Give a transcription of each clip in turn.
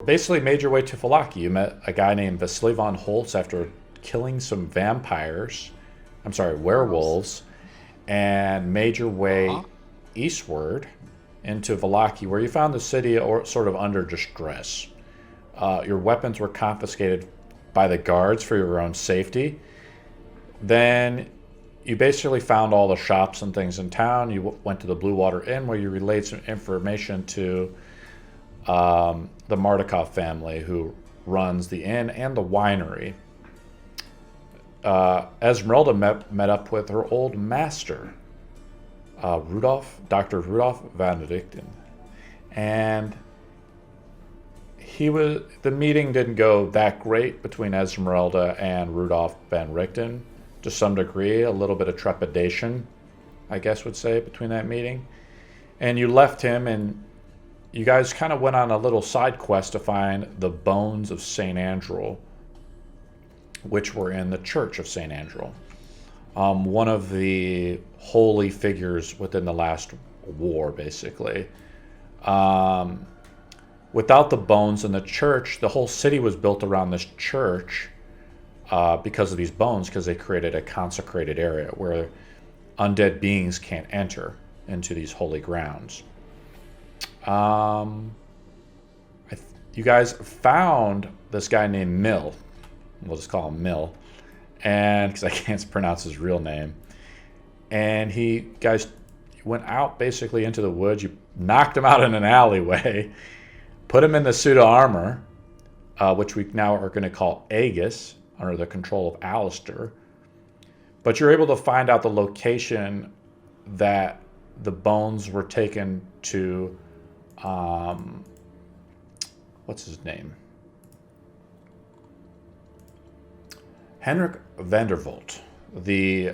Basically made your way to Vallaki. You met a guy named Vasily von Holtz after killing some werewolves, and made your way eastward into Vallaki, where you found the city sort of under distress. Your weapons were confiscated by the guards for your own safety. Then you basically found all the shops and things in town. You went to the Blue Water Inn, where you relayed some information to the Markovia family, who runs the inn and the winery. Esmeralda met up with her old master, Dr. Rudolf van Richten, and the meeting didn't go that great between Esmeralda and Rudolf van Richten. To some degree, a little bit of trepidation, I guess would say, between that meeting. And you left him, and you guys kind of went on a little side quest to find the bones of Saint Andrew, which were in the Church of Saint Andrew. One of the holy figures within the last war, basically. Without the bones in the church, the whole city was built around this church because of these bones, because they created a consecrated area where undead beings can't enter into these holy grounds. You guys found this guy named Mill. We'll just call him Mill, and because I can't pronounce his real name. And guys went out basically into the woods. You knocked him out in an alleyway, put him in the suit of armor, which we now are going to call Aegis, under the control of Alistair. But you're able to find out the location that the bones were taken to, what's his name? Henrik Vandervolt, the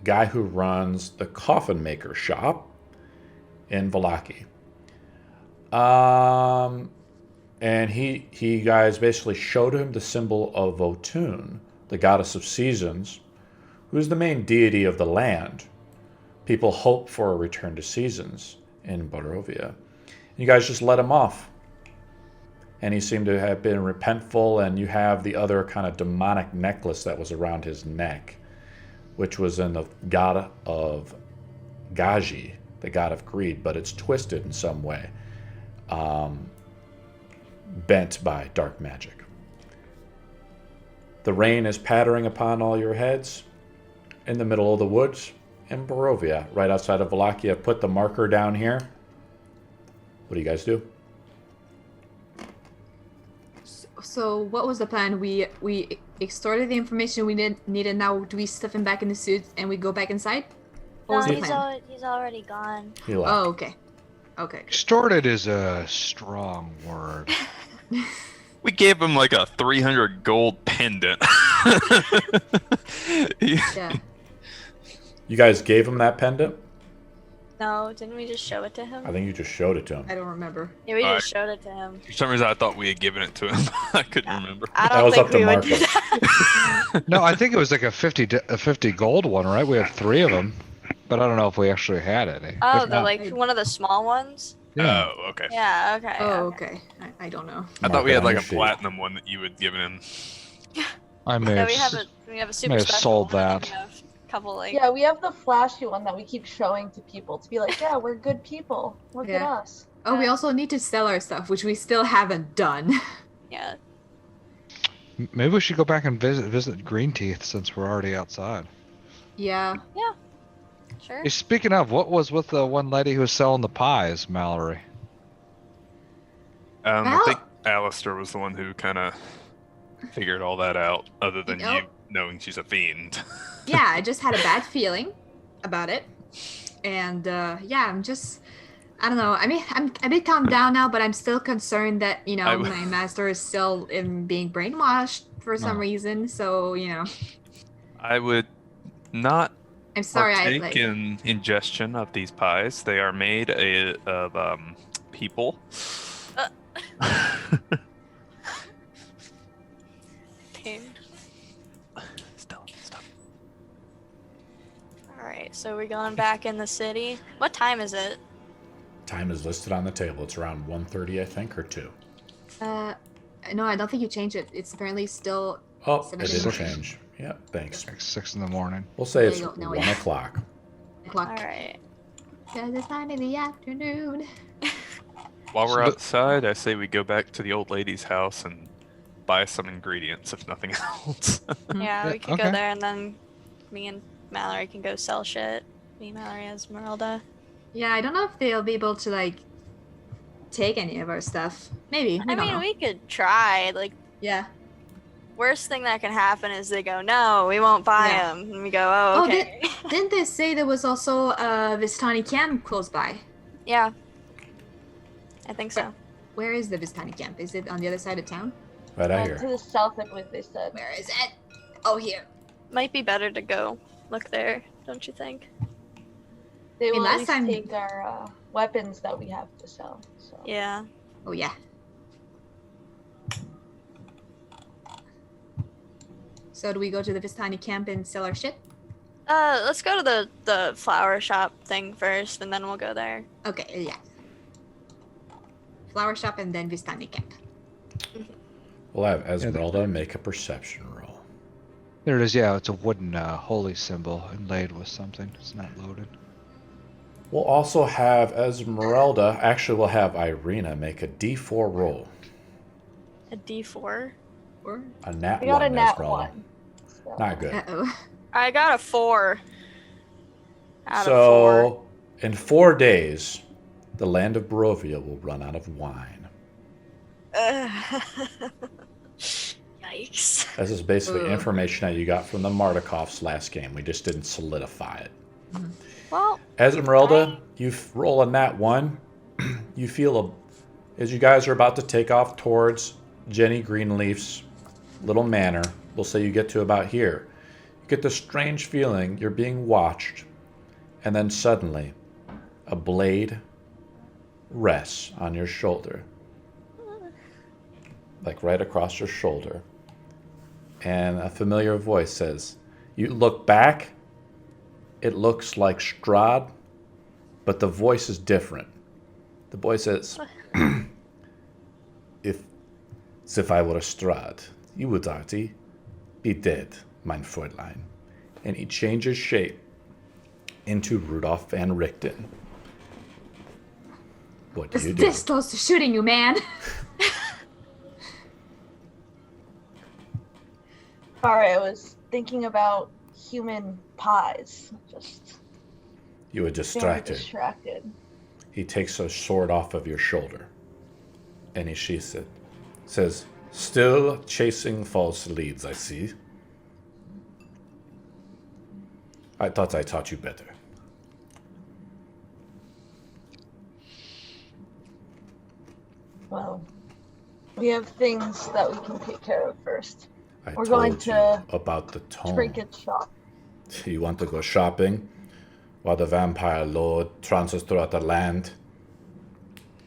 guy who runs the coffin maker shop in Vallaki. And he guys basically showed him the symbol of Votun, the goddess of seasons, who's the main deity of the land. People hope for a return to seasons in Barovia. You guys just let him off. And he seemed to have been repentful, and you have the other kind of demonic necklace that was around his neck, which was in the god of Gaji, the god of greed, but it's twisted in some way. Bent by dark magic. The rain is pattering upon all your heads in the middle of the woods in Barovia, right outside of Vallaki. I've put the marker down here. What do you guys do? So what was the plan? We extorted the information we needed. Now do we stuff him back in the suit and we go back inside? No, he's already gone. He left. Oh, okay. Okay. Extorted is a strong word. We gave him like a 300 gold pendant. Yeah. You guys gave him that pendant? No, didn't we just show it to him? I think you just showed it to him. I don't remember. Yeah, we just showed it to him. For some reason, I thought we had given it to him. I couldn't remember. I That don't was think up to we would Marco. do that. No, I think it was like a 50 gold one, right? We had 3 of them, but I don't know if we actually had any. Oh, If the not- like one of the small ones? Yeah. Oh, okay. Yeah, okay. Oh, okay. okay. I don't know. I thought we had Mark it on like your a sheet. platinum one that you had given him. I may Yeah, have, we have a super may have special sold one, that. we have a couple like Yeah, we have the flashy one that we keep showing to people to be like, yeah, we're good people. Look at Yeah. us. Oh, we also need to sell our stuff, which we still haven't done. yeah. Maybe we should go back and visit Greenteeth since we're already outside. Yeah. Sure. Hey, speaking of, what was with the one lady who was selling the pies, Mallory? I Well- think Alistair was the one who kind of figured all that out, other than know- you knowing she's a fiend. Yeah, I just had a bad feeling about it. And yeah, I don't know. I mean, I'm a bit calmed down now, but I'm still concerned that, my master is still being brainwashed for some Oh. reason. So, I would not I'm sorry. partake in ingestion of these pies. They are made of people. Stop. Alright, so we're going back in the city. What time is it? Time is listed on the table. It's around 1:30, I think, or 2. No, I don't think you changed it. It's apparently still. Oh, Seven it in the didn't morning. change. Yeah, thanks. Like 6 in the morning. We'll say There it's you go. No, 1 yeah. o'clock. O'clock. All right. Cause it's 9 in the afternoon. While we're So the- outside, I say we go back to the old lady's house and buy some ingredients, if nothing else. Yeah, Yeah, we could okay. go there, and then me and Mallory can go sell shit. Me, Mallory, Esmeralda. Yeah, I don't know if they'll be able to like take any of our stuff. Maybe. I mean, we could try. Like, Yeah. worst thing that can happen is they go, "No, we won't buy Yeah. them," and we go, "Oh, Oh, okay." Didn't they say there was also a Vistani Camp close by? Yeah, I think so. Where is the Vistani Camp? Is it on the other side of town? Right out To here. the south, I believe they said. Where is it? Oh, here. Might be better to go look there, don't you think? They mean, will last at least time- take our weapons that we have to sell. So. Yeah. Oh, yeah. So do we go to the Vistani Camp and sell our shit? Let's go to the flower shop thing first, and then we'll go there. Okay, yeah. Flower shop and then Vistani Camp. We'll have Esmeralda make a perception roll. There it is. Yeah, it's a wooden holy symbol inlaid with something. It's not loaded. We'll also have Esmeralda, actually we'll have Irina make a D4 roll. A D4. Or? A nat We got a 1, nat Esmeralda. 1. So. Not good. Uh-oh. I got a 4. Out of 4. So, in 4 days, the land of Barovia will run out of wine. Yikes. This is basically Ugh. information that you got from the Markovs last game. We just didn't solidify it. Well, Esmeralda, you roll a nat 1. You feel as you guys are about to take off towards Jeny Greenteeth's little manor, we'll say you get to about here. You get the strange feeling you're being watched, and then suddenly a blade rests on your shoulder. Like right across your shoulder. And a familiar voice says, you look back, it looks like Strahd, but the voice is different. The voice says, as if I were a Strahd, you would already be dead, mein Fräulein. And he changes shape into Rudolph van Richten. What do It's you do? this close to shooting you, man. Sorry, I was thinking about human pies. Just You were very distracted. distracted. He takes a sword off of your shoulder and he sheaths it. Says, still chasing false leads, I see. I thought I taught you better. Well, we have things that we can take care of first. I We're told going you to about the tome. Trinket shop. You want to go shopping while the vampire lord trances throughout the land,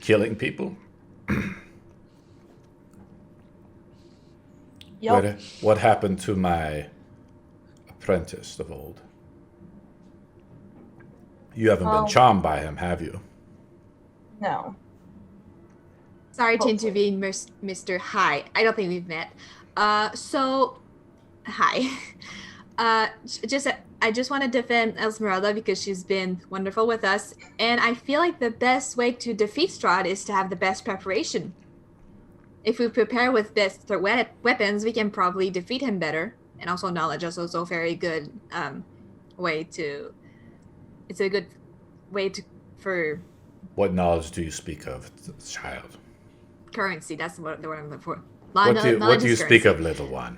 killing people? Yup. What happened to my apprentice of old? You haven't been charmed by him, have you? No. Sorry to Hopefully. intervene, Mr. Hi. I don't think we've met. Hi. I just want to defend Esmeralda because she's been wonderful with us, and I feel like the best way to defeat Strahd is to have the best preparation. If we prepare with best weapons, we can probably defeat him better. And also knowledge is also a very good way to... It's a good way to for What knowledge do you speak of, child? currency. That's the word I'm looking for. What do you Knowledge is speak currency. of, little one?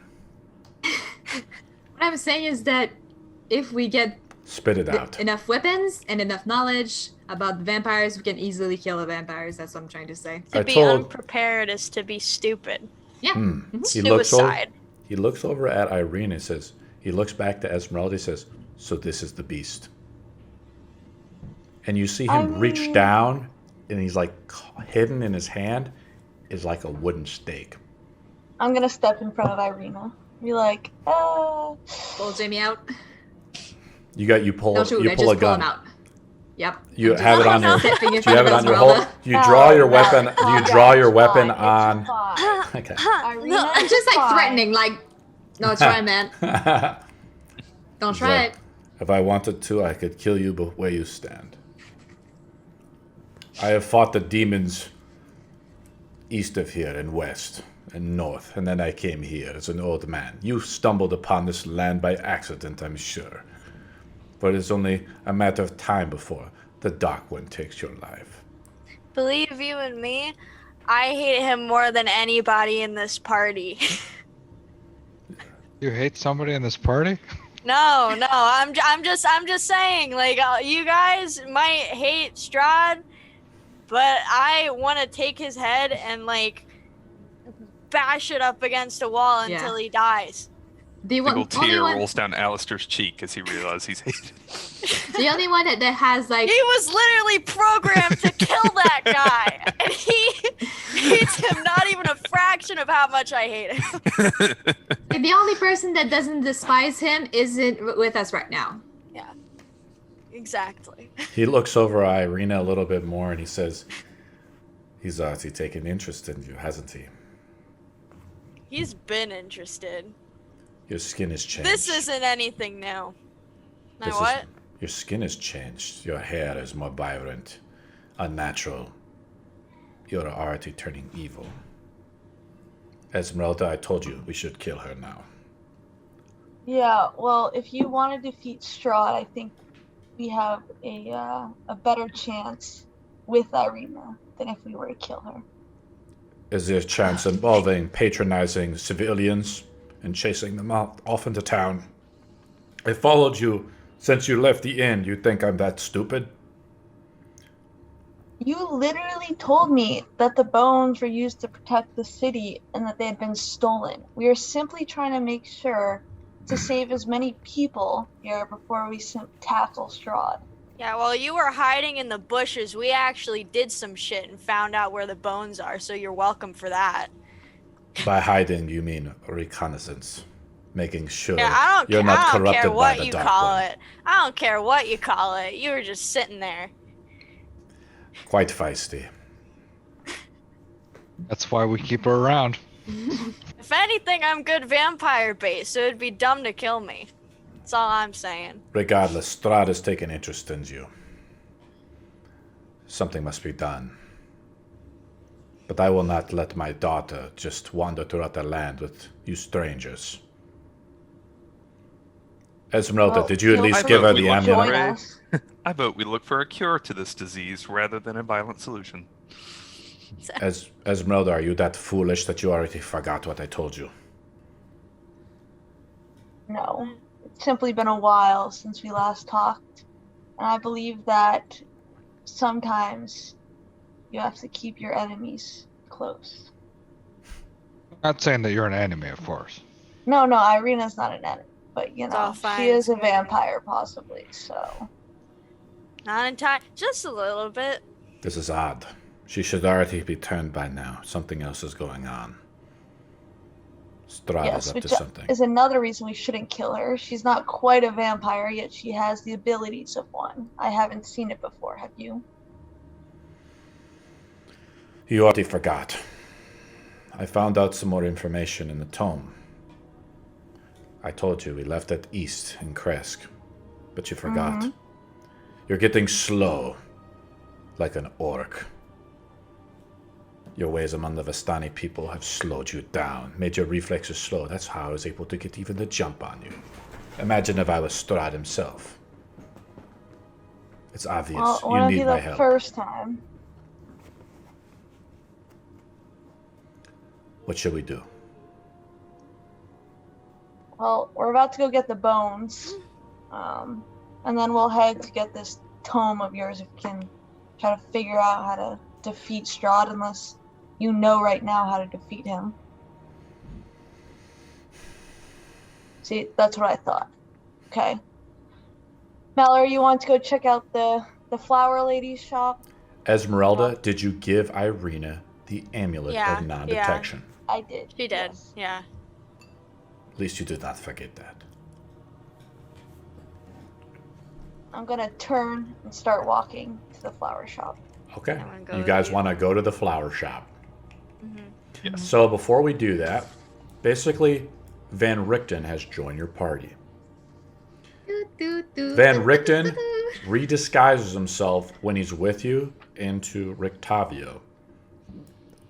What I'm saying is that if we get Spit it out. enough weapons and enough knowledge about the vampires, we can easily kill the vampires. That's what I'm trying to say. To I be told- unprepared is to be stupid. Yeah. He looks over. Suicide. He looks over at Irene and says. He looks back to Esmeralda. He says, "So this is the beast." And you see him reach down, and he's like hidden in his hand is like a wooden stake. I'm gonna step in front of Irina. Be like, Pull Jamie out. You pull Don't shoot. you I pull just a pull him gun. out. Yep. You And have it just on your. stepping in Do you front have of it on your Esmeralda. whole? You draw your Mallory, weapon. calm You draw down, your it's weapon fine, on. It's fine. Okay. Irina, No, I'm just it's like fine. threatening, like, no, try, man. Don't try it. If I wanted to, I could kill you where you stand. I have fought the demons east of here and west and north, and then I came here as an old man. You stumbled upon this land by accident, I'm sure. But it's only a matter of time before the Dark One takes your life. Believe you and me, I hate him more than anybody in this party. You hate somebody in this party? No, I'm just saying, like, you guys might hate Strahd, but I want to take his head and, like, bash it up against a wall until he dies. The Single only tear one, rolls down Alistair's cheek as he realizes he's hated. the only one that has like He was literally programmed to kill that guy, and he hates him not even a fraction of how much I hate him. the only person that doesn't despise him isn't with us right now. Yeah, exactly. He looks over at Irina a little bit more and he says, he's actually taken interest in you, hasn't he? He's been interested. Your skin has changed. This isn't anything new. My This what? Your skin has changed. Your hair is more vibrant, unnatural. You're already turning evil. Esmeralda, I told you we should kill her now. Yeah, well, if you want to defeat Strahd, I think we have a better chance with Irina than if we were to kill her. Is there a chance involving patronizing civilians and chasing them off into town? I followed you since you left the inn. You think I'm that stupid? You literally told me that the bones were used to protect the city and that they had been stolen. We are simply trying to make sure to save as many people here before we tackle Strahd. Yeah, while you were hiding in the bushes, we actually did some shit and found out where the bones are, so you're welcome for that. By hiding, you mean reconnaissance. Making sure Yeah, you're not I don't corrupted care by what the you Dark call One. it. I don't care what you call it. You were just sitting there. Quite feisty. That's why we keep her around. If anything, I'm good vampire bait, so it'd be dumb to kill me. That's all I'm saying. Regardless, Strahd has taken interest in you. Something must be done. But I will not let my daughter just wander throughout the land with you strangers. Esmeralda, Well, did you at feel least free give her to the join amulet? us. I vote we look for a cure to this disease rather than a violent solution. Esmeralda, are you that foolish that you already forgot what I told you? No, it's simply been a while since we last talked, and I believe that sometimes you have to keep your enemies close. I'm not saying that you're an enemy, of course. No, Irina's not an enemy, but you It's all know, fine, she is it's a good. vampire possibly, so. Not entirely, just a little bit. This is odd. She should already be turned by now. Something else is going on. Strahd is Yes, up which to something. is another reason we shouldn't kill her. She's not quite a vampire, yet she has the abilities of one. I haven't seen it before, have you? You already forgot. I found out some more information in the Tome. I told you we left it east in Krezk, but you forgot. Mm-hmm. You're getting slow, like an orc. Your ways among the Vistani people have slowed you down, made your reflexes slow. That's how I was able to get even the jump on you. Imagine if I was Strahd himself. It's obvious. Well, it You wouldn't be need my the help. first time. What should we do? Well, we're about to go get the bones, and then we'll head to get this tome of yours if we can try to figure out how to defeat Strahd, unless you know right now how to defeat him. See, that's what I thought. Okay. Mallory, you want to go check out the flower lady's shop? Esmeralda, did you give Irina the amulet Yeah, of non-detection? I did. She did, yes. yeah. At least you did not forget that. I'm gonna turn and start walking to the flower shop. Okay. I wanna go You with guys you. want to go to the flower shop. Mm-hmm. Yes. So before we do that, basically, Van Richten has joined your party. Van Richten redisguises himself when he's with you into Rictavio,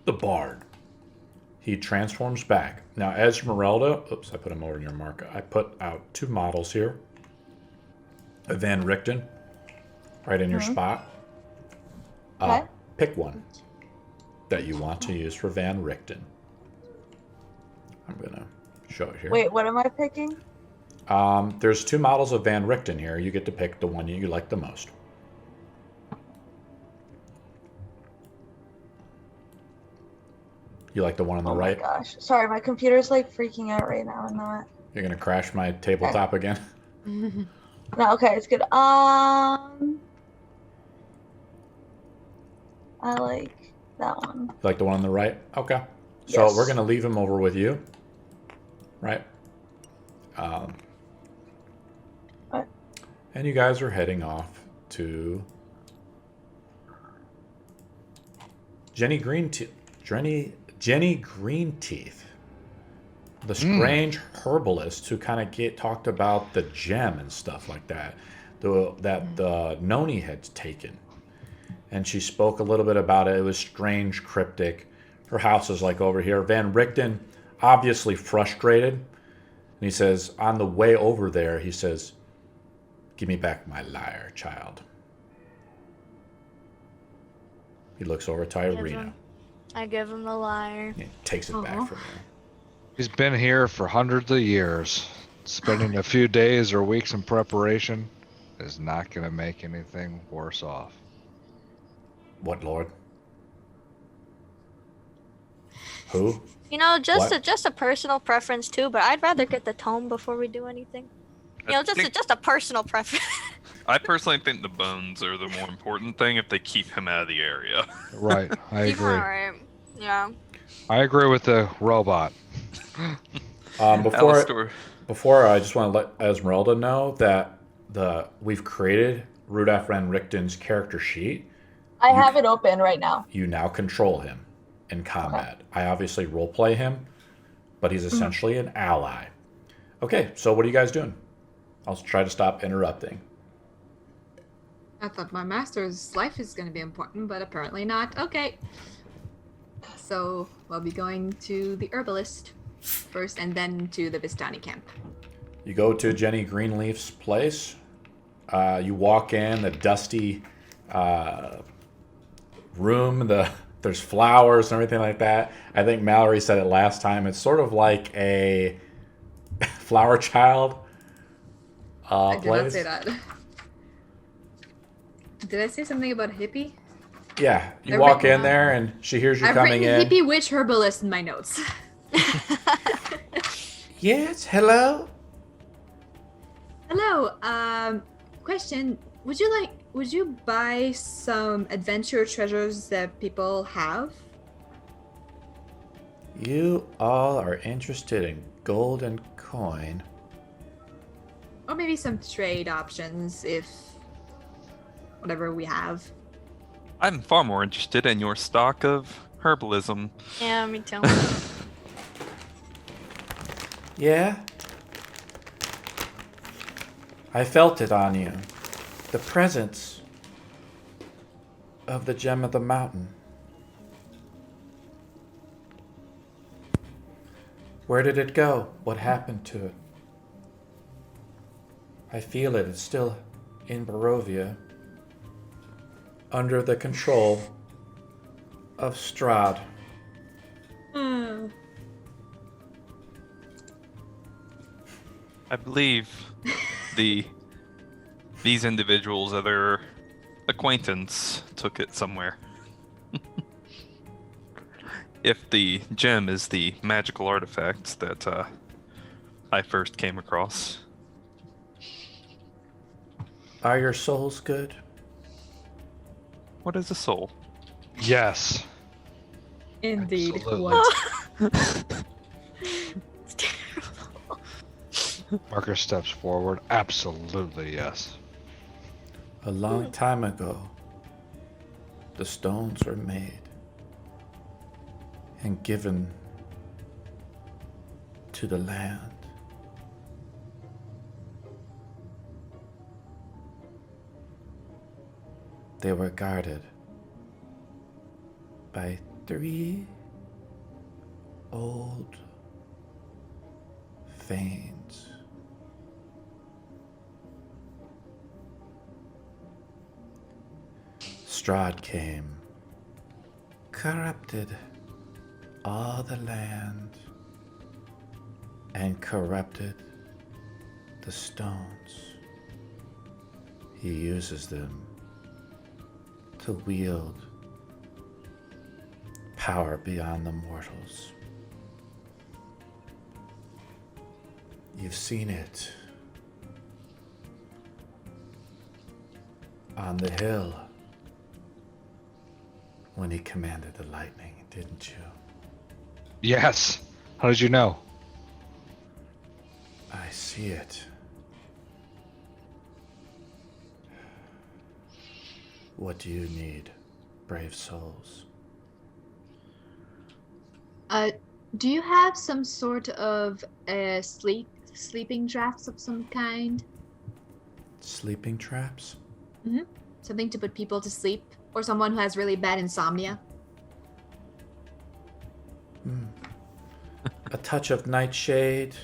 the bard. He transforms back. Now, Esmeralda, oops, I put him over in your marker. I put out 2 models here. A Van Richten, right in your spot. Okay. Pick one that you want to use for Van Richten. I'm going to show it here. Wait, what am I picking? There's 2 models of Van Richten here. You get to pick the one you like the most. You like the one on the Oh right? my gosh. Sorry, my computer's like freaking out right now. I'm not. You're gonna crash my tabletop again? No, okay, it's good. I like that one. You like the one on the right? Okay. So Yes. we're gonna leave him over with you, right? What? And you guys are heading off to Jeny Greenteeth. Jeny Greenteeth, the strange herbalist who kind of talked about the gem and stuff like that, that the Noni had taken. And she spoke a little bit about it. It was strange, cryptic. Her house is like over here. Van Richten, obviously frustrated. And he says, on the way over there, he says, "Give me back my lyre, child." He looks over to Irina. I give him the lyre. He takes it back from her. He's been here for hundreds of years. Spending a few days or weeks in preparation is not going to make anything worse off. What, Lord? Who? You know, just What? a personal preference too, but I'd rather get the tome before we do anything. You know, just a personal preference. I personally think the bones are the more important thing if they keep him out of the area. Right, I Keep her agree. alright. Yeah. I agree with the robot. Before I just want to let Esmeralda know that we've created Rudolf Van Richten's character sheet. I have it open right now. You now control him in combat. I obviously roleplay him, but he's essentially an ally. Okay, so what are you guys doing? I'll try to stop interrupting. I thought my master's life is going to be important, but apparently not. Okay. So we'll be going to the herbalist first and then to the Vistani Camp. You go to Jeny Greenleaf's place. You walk in the dusty room. There's flowers and everything like that. I think Mallory said it last time. It's sort of like a flower child I did not place. say that. Did I say something about hippie? Yeah, you I've walk written in there and she hears you I've coming written in. hippie witch herbalist in my notes. Yes, hello. Hello. Question. Would you buy some adventure treasures that people have? You all are interested in gold and coin. Or maybe some trade options if whatever we have. I'm far more interested in your stock of herbalism. Yeah, me too. Yeah? I felt it on you. The presence of the gem of the mountain. Where did it go? What happened to it? I feel it. It's still in Barovia. Under the control of Strahd. I believe these individuals, other acquaintance, took it somewhere. If the gem is the magical artifact that I first came across. Are your souls good? What is a soul? Yes. Indeed. Absolutely. What? Marcus steps forward. Absolutely, yes. A long time ago, the stones were made and given to the land. They were guarded by 3 old Thanes. Strahd came, corrupted all the land, and corrupted the stones. He uses them to wield power beyond the mortals. You've seen it on the hill when he commanded the lightning, didn't you? Yes. How did you know? I see it. What do you need, brave souls? Do you have some sort of sleeping drafts of some kind? Sleeping traps? Mm-hmm. Something to put people to sleep, or someone who has really bad insomnia? A touch of nightshade,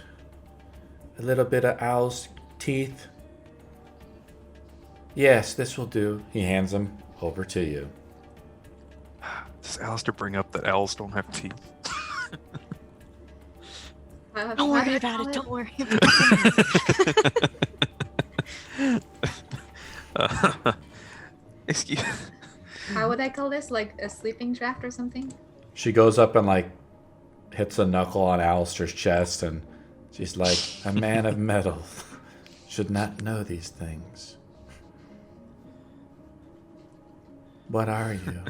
a little bit of owl's teeth. Yes, this will do. He hands them over to you. Does Alistair bring up that owls don't have teeth? Don't worry about it. Don't worry. Excuse. How would I call this? Like a sleeping draft or something? She goes up and hits a knuckle on Alistair's chest, and she's like, a man of metal should not know these things. What are you?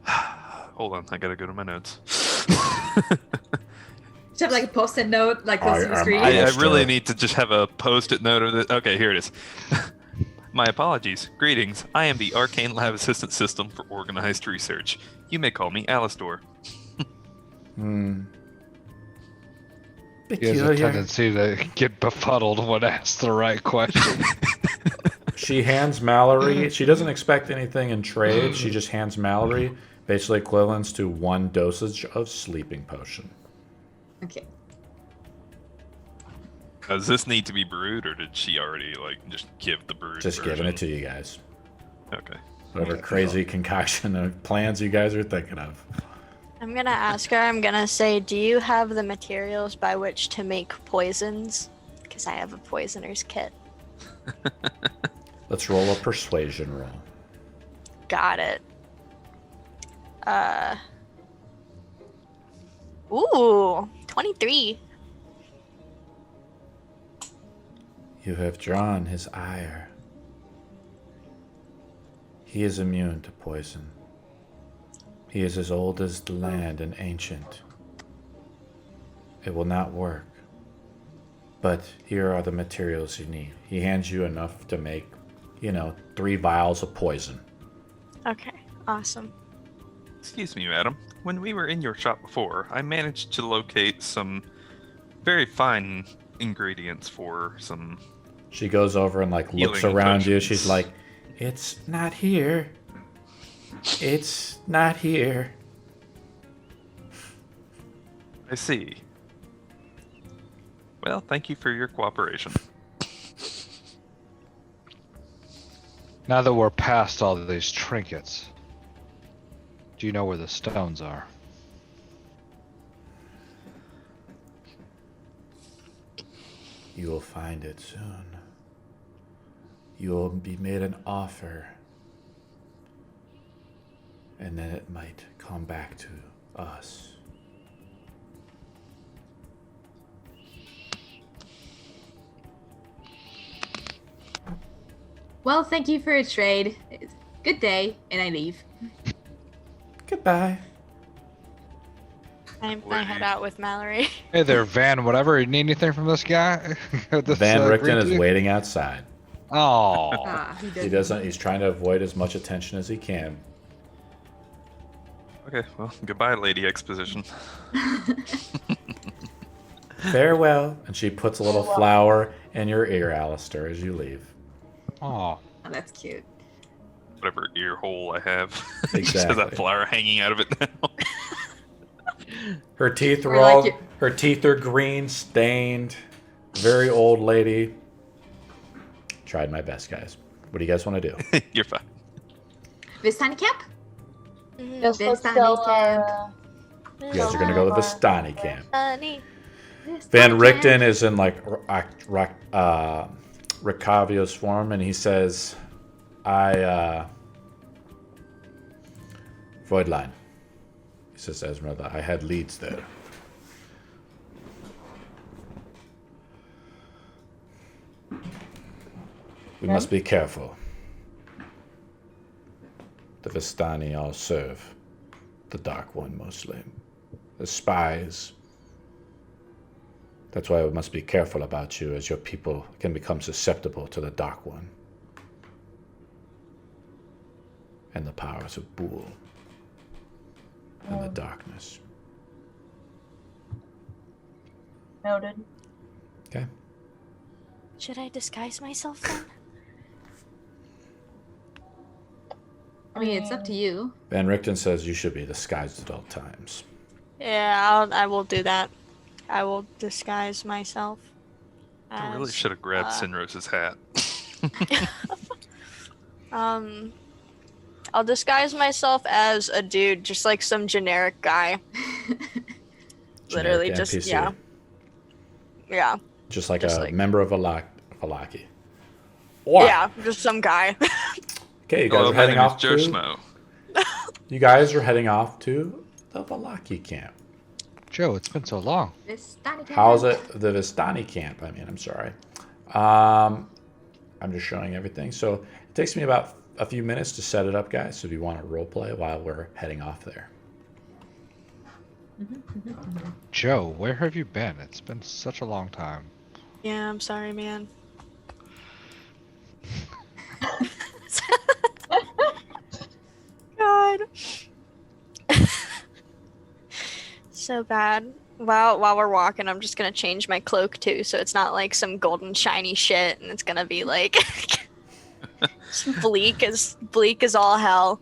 Hold on, I gotta go to my notes. Should have a post-it note like this on the screen. I really need to just have a post-it note of it. Okay, here it is. My apologies. Greetings. I am the Arcane Lab Assistant System for Organized Research. You may call me Alistair. He has a tendency to get befuddled when asked the right question. She hands Mallory, she doesn't expect anything in trade, she just hands Mallory basically equivalents to 1 dosage of sleeping potion. Okay. Does this need to be brewed, or did she already just give the brewed Just version? giving it to you guys. Okay. Whatever crazy concoction of plans you guys are thinking of. I'm gonna ask her. I'm gonna say, do you have the materials by which to make poisons? Because I have a poisoner's kit. Let's roll a persuasion roll. Got it. Ooh, 23. You have drawn his ire. He is immune to poison. He is as old as the land and ancient. It will not work. But here are the materials you need. He hands you enough to make, 3 vials of poison. Okay, awesome. Excuse me, madam. When we were in your shop before, I managed to locate some very fine ingredients for some... She goes over and looks around you. She's like, it's not here. It's not here. I see. Well, thank you for your cooperation. Now that we're past all of these trinkets, do you know where the stones are? You will find it soon. You will be made an offer, and then it might come back to us. Well, thank you for a trade. Good day, and I leave. Goodbye. I head out with Mallory. Hey there, Van, whatever. You need anything from this guy? Van Richten is waiting outside. Oh. He He didn't. doesn't. He's trying to avoid as much attention as he can. Okay, well, goodbye, Lady Exposition. Farewell. And she puts a little flower in your ear, Alistair, as you leave. Oh. Oh, that's cute. Whatever ear hole I have. Just has Exactly. that flower hanging out of it now. Her teeth are Or like all. you- Her teeth are green, stained. Very old lady. Tried my best, guys. What do you guys want to do? You're fine. Vistani Camp? Just let's Vistani go. Camp. You guys are gonna go to the Vistani Camp. Honey. Van Vistani Richten Camp. is in like Ricavio's form, and he says, Voidline. He says, Esmeralda, I had leads there. We must be careful. The Vistani all serve the Dark One mostly. The spies. That's why we must be careful about you, as your people can become susceptible to the Dark One and the powers of Bool and the darkness. Noted. Okay? Should I disguise myself then? I mean, it's up to you. Van Richten says you should be disguised at all times. Yeah, I will do that. I will disguise myself. I really as, should have grabbed Sinrose's hat. I'll disguise myself as a dude, just like some generic guy. Literally, Generic just NPC. yeah, Just like Just a like- member of Vallaki. What? yeah, just some guy. Okay, you guys Hello, are my heading name is off Joe to. Schmo. You guys are heading off to the Vallaki camp. Joe, it's been so long. Vistani Camp. How's it? The Vistani camp. I'm sorry. I'm just showing everything. So it takes me about a few minutes to set it up, guys. So if you want to role play while we're heading off there. Joe, where have you been? It's been such a long time. Yeah, I'm sorry, man. God. So bad. While we're walking, I'm just gonna change my cloak too, so it's not like some golden shiny shit, and it's gonna be like bleak as all hell.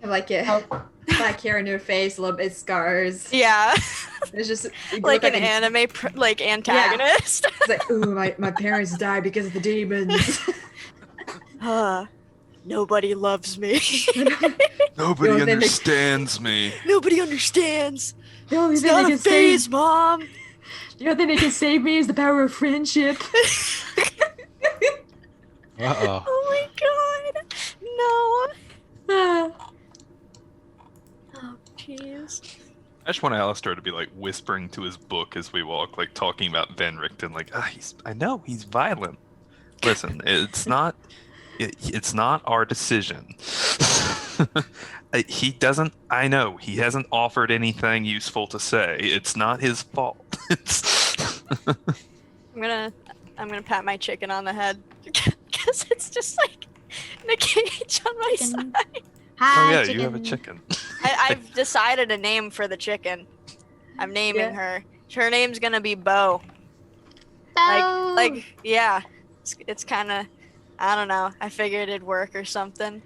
I like it. Black hair in your face, a little bit scars. Yeah, It's just you like look an anime antagonist. It's like, ooh, my parents died because of the demons. Nobody loves me. Nobody You know, then they- understands me. Nobody understands. The only It's thing that not a can phase, save, Mom. the only thing that can save me is the power of friendship. Uh-oh. Oh my god. No. Ah. Oh, jeez. I just want Alistair to be like whispering to his book as we walk, like talking about Van Richten, like, I know he's violent. Listen, it's not our decision. He doesn't. I know he hasn't offered anything useful to say. It's not his fault. I'm gonna pat my chicken on the head because it's just like in a cage on my Chicken. side. Hi, Oh yeah, chicken. you have a chicken. I've decided a name for the chicken. I'm naming Yeah. her. Her name's gonna be Bo. Bo. Like yeah. It's kind of, I don't know. I figured it'd work or something.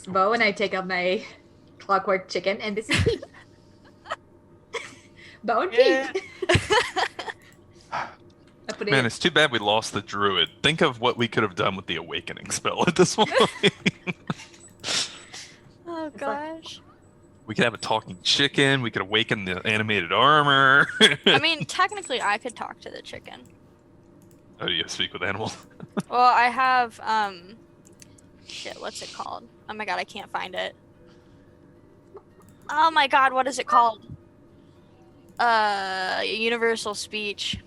Bo and I take out my clockwork chicken, and this is Pete. Bo and Yeah. Pete. I put it Man, in. it's too bad we lost the druid. Think of what we could have done with the awakening spell at this point. Oh like- gosh. We could have a talking chicken. We could awaken the animated armor. I mean, technically, I could talk to the chicken. Oh, you speak with animals. Well, I have shit. What's it called? Oh my god, I can't find it. Oh my god, what is it called? Universal speech.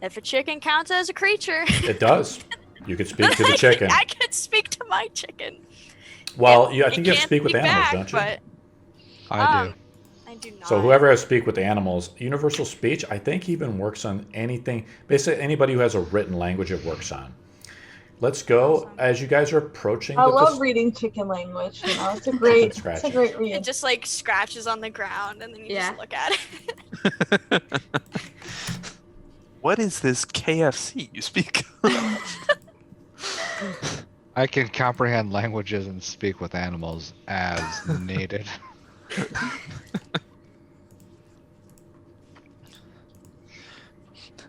If a chicken counts as a creature, It does. You could speak to the chicken. I could speak to my chicken. Well, It I think you have to can't speak with speak animals, back, don't you? but I do. I I do not. So whoever has speak with animals, universal speech, I think even works on anything. Basically, anybody who has a written language it works on. Let's go. As you guys are approaching I love reading chicken language. You know, it's a great read. It just like scratches on the ground, and then you just look at it. What is this KFC you speak of? I can comprehend languages and speak with animals as needed.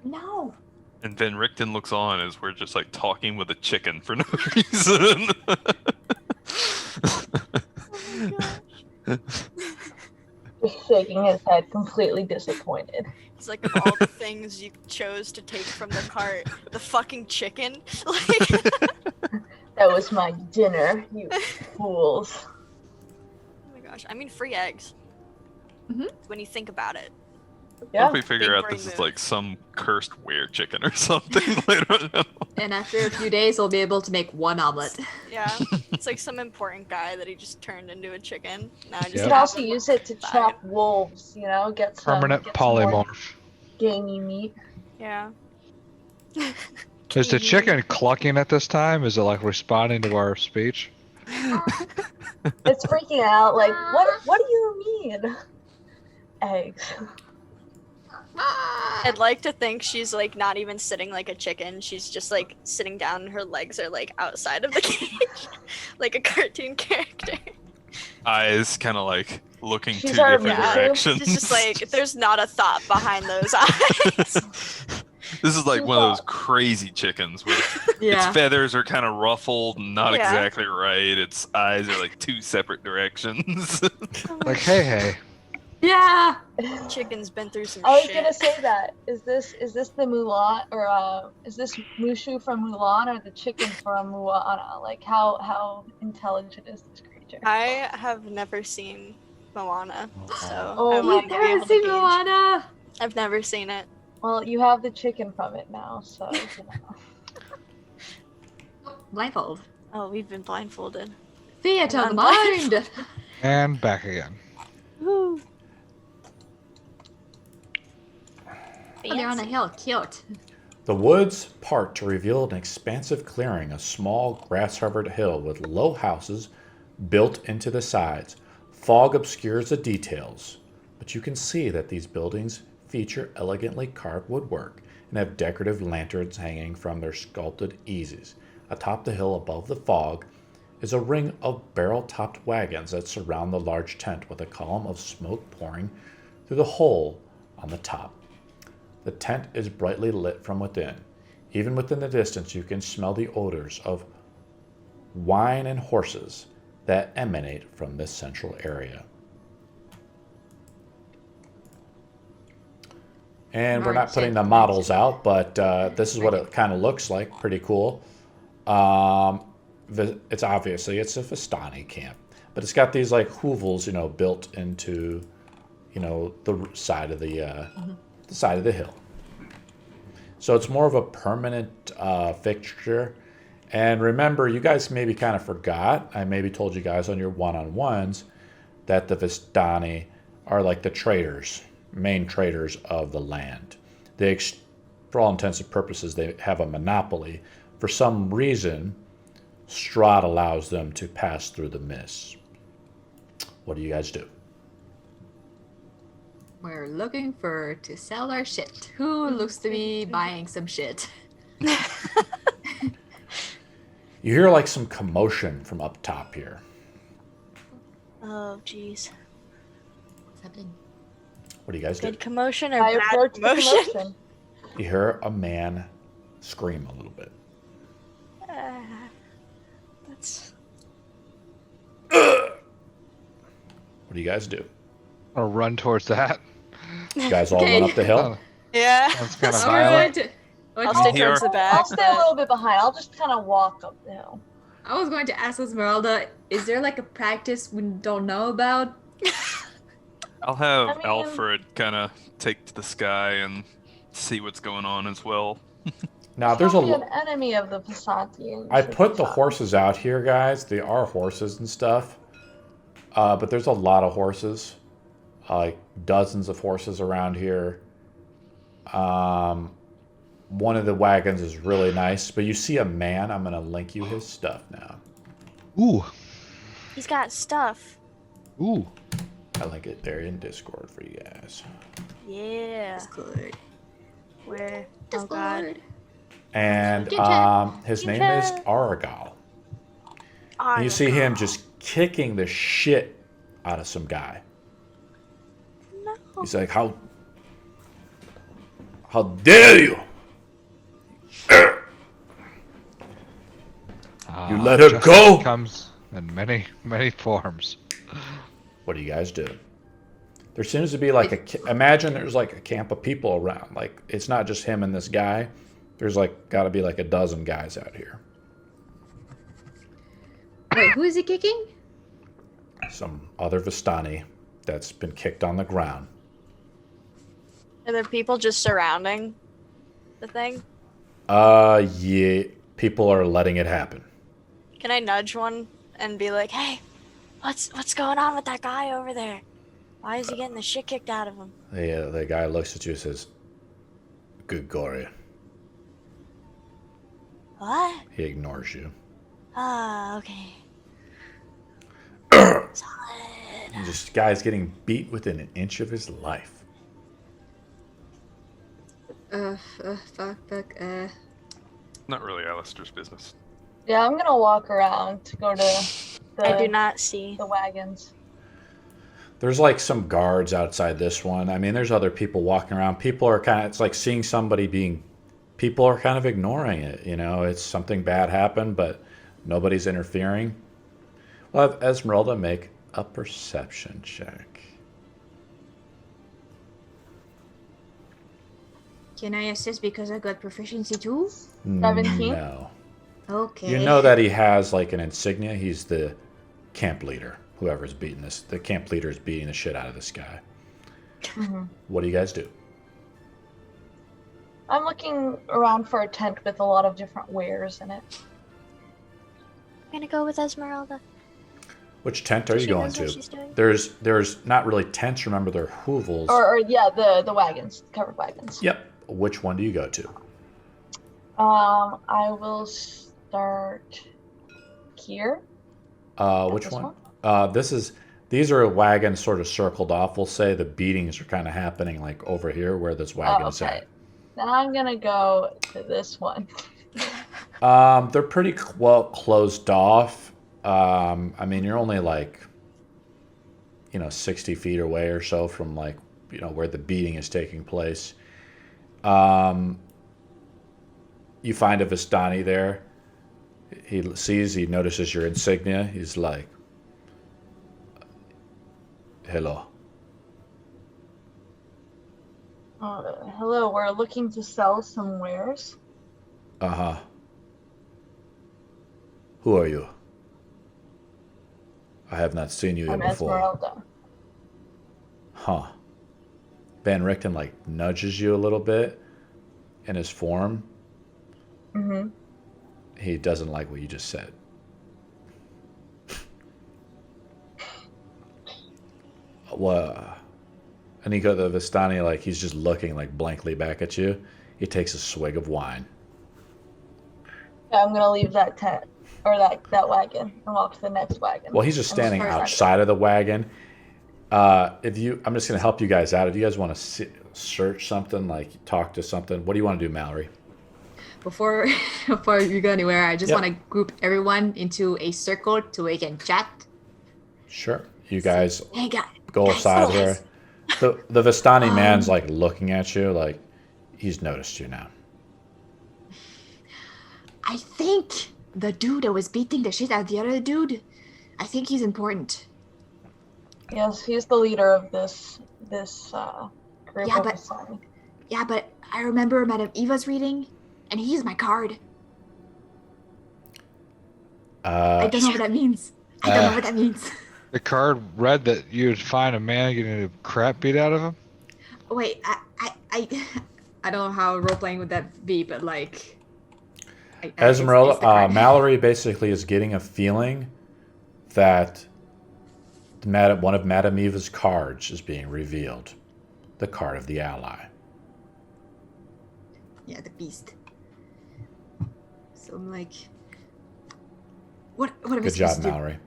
No. And then Richten looks on as we're just like talking with a chicken for no reason. Just shaking his head, completely disappointed. It's like of all the things you chose to take from the cart, the fucking chicken. Like that was my dinner, you fools. Oh my gosh! I mean, free eggs. When you think about it. Yeah. What if we figure out this is like some cursed were chicken or something? I don't know. And after a few days, we'll be able to make one omelet. Yeah, it's like some important guy that he just turned into a chicken. Now I just You could also use it to trap wolves, you know, get some Permanent polymorph. Gamey meat. Yeah. Is the chicken clucking at this time? Is it like responding to our speech? It's freaking out, like, what do you mean? Eggs. I'd like to think she's like not even sitting like a chicken. She's just like sitting down and her legs are like outside of the cage. Like a cartoon character. Eyes kind of like looking She's two our different Mushu. directions. It's just like there's not a thought behind those eyes. This is like one of those crazy chickens where its feathers are kind of ruffled, not exactly right. Its eyes are like two separate directions. Like, hey. Yeah. Chicken's been through some I was shit. gonna say that. Is this the Mulan or is this Mushu from Mulan or the chicken from Moana? Like how intelligent is this creature? I have never seen Moana, so Oh I my won't be able to see gauge. Moana. I've never seen it. Well, you have the chicken from it now, so you know. Blindfold. Oh, we've been blindfolded. Theater of the I'm mind. And back again. Woo. Oh, they're on a hill. Cute. The woods part to reveal an expansive clearing, a small grass-covered hill with low houses built into the sides. Fog obscures the details, but you can see that these buildings feature elegantly carved woodwork and have decorative lanterns hanging from their sculpted eases. Atop the hill above the fog is a ring of barrel-topped wagons that surround the large tent with a column of smoke pouring through the hole on the top. The tent is brightly lit from within. Even within the distance, you can smell the odors of wine and horses that emanate from this central area. And we're not putting the models out, but this is what it kind of looks like. Pretty cool. It's obviously a Vistani camp, but it's got these like hovels, built into, the side of the side of the hill. So it's more of a permanent fixture. And remember, you guys maybe kind of forgot, I maybe told you guys on your one-on-ones, that the Vistani are like the traders, main traders of the land. For all intents and purposes, they have a monopoly. For some reason, Strahd allows them to pass through the mist. What do you guys do? We're looking to sell our shit. Who looks to be buying some shit? You hear like some commotion from up top here. Oh, jeez. What's happening? What do you guys do? Good commotion or I bad approach the commotion? commotion. You hear a man scream a little bit. That's... What do you guys do? I'll run towards that. You guys all run up the hill? Yeah. That's kind of Oh, violent. I'll stay Here. towards the back. I'll stay a little bit behind. I'll just kind of walk up the hill. I was going to ask Esmeralda, is there like a practice we don't know about? I'll have I mean- Alfred kind of take to the sky and see what's going on as well. Now, there's Don't be a. an enemy of the Passatians. I put the horses out here, guys. They are horses and stuff. But there's a lot of horses. like dozens of horses around here. One of the wagons is really nice, but you see a man. I'm going to link you his stuff now. Ooh. He's got stuff. Ooh. I'll link it there in Discord for you guys. Yeah. Discord. Where? Oh God. Discord. And his name is Arrigal. You see him just kicking the shit out of some guy. No. He's like, how dare you? You let her Justice go? Comes in many, many forms. What do you guys do? There seems to be like imagine there's like a camp of people around. Like, it's not just him and this guy. There's like got to be like a dozen guys out here. Wait, who is he kicking? Some other Vistani that's been kicked on the ground. Are there people just surrounding the thing? Yeah. People are letting it happen. Can I nudge one and be like, "Hey, what's going on with that guy over there? Why is he getting the shit kicked out of him?" The guy looks at you and says, "Good Gloria." What? He ignores you. Ah, okay. Solid. And this guy's getting beat within an inch of his life. Fuck. Not really Alistair's business. Yeah, I'm gonna walk around to go to I do not see. the wagons. There's like some guards outside this one. I mean, there's other people walking around. People are it's like seeing somebody people are kind of ignoring it. You know, it's something bad happened, but nobody's interfering. We'll have Esmeralda make a perception check. Can I assist because I got proficiency too? 17? No. Okay. You know that he has like an insignia. He's the camp leader. Whoever's beating this, the camp leader is beating the shit out of this guy. Mm-hmm. What do you guys do? I'm looking around for a tent with a lot of different wares in it. I'm gonna go with Esmeralda. Which tent are you She going knows what to? she's doing. There's not really tents. Remember, they're hovels. Or yeah, the wagons, covered wagons. Yep. Which one do you go to? I will start here. Which one? These are wagons sort of circled off. We'll say the beatings are kind of happening like over here where this wagon's okay. Then I'm gonna go to this one. at. They're pretty well closed off. I mean, you're only like, 60 feet away or so from like, where the beating is taking place. You find a Vistani there. He notices your insignia. He's like, hello. Hello, we're looking to sell some wares. Uh-huh. Who are you? I have not seen you here I'm before. Esmeralda. Huh. Van Richten like nudges you a little bit in his form. Mm-hmm. He doesn't like what you just said. Well, and he goes to Vistani like he's just looking like blankly back at you. He takes a swig of wine. Yeah, I'm gonna leave that tent or that wagon and walk to the next wagon. Well, he's just standing outside of the wagon. I'm just gonna help you guys out. If you guys want to search something, like talk to something, what do you want to do, Mallory? Before you go anywhere, I just want to group everyone into a circle so we can chat. Sure. You guys Hey, guys. go aside here. The Vistani man's like looking at you like he's noticed you now. I think the dude that was beating the shit out of the other dude, I think he's important. Yes, he's the leader of this group Yeah, of but- Vistani. Yeah, but I remember Madame Eva's reading, and he's my card. I don't know what that means. The card read that you'd find a man getting the crap beat out of him? Wait, I don't know how role-playing would that be, but like... Esmeralda, Mallory basically is getting a feeling that One of Madame Eva's cards is being revealed. The card of the ally. Yeah, the beast. So I'm like, what am I Good supposed job, to do? Mallory.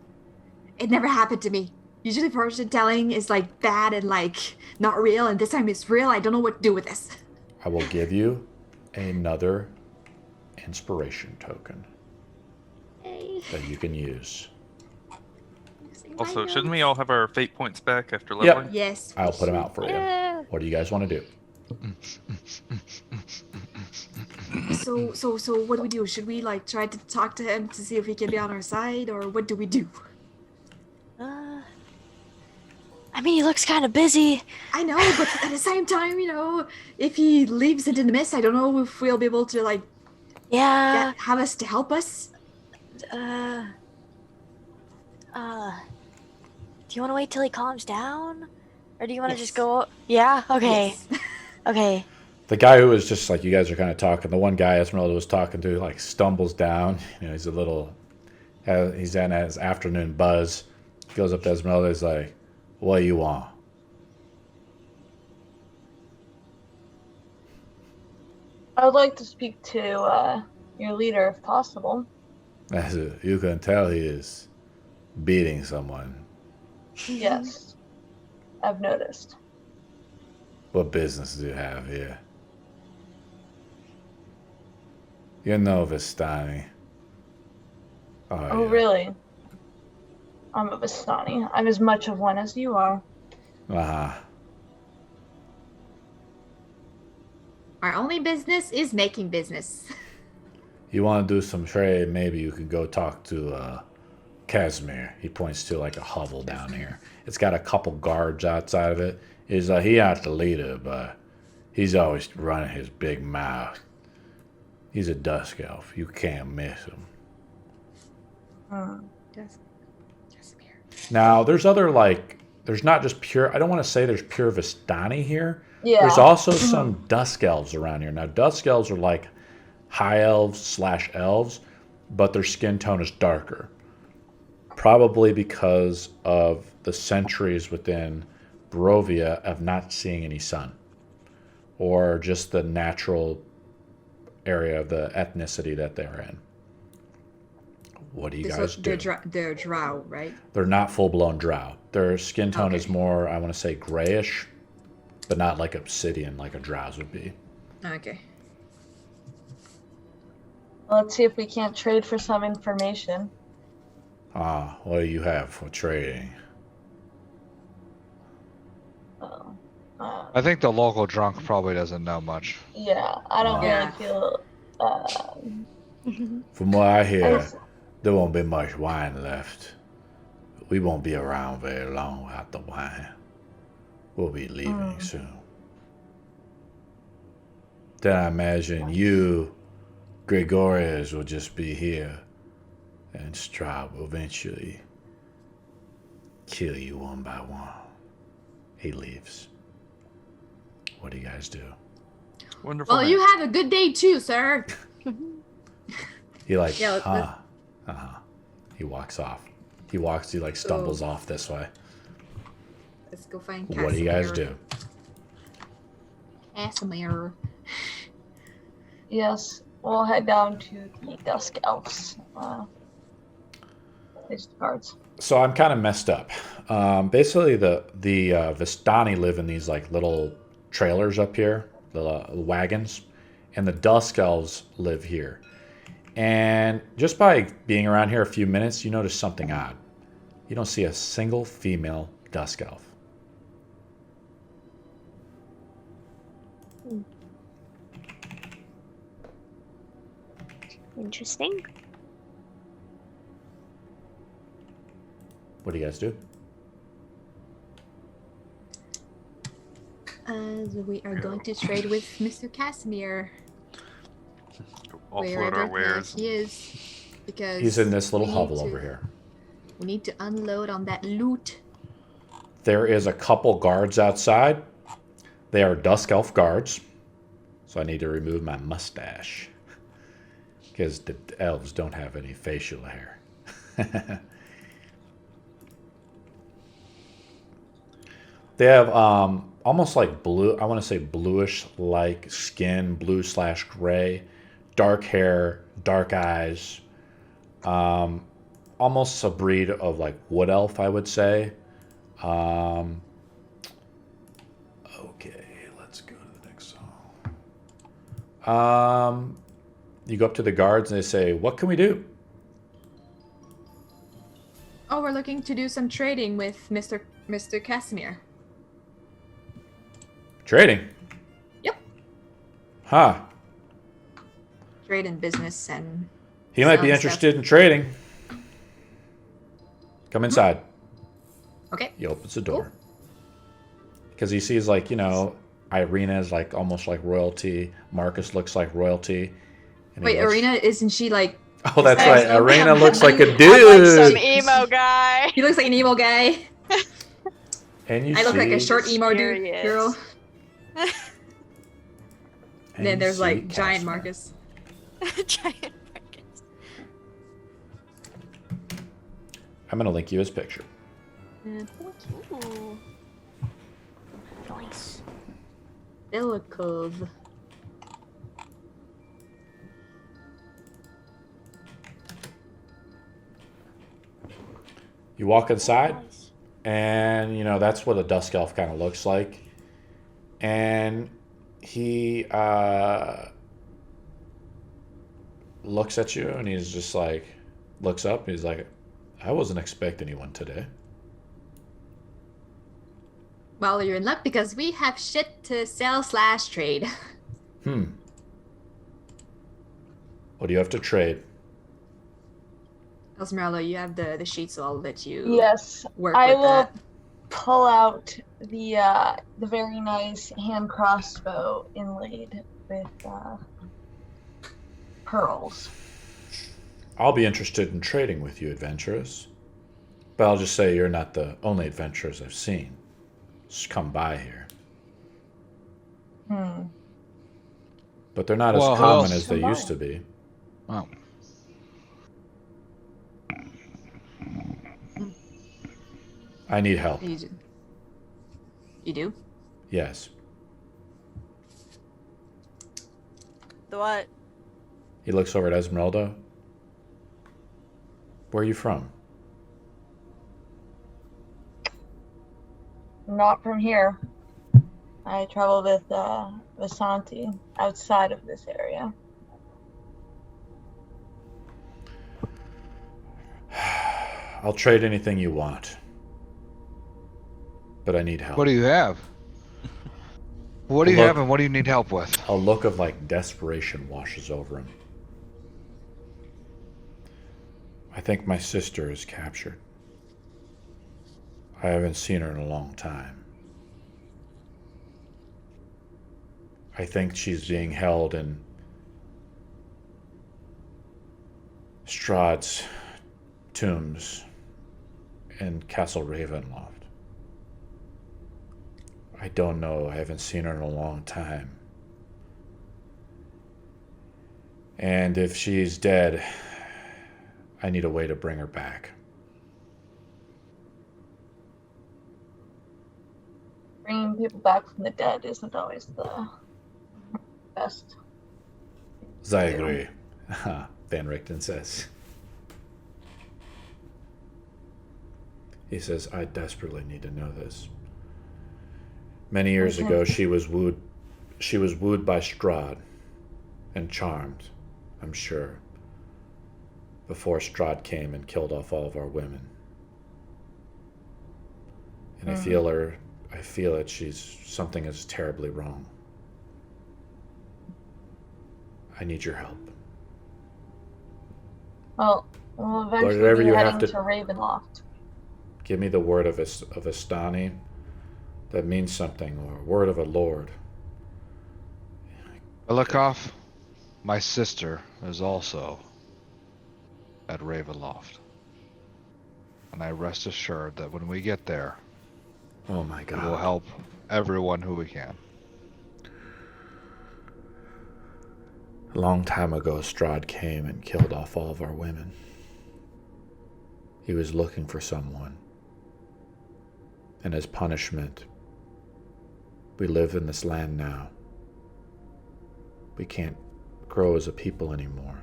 It never happened to me. Usually fortune telling is like bad and like not real, and this time it's real. I don't know what to do with this. I will give you another inspiration token that you can use. Also, shouldn't we all have our fate points back after leveling? Yes. I'll put them out for you. Yeah. What do you guys want to do? So what do we do? Should we like try to talk to him to see if he can be on our side, or what do we do? I mean, he looks kind of busy. I know, but at the same time, if he leaves it in the mist, I don't know if we'll be able to like Yeah. have us to help us. Do you want to wait till he calms down? Or do you want to just go? Yeah? Okay. Yes. Okay. The guy who was just like, you guys are kind of talking, the one guy Esmeralda was talking to, like, stumbles down. He's he's in his afternoon buzz. Goes up to Esmeralda, he's like, what do you want? I would like to speak to your leader if possible. You can tell he is beating someone. Yes. I've noticed. What business do you have here? You know Vistani. Oh, Yeah. really? I'm a Vistani. I'm as much of one as you are. Uh-huh. Our only business is making business. You want to do some trade, maybe you could go talk to Kasimir. He points to like a hovel down here. It's got a couple guards outside of it. He not the leader, but he's always running his big mouth. He's a dusk elf. You can't miss him. Now, there's not just pure, I don't want to say there's pure Vistani here. Yeah. There's also some dusk elves around here. Now, dusk elves are like high elves / elves, but their skin tone is darker. Probably because of the centuries within Barovia of not seeing any sun. Or just the natural area of the ethnicity that they're in. What do you guys do? They're drow, right? They're not full-blown drow. Their skin tone Okay. is more, I want to say, grayish, but not like obsidian like a drow's would be. Okay. Let's see if we can't trade for some information. What do you have for trading? I think the local drunk probably doesn't know much. Yeah, I don't Yeah. really feel. From what I hear, just- there won't be much wine left. We won't be around very long without the wine. We'll be leaving soon. Then I imagine you, Gregorius, will just be here, and Strahd will eventually kill you one by one. He leaves. What do you guys do? Wonderful. Well, man. you have a good day too, sir. He like, Yeah, He walks off. He like stumbles off this way. Let's go find What do you guys do? Kasimir. Yes, we'll head down to the Dusk Elves. These cards. So I'm kind of messed up. Basically, the Vistani live in these like little trailers up here, the wagons, and the Dusk Elves live here. And just by being around here a few minutes, you notice something odd. You don't see a single female Dusk Elf. Interesting. What do you guys do? We are going to trade with Mr. Kasimir. Offload Wherever our wares. he is. Because He's in this little we hovel need to- over here. We need to unload on that loot. There is a couple guards outside. They are Dusk Elf guards. So I need to remove my mustache. Because the elves don't have any facial hair. They have almost like blue, I want to say bluish-like skin, blue/gray, dark hair, dark eyes. Almost a breed of like wood elf, I would say. Okay, let's go to the next song. You go up to the guards and they say, "What can we do?" Oh, we're looking to do some trading with Mr. Kasimir. Trading? Yep. Huh. Trade in business and... He might be selling interested stuff. in trading. Come inside. Okay. He opens the door. Because he sees, like, you know, Irina is like almost like royalty. Marcus looks like royalty. And he Wait, looks... Irina, isn't she like... Oh, that's right. Irina looks like a I'm like dude. some emo guy. He looks like an emo guy. And you I look like a see- short emo dude Serious. girl. and And then you there's see like giant Kasimir. Giant Marcus. Marcus. I'm going to link you his picture. Ooh. Nice. Velikov. You walk inside, and, you know, that's what a dusk elf kind of looks like. And he looks at you, and he's just like, looks up, and he's like, I wasn't expecting anyone today. Well, you're in luck because we have shit to sell/trade. What do you have to trade? Esmeralda, you have the sheet, so I'll let you Yes, work I with will that. pull out the very nice hand crossbow inlaid with pearls. I'll be interested in trading with you, adventurers. But I'll just say you're not the only adventurers I've seen. Just come by here. But they're not Well, as who common else? as they Come used by. to be. Oh. I need help. You do? Yes. The what? He looks over at Esmeralda. Where are you from? Not from here. I travel with Vistani outside of this area. I'll trade anything you want. But I need help. What do you have? What do you Look. have and what do you need help with? A look of like desperation washes over him. I think my sister is captured. I haven't seen her in a long time. I think she's being held in Strahd's tombs in Castle Ravenloft. I don't know. I haven't seen her in a long time. And if she's dead, I need a way to bring her back. Bringing people back from the dead isn't always the best. I agree. Van Richten says. He says, I desperately need to know this. Many years ago, she was wooed by Strahd and charmed, I'm sure, before Strahd came and killed off all of our women. And I feel that something is terribly wrong. I need your help. Well, we'll eventually Whatever be you heading have to- to Ravenloft. Give me the word of Vistani that means something, or word of a lord. Velikov, my sister is also at Ravenloft. And I rest assured that when we get there, Oh my we will God. help everyone who we can. A long time ago, Strahd came and killed off all of our women. He was looking for someone. And as punishment, We live in this land now. We can't grow as a people anymore.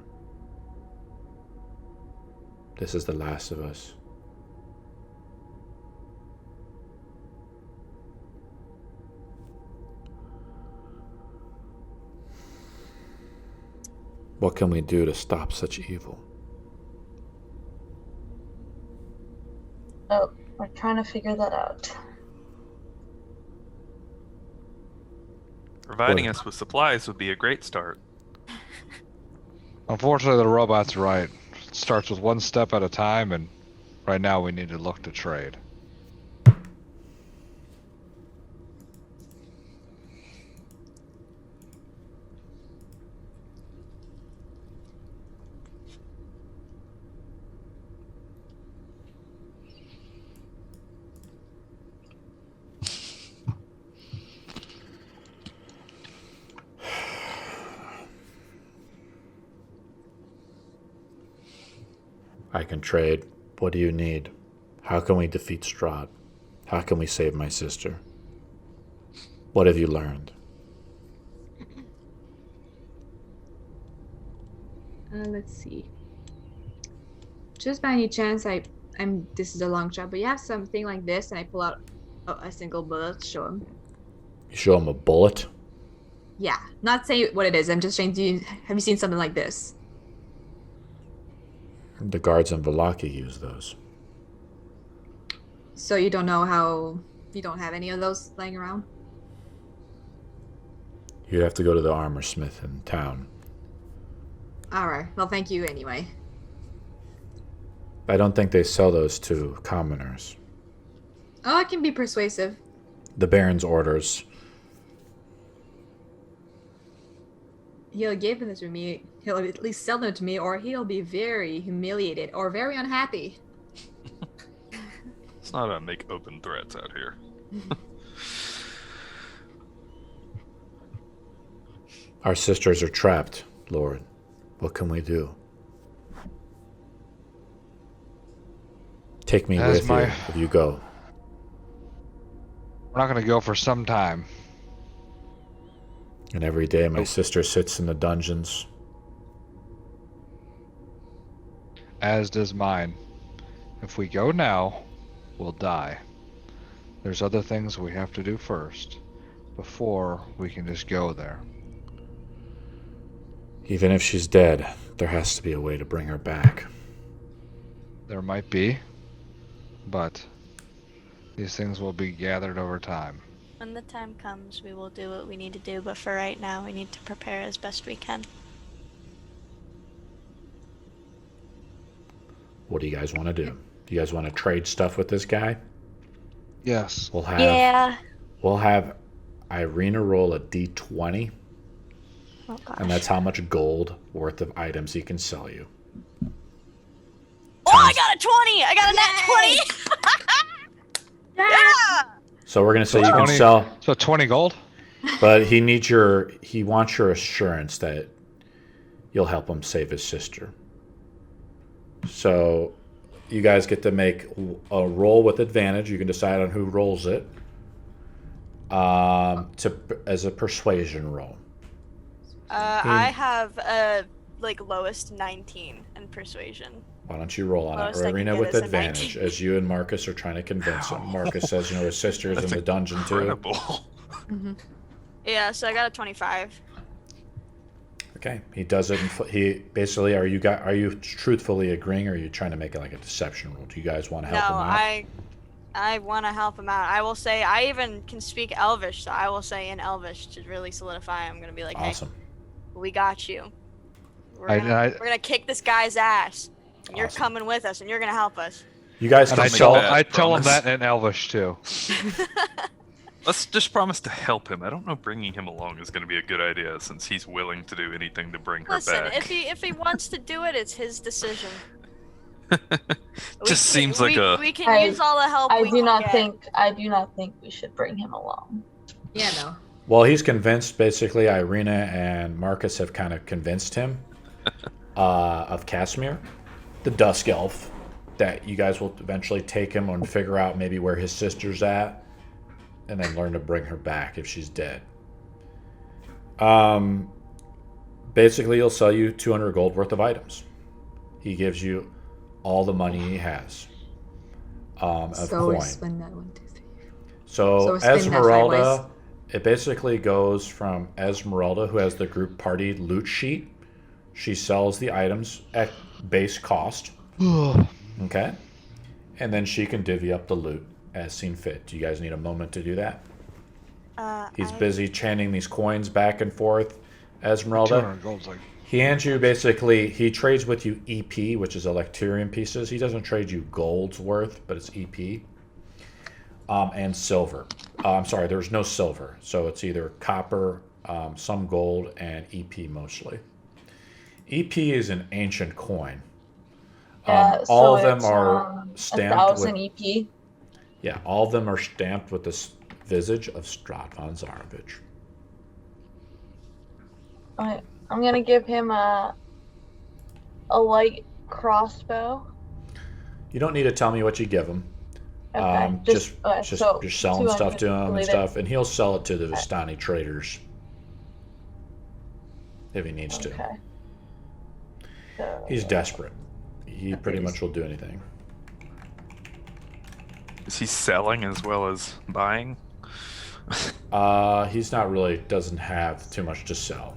This is the last of us. What can we do to stop such evil? Oh, we're trying to figure that out. Providing us with supplies would be a great start. Unfortunately, the robot's right. It starts with one step at a time, and right now we need to look to trade. I can trade. What do you need? How can we defeat Strahd? How can we save my sister? What have you learned? Let's see. Just by any chance, this is a long shot, but you have something like this, and I pull out a single bullet to show him. You show him a bullet? Yeah, not saying what it is. I'm just saying, have you seen something like this? The guards in Vallaki use those. So you don't know how... You don't have any of those laying around? You'd have to go to the armor smith in town. Alright, well thank you anyway. I don't think they sell those to commoners. Oh, it can be persuasive. The Baron's orders. He'll give them to me. He'll at least sell them to me, or he'll be very humiliated or very unhappy. It's not gonna make open threats out here. Our sisters are trapped, Lord. What can we do? Take me with you if you go. We're not going to go for some time. And every day my sister sits in the dungeons. As does mine. If we go now, we'll die. There's other things we have to do first, before we can just go there. Even if she's dead, there has to be a way to bring her back. There might be, but these things will be gathered over time. When the time comes, we will do what we need to do, but for right now, we need to prepare as best we can. What do you guys want to do? Do you guys want to trade stuff with this guy? Yes. We'll have Irina roll a d20, Oh gosh. and that's how much gold worth of items he can sell you. Oh, I got a 20! I got a nat 20! Yeah! So we're gonna say you can 20 sell, So 20 gold? but he wants your assurance that you'll help him save his sister. So you guys get to make a roll with advantage. You can decide on who rolls it. As a persuasion roll. I have lowest 19 in persuasion. Why don't you roll on Lowest it? I can Irina get with is a advantage, 19. as you and Marcus are trying to convince him. Marcus says, his sister's in the dungeon too. Incredible. Yeah, so I got a 25. Okay, he does it. He basically, are you truthfully agreeing, or are you trying to make it like a deception roll? Do you guys want to help him out? I want to help him out. I will say, I even can speak Elvish, so I will say in Elvish to really solidify. I'm gonna be like, Awesome. hey, we got you. We're I- gonna kick this guy's ass. And you're Awesome. coming with us, and you're gonna help us. You guys And can I make sell. that. tell him promise. that in Elvish too. Let's just promise to help him. I don't know bringing him along is going to be a good idea since he's willing to do anything to bring her Listen, back. if he wants to do it, it's his decision. Just seems like we can use all the help I we do can not get. think we should bring him along. Yeah, no. Well, he's convinced. Basically, Irina and Marcus have kind of convinced him of Kasimir, the Dusk Elf, that you guys will eventually take him and figure out maybe where his sister's at, and then learn to bring her back if she's dead. Basically, he'll sell you 200 gold worth of items. He gives you all the money he has of coin. Spend that 1, 2, 3. So spin that Esmeralda, sideways. it basically goes from Esmeralda, who has the group party loot sheet. She sells the items at base cost. Okay? And then she can divvy up the loot as seen fit. Do you guys need a moment to do that? He's busy chanting these coins back and forth. Esmeralda, 200 gold's like... he hands you basically, he trades with you EP, which is Electrium pieces. He doesn't trade you gold's worth, but it's EP. And silver. I'm sorry, there's no silver. So it's either copper, some gold, and EP mostly. EP is an ancient coin. All of them are stamped 1,000 with... EP. Yeah, all of them are stamped with the visage of Strahd von Zarovich. I'm gonna give him a light crossbow. You don't need to tell me what you give him. Okay. Just so you're selling stuff to him and leave it. stuff, and he'll sell it to the Vistani traders if he needs to. Okay. So, He's desperate. He pretty much will do anything. Is he selling as well as buying? He's not really, doesn't have too much to sell.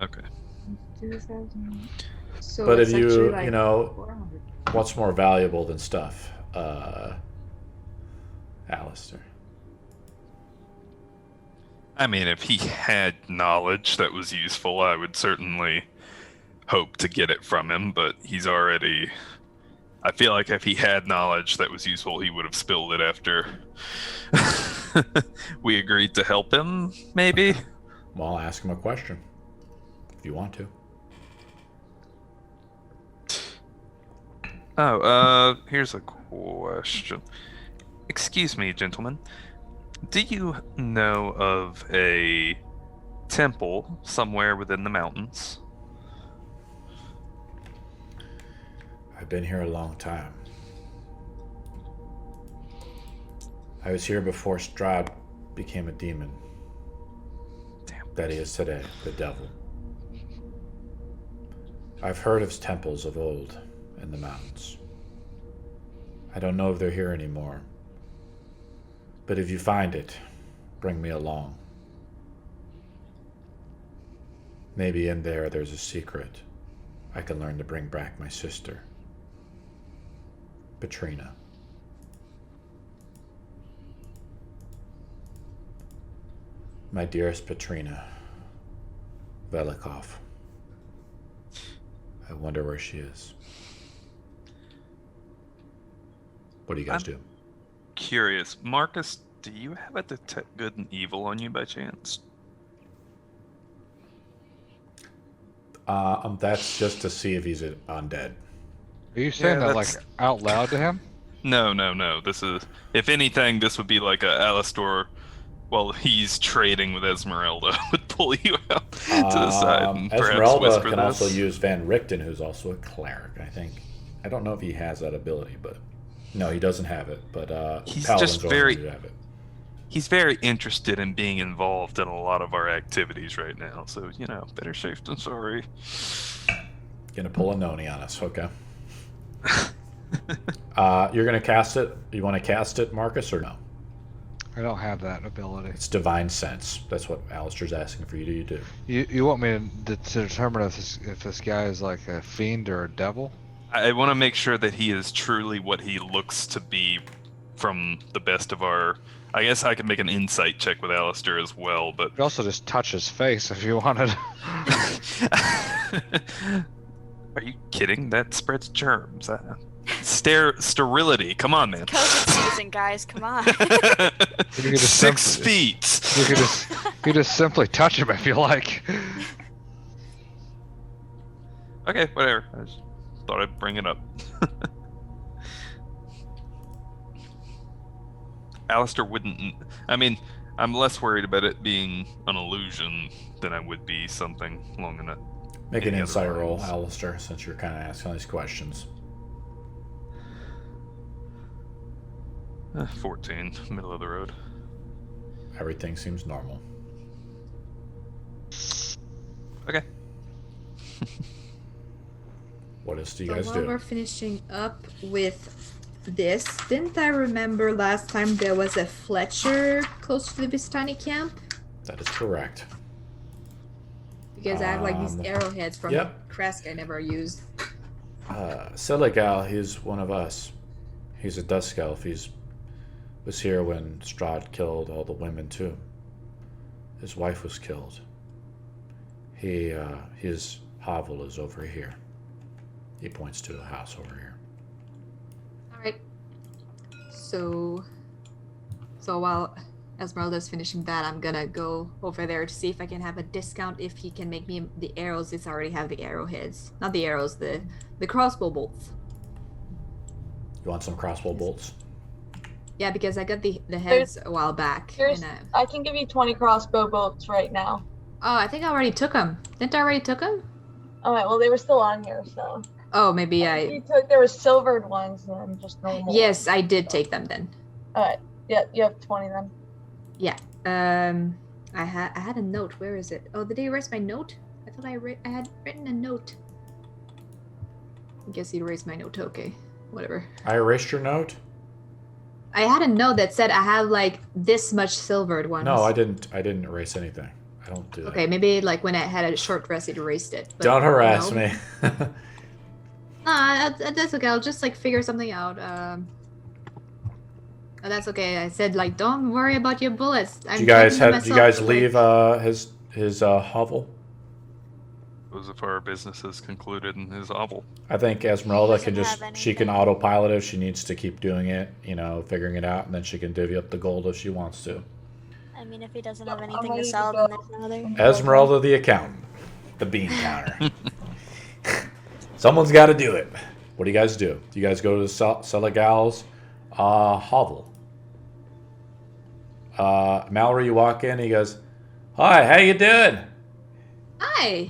Okay. 2,000. So But it's if you, actually like you know, 400. what's more valuable than stuff? Alistair. I mean, if he had knowledge that was useful, I would certainly hope to get it from him, but he's already... I feel like if he had knowledge that was useful, he would have spilled it after we agreed to help him, maybe? Well, I'll ask him a question if you want to. Oh, here's a question. Excuse me, gentlemen. Do you know of a temple somewhere within the mountains? I've been here a long time. I was here before Strahd became a demon. Damn. That he is today, the devil. I've heard of temples of old in the mountains. I don't know if they're here anymore. But if you find it, bring me along. Maybe in there there's a secret. I can learn to bring back my sister, Petrina. My dearest Petrina Velikov. I wonder where she is. What do you guys do? Curious. Marcus, do you have a detect good and evil on you by chance? That's just to see if he's undead. Are you saying Yeah, that like that's- out loud to him? No. This is, if anything, this would be like a Alistair, while he's trading with Esmeralda, would pull you out to the side and perhaps Esmeralda whisper can this. also use Van Richten, who's also a cleric, I think. I don't know if he has that ability, but no, he doesn't have it. But He's paladins just only very- do have it. He's very interested in being involved in a lot of our activities right now, so, you know, better safe than sorry. Gonna pull a noni on us, okay? You're gonna cast it. You want to cast it, Marcus, or no? I don't have that ability. It's divine sense. That's what Alistair's asking for you to do. You want me to determine if this guy is like a fiend or a devil? I want to make sure that he is truly what he looks to be from the best of our... I guess I could make an insight check with Alistair as well, but... You could also just touch his face if you wanted. Are you kidding? That spreads germs. Sterility. Come on, man. COVID season, guys. Come on. You could just 6 feet. You could just simply touch him if you like. Okay, whatever. I just thought I'd bring it up. Alistair wouldn't... I mean, I'm less worried about it being an illusion than I would be something along enough. Make an Any other insight roll, lines? Alistair, since you're kind of asking all these questions. 14, middle of the road. Everything seems normal. Okay. What else do you So guys while do? we're finishing up with this, didn't I remember last time there was a Fletcher close to the Vistani Camp? That is correct. Because I have like these Um, arrowheads from yep. Krezk I never used. Celegal, he's one of us. He's a dusk elf. Was here when Strahd killed all the women too. His wife was killed. His hovel is over here. He points to a house over here. Alright. So while Esmeralda's finishing that, I'm gonna go over there to see if I can have a discount if he can make me the arrows. It's already have the arrowheads. Not the arrows, the crossbow bolts. You want some crossbow bolts? Yeah, because I got the heads a while back. And, I can give you 20 crossbow bolts right now. oh, I think I already took them. Didn't I already took them? Alright, well, they were still on here, so. Oh, maybe There were silvered ones and just normal. Yes, I did take them then. Alright, yeah, you have 20 then. Yeah. I had a note. Where is it? Oh, did they erase my note? I thought I had written a note. I guess he erased my note. Okay, whatever. I erased your note? I had a note that said I have like this much silvered ones. No, I didn't erase anything. I don't do that. Okay, maybe like when I had a short rest, it erased it. But Don't harass no. me. Nah, that's okay. I'll just like figure something out. Oh, that's okay. I said like, don't worry about your bullets. Did you guys leave his hovel? Those of our businesses concluded in his hovel. I think Esmeralda Doesn't can have she can anything. autopilot if she needs to keep doing it, figuring it out, and then she can divvy up the gold if she wants to. I mean, if he doesn't have I'm anything to ready to sell, go. then there's another. Esmeralda the accountant, the bean counter. Someone's got to do it. What do you guys do? Do you guys go to Celegal's hovel? Mallory, you walk in. He goes, "Hi, how you doing?" Hi.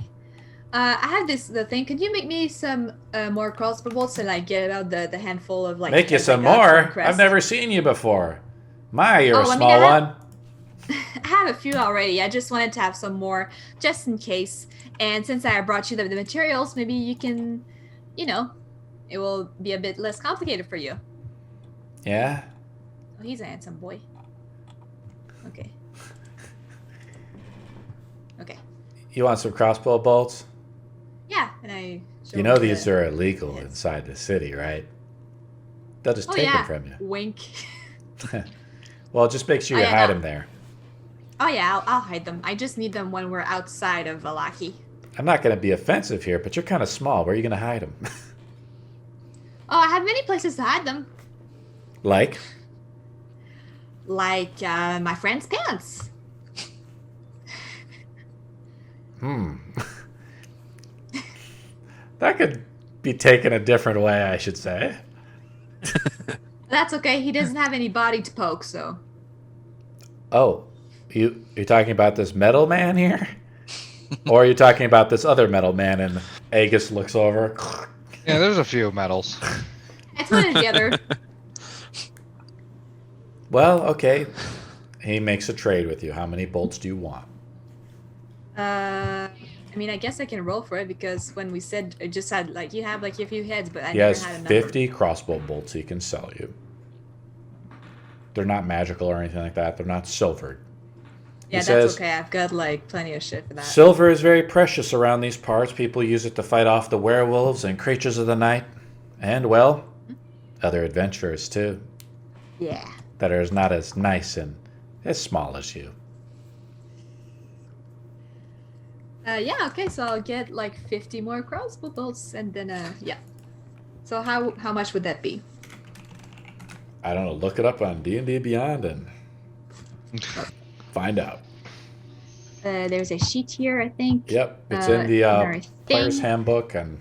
I have the thing. Could you make me some more crossbow bolts and like get out the handful of like. Make you heads I some got more. from Krezk? I've never seen you before. My, you're a Oh, I mean, small one. I have a few already. I just wanted to have some more just in case. And since I brought you the materials, maybe you can, it will be a bit less complicated for you. Yeah. Oh, he's a handsome boy. Okay. Okay. You want some crossbow bolts? Yeah, and I. You know these are illegal inside the city, right? They'll just take them from you. Wink. Well, just make sure you hide them there. Oh yeah, I'll hide them. I just need them when we're outside of Vallaki. I'm not going to be offensive here, but you're kind of small. Where are you going to hide them? Oh, I have many places to hide them. Like? Like my friend's pants. That could be taken a different way, I should say. That's okay. He doesn't have any body to poke, so. Oh, you're talking about this metal man here? Or are you talking about this other metal man? And Agus looks over. Yeah, there's a few medals. It's one or the other. Well, okay. He makes a trade with you. How many bolts do you want? I mean, I guess I can roll for it because when we said it just had like you have like a few heads, but I He never has had a number. 50 crossbow bolts he can sell you. They're not magical or anything like that. They're not silvered. Yeah, He that's says, okay. I've got like plenty of shit for that. Silver is very precious around these parts. People use it to fight off the werewolves and creatures of the night. And, well, other adventurers, too. Yeah. That are not as nice and as small as you. Yeah, okay, so I'll get like 50 more crossbow bolts and then yeah. So how much would that be? I don't know. Look it up on D&D Beyond and find out. There's a sheet here, I think. Yep, it's in the our player's thing. handbook, and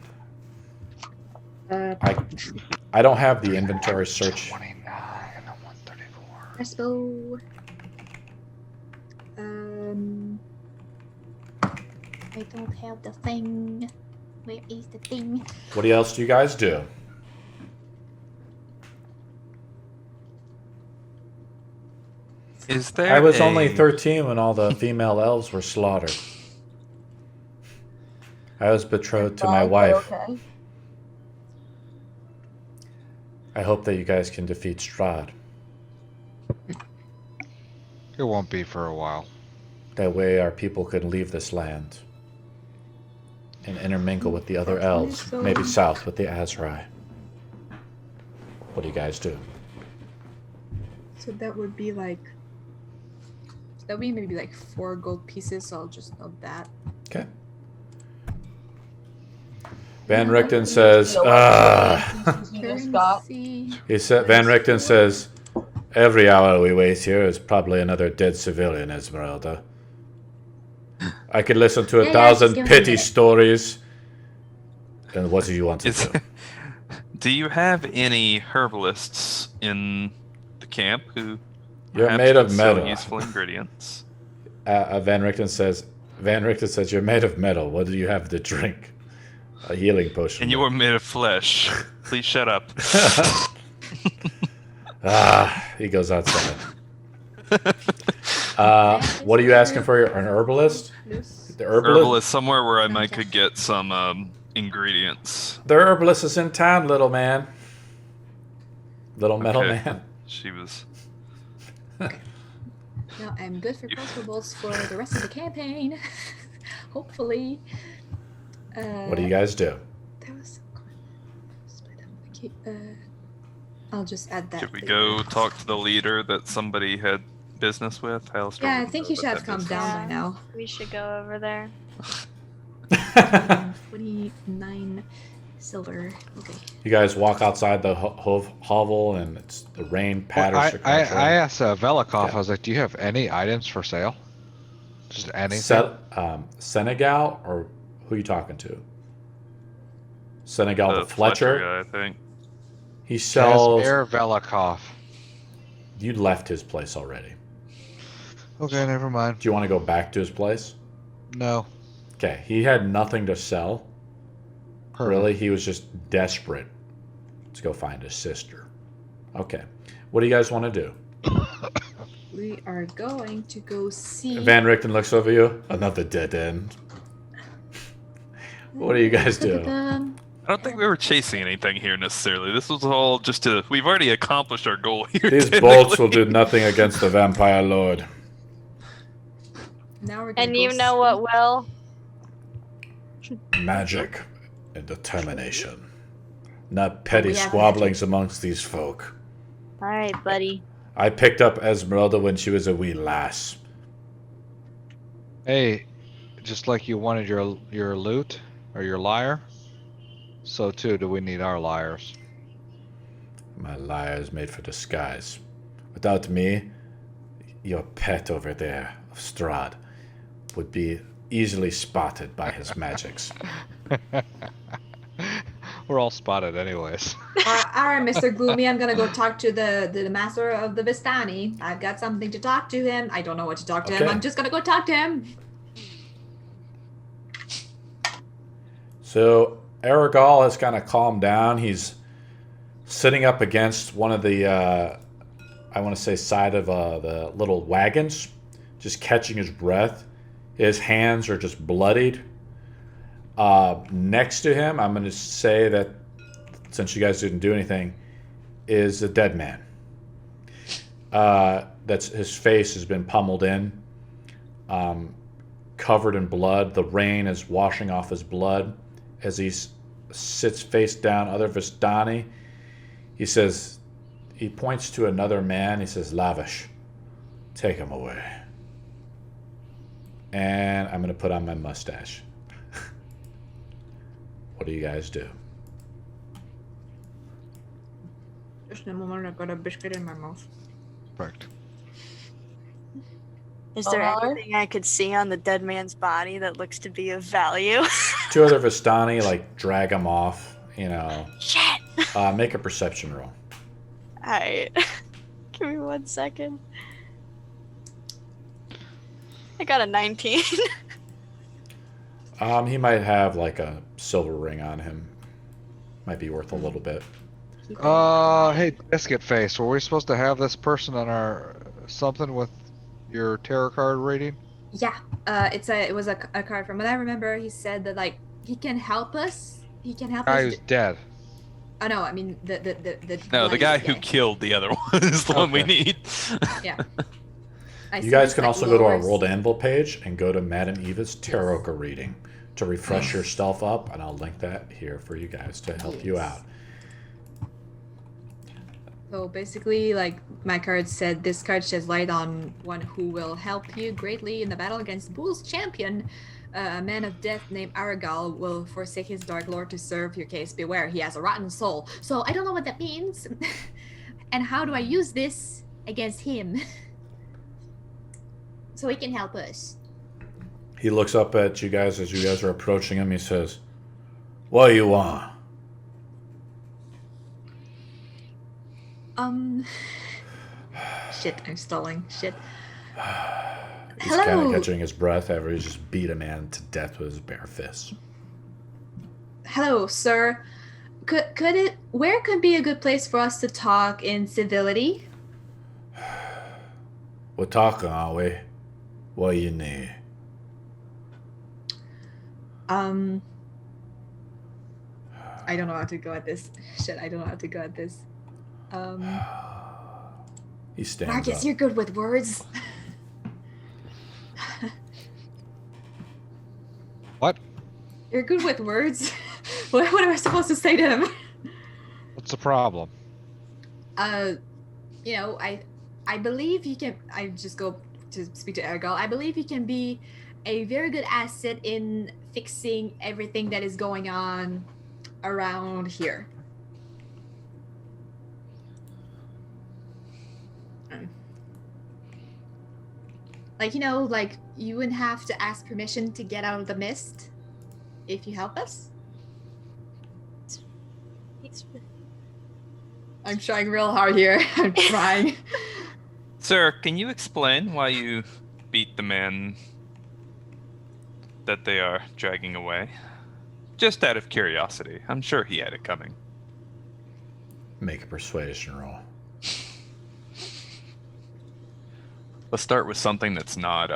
I don't have the inventory search. 29 and 134. Crossbow. I don't have the thing. Where is the thing? What else do you guys do? Is there I was only 13 when all the female elves were slaughtered. I was betrothed to my wife. Okay. I hope that you guys can defeat Strahd. It won't be for a while. That way our people can leave this land and intermingle with the other elves, maybe south with the Azrai. What do you guys do? So that would be like... That would be maybe like 4 gold pieces, so I'll just note that. Okay. Van Richten says, Currency. he said, Van Richten says, every hour we wait here is probably another dead civilian, Esmeralda. I could listen to 1,000 just pity give me stories. And what do you want to do? Do you have any herbalists in the camp who You're perhaps made of could sell metal. useful ingredients? Van Richten says, you're made of metal. What do you have to drink? A healing potion. And you are made of flesh. Please shut up. He goes outside. What are you asking for? An herbalist? The Herbalist somewhere where I might could get some ingredients. The herbalist is in town, little man. Little metal Okay. man. She was. No, I'm good for crossbow bolts for the rest of the campaign. Hopefully. What do you guys do? That was so cool. I'll just add that. Should we later. go talk to the leader that somebody had business with? Yeah, I think he should have come down by now. We should go over there. 29 silver. Okay. You guys walk outside the hovel, and it's the rain patters. I asked Velikov, Yeah. I was like, do you have any items for sale? Just anything? Celegal, or who are you talking to? Celegal the Fletcher. guy, I think. He sells. Kasimir Velikov. You left his place already. Okay, never mind. Do you want to go back to his place? No. Okay, he had nothing to sell. Her. Really, he was just desperate to go find his sister. Okay, what do you guys want to do? We are going to go see. Van Richten looks over you. Another dead end. What do you guys do? I don't think we were chasing anything here necessarily. This was all just to. We've already accomplished our goal here. These bolts will do nothing against the vampire lord. Now we're gonna And go you know what will? Magic and determination. Not petty we have squabblings amongst these folk. All right, buddy. I picked up Esmeralda when she was a wee lass. Hey, just like you wanted your loot or your lyre, so too do we need our lyres. My lyre is made for disguise. Without me, your pet over there, Strahd, would be easily spotted by his magics. We're all spotted anyways. all right, Mr. Gloomy, I'm gonna go talk to the master of the Vistani. I've got something to talk to him. I don't know what to talk to him. Okay. I'm just gonna go talk to him. So Arrigal has kind of calmed down. He's sitting up against one of the, I want to say, side of the little wagons, just catching his breath. His hands are just bloodied. Next to him, I'm going to say that, since you guys didn't do anything, is a dead man. That's his face has been pummeled in, covered in blood. The rain is washing off his blood as he sits face down. Other Vistani, he says, he points to another man. He says, "Lavish, take him away." And I'm going to put on my mustache. What do you guys do? Just a moment, I've got a biscuit in my mouth. Correct. Is there Valor? anything I could see on the dead man's body that looks to be of value? Two other Vistani drag him off. Shit! Make a perception roll. Alright. Give me 1 second. I got a 19. He might have a silver ring on him. Might be worth a little bit. Hey, Biscuit Face, were we supposed to have this person on our something with your tarot card reading? Yeah, it was a card from what I remember. He said that like he can help us. He can help Guy us. who's dead. Oh no, I mean the No, the bloody guy who killed the other one is the one we Okay. need. Yeah. You guys can also go to our Rolled Anvil page and go to Matt and Eva's tarot card reading to refresh yourself up, and I'll link that here for you guys to help you out. So basically, like my card said, this card sheds light on one who will help you greatly in the battle against Bull's champion. A man of death named Arrigal will forsake his dark lord to serve your case. Beware, he has a rotten soul. So I don't know what that means. And how do I use this against him? So he can help us. He looks up at you guys as you guys are approaching him. He says, "What do you want?" Shit, I'm stalling. Shit. He's Hello. kind of catching his breath after he just beat a man to death with his bare fists. Hello, sir. Where could be a good place for us to talk in civility? We're talking, are we? What do you need? I don't know how to go at this. Shit, I don't know how to go at this. He stands Marcus, up. you're good with words. What? You're good with words. What am I supposed to say to him? What's the problem? You know, I believe he can. I just go to speak to Arrigal. I believe he can be a very good asset in fixing everything that is going on around here. Like, you know, like you wouldn't have to ask permission to get out of the mist if you help us. I'm trying real hard here. I'm trying. Sir, can you explain why you beat the man that they are dragging away? Just out of curiosity. I'm sure he had it coming. Make a persuasion roll. Let's start with something that's not,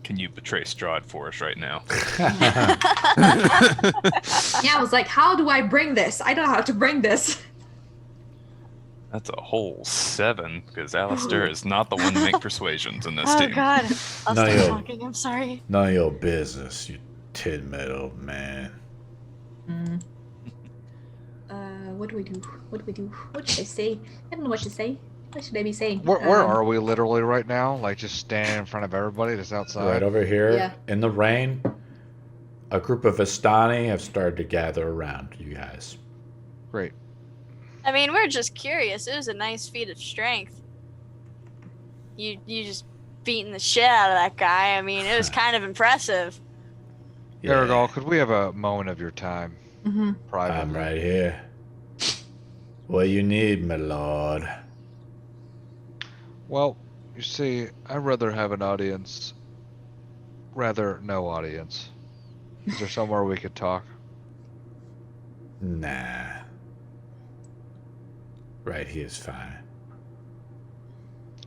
can you betray Strahd for us right now? Yeah, I was like, how do I bring this? I don't know how to bring this. That's a whole 7, because Alistair is not the one to make persuasions in this Oh team. god. I'll No, stop yo. talking, I'm sorry. None of your business, you tin-metal man. What do we do? What do we do? What should I say? I don't know what to say. What should I be saying? Where are we literally right now? Like just standing in front of everybody just outside? Right over here, Yeah. in the rain, a group of Vistani have started to gather around you guys. Great. I mean, we're just curious. It was a nice feat of strength. You just beating the shit out of that guy. I mean, it was kind of impressive. Arrigal, could we have a moment of your time? Mm-hmm. Privately. I'm right here. What you need, my lord? Well, you see, I'd rather have an audience. Rather, no audience. Is there somewhere we could talk? Nah. Right here's fine.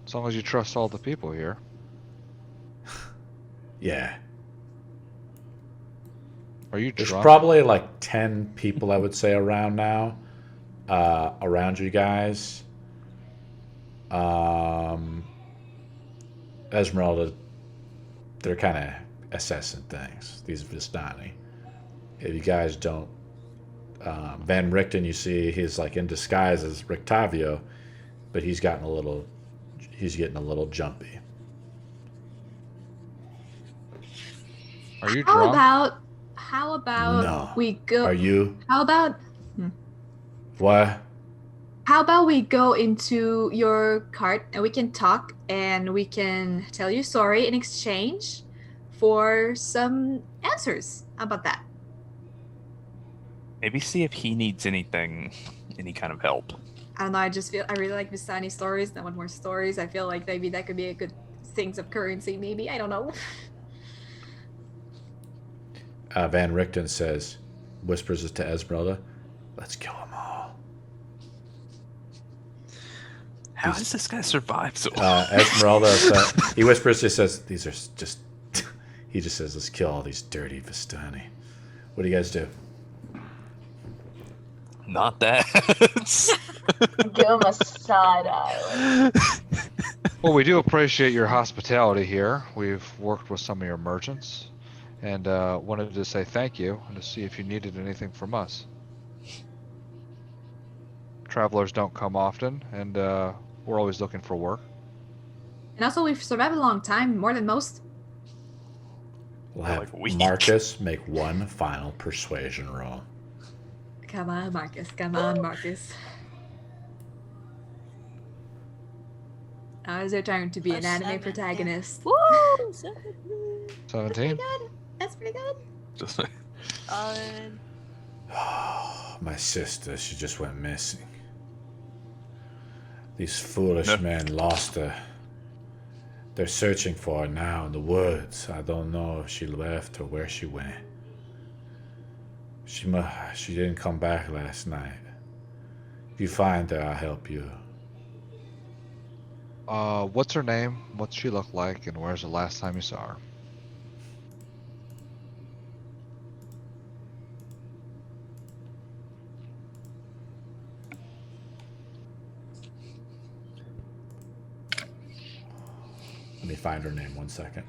As long as you trust all the people here. Yeah. Are you There's drunk? probably like 10 people, I would say, around now. Around you guys. Esmeralda, they're kind of assessing things, these Vistani. If you guys don't... Van Richten, you see, he's like in disguise as Rictavio, but he's getting a little jumpy. Are you How drunk? about No. we go? Are you? How about What? How about we go into your cart and we can talk and we can tell you sorry in exchange for some answers. How about that? Maybe see if he needs anything, any kind of help. I don't know. I really like Vistani stories. I want more stories. I feel like maybe that could be a good things of currency. Maybe I don't know. Van Richten whispers it to Esmeralda, "Let's kill them all." How does this guy survive so Esmeralda, he whispers, he says, these are just, he just says, let's kill all these dirty Vistani. What do you guys do? Not that. Give him a side eye. Well, we do appreciate your hospitality here. We've worked with some of your merchants, and wanted to say thank you and to see if you needed anything from us. Travelers don't come often, and we're always looking for work. And also, we've survived a long time, more than most. We'll have Like a week. Marcus make one final persuasion roll. Come on, Marcus. Come on, Marcus. Now is your turn to be an anime protagonist. Woo! 17? That's pretty good. Just like, My sister, she just went missing. These foolish men lost her. They're searching for her now in the woods. I don't know if she left or where she went. She didn't come back last night. If you find her, I'll help you. What's her name? What's she look like? And where's the last time you saw her? Let me find her name 1 second.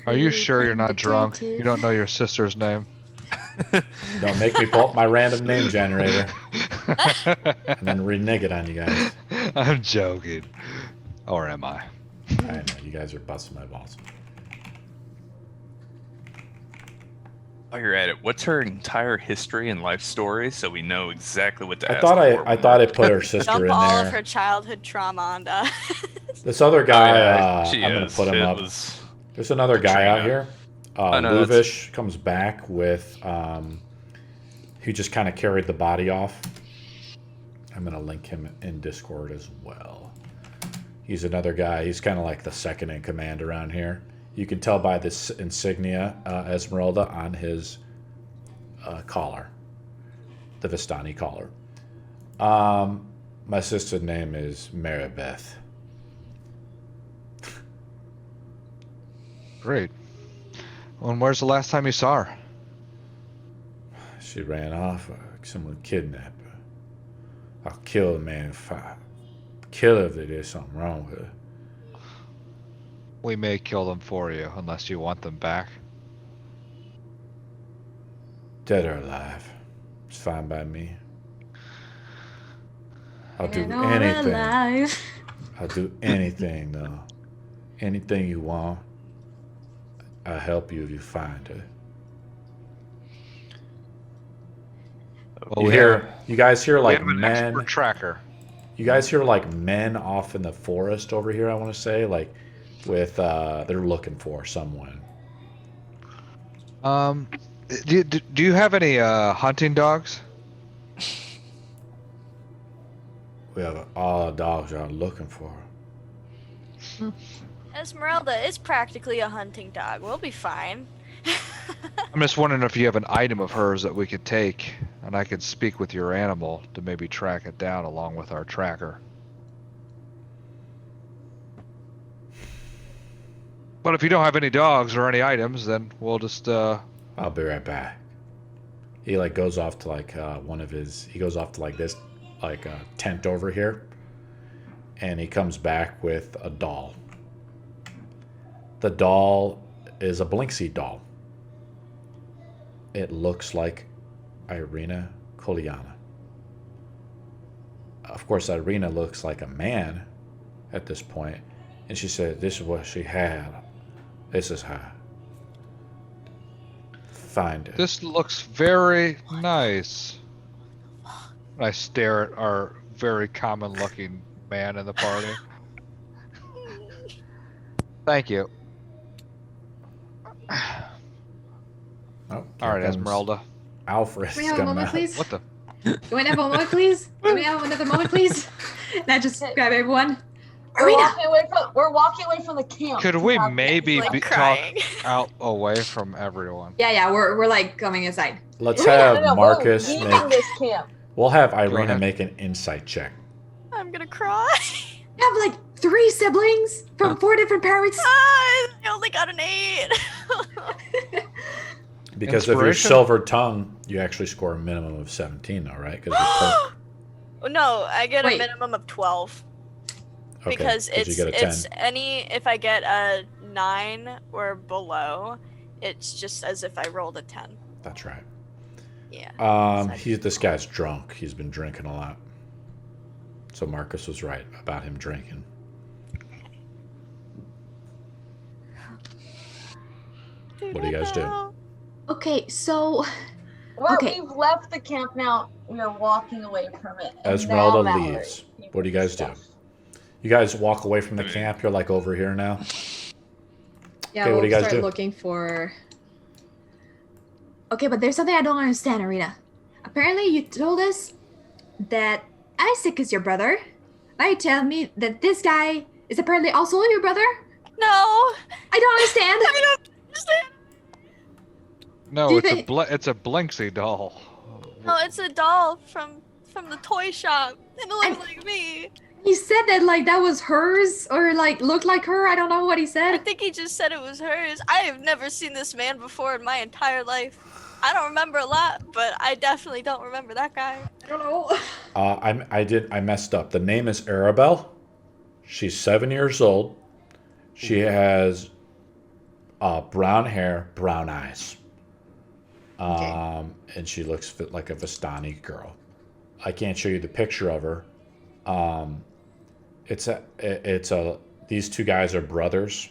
Are you sure you're not drunk? You don't know your sister's name? Don't make me pull up my random name generator and then renege it on you guys. I'm joking. Or am I? I know, you guys are busting my balls. while you're at it, what's her entire history and life story so we know exactly what to ask for? I thought I put her sister Dump in all there. of her childhood trauma onto us. This other guy, She I'm gonna is. put him It up. was- There's another guy out Katrina. here. I know, that's- Luvish comes back with, who just kind of carried the body off. I'm gonna link him in Discord as well. He's another guy. He's kind of like the second in command around here. You can tell by this insignia, Esmeralda, on his collar, the Vistani collar. My sister's name is Maribeth. Great. Well, and where's the last time you saw her? She ran off. Someone kidnapped her. I'll kill the man if kill her if there's something wrong with her. We may kill them for you, unless you want them back. Dead or alive. It's fine by me. I'll do anything. I'll do anything, though. Anything you want. I'll help you if you find her. Well, You guys hear we like have an men. expert tracker. You guys hear like men off in the forest over here, I want to say, like with they're looking for someone. Do you have any hunting dogs? We have all the dogs are looking for her. Esmeralda is practically a hunting dog. We'll be fine. I'm just wondering if you have an item of hers that we could take, and I could speak with your animal to maybe track it down along with our tracker. But if you don't have any dogs or any items, then we'll just I'll be right back. He like goes off to like he goes off to like this like a tent over here, and he comes back with a doll. The doll is a Blinksy doll. It looks like Irina Koliana. Of course, Irina looks like a man at this point, and she said, "This is what she had. This is her. Find it." This looks very nice. I stare at our very common-looking man in the party. Thank you. Oh, All right, here comes Esmeralda. Alfred's Can we have a coming moment, out. please? What the? Can we have a moment, please? Can we have another moment, please? And I just grab everyone. We're Arena! walking away from the camp. Could we Have- maybe Like talk crying. out away from everyone? Yeah, we're like coming inside. Let's No, have no, Marcus we're leaving make. this camp. We'll have Irina ahead. make an insight check. I'm gonna cry. You have like 3 siblings from 4 different parents. I only got an 8. Because of your Inspiration? silver tongue, you actually score a minimum of 17, though, right? Because No, I get a Wait. minimum of 12. okay, Because you get a 10. it's if I get a 9 or below, it's just as if I rolled a 10. That's right. Yeah. This guy's drunk. He's been drinking a lot. So Marcus was right about him drinking. What do you guys do? Okay, so Okay. We've left the camp now. We are walking away from it. and Esmeralda now Mallory leaves. can What do you guys do? stuff. You guys walk away from the camp. You're like over here now. yeah, Okay, what we'll do you guys start do? looking for. Okay, but there's something I don't understand, Arena. Apparently, you told us that Isaac is your brother. Now you tell me that this guy is apparently also your brother. No. I don't understand. I don't understand. No, Do you it's think- it's a Blinksy doll. No, it's a doll from the toy shop. It looks And- like me. He said that like that was hers or like looked like her. I don't know what he I said. think he just said it was hers. I have never seen this man before in my entire life. I don't remember a lot, but I definitely don't remember that guy. I don't know. I messed up. The name is Arabelle. She's 7 years old. She has brown hair, brown eyes. And she looks like a Vistani girl. I can't show you the picture of her. These 2 guys are brothers,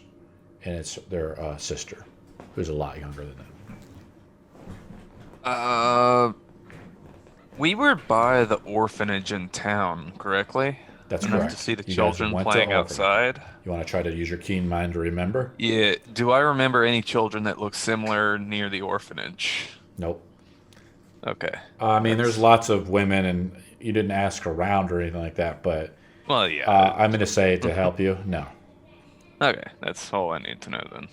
and it's their sister, who's a lot younger than them. We were by the orphanage in town, correctly? That's Enough correct. to see the You guys children went to playing Hovel. outside. You want to try to use your keen mind to remember? Yeah. Do I remember any children that look similar near the orphanage? Nope. Okay. I mean, there's lots of women, and you didn't ask around or anything like that, but Well, yeah. I'm going to say to help you, no. Okay, that's all I need to know then.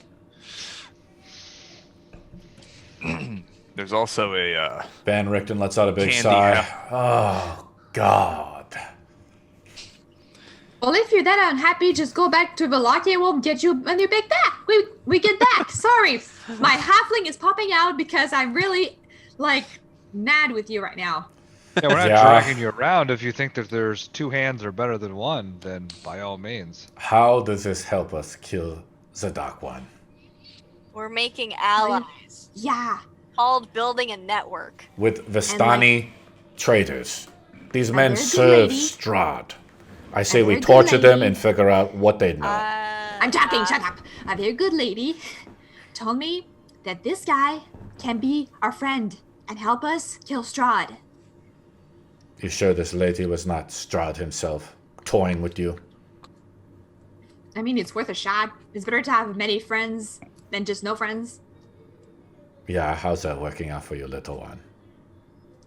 There's also a Van Richten lets out a big Candy sigh. apple. Oh, God. Well, if you're that unhappy, just go back to Vallaki and we'll get you on your big back. We get back. Sorry, my halfling is popping out because I'm really like mad with you right now. Yeah, we're not Yeah. dragging you around. If you think that there's 2 hands are better than 1, then by all means. How does this help us kill the Dark One? We're making allies. Yeah. Called building a network. With Vistani traitors. These men they're good serve ladies. Strahd. I say And we they're good torture them ladies. and figure out what they know. I'm talking, shut up. A very good lady told me that this guy can be our friend and help us kill Strahd. You sure this lady was not Strahd himself, toying with you? I mean, it's worth a shot. It's better to have many friends than just no friends. Yeah, how's that working out for you, little one?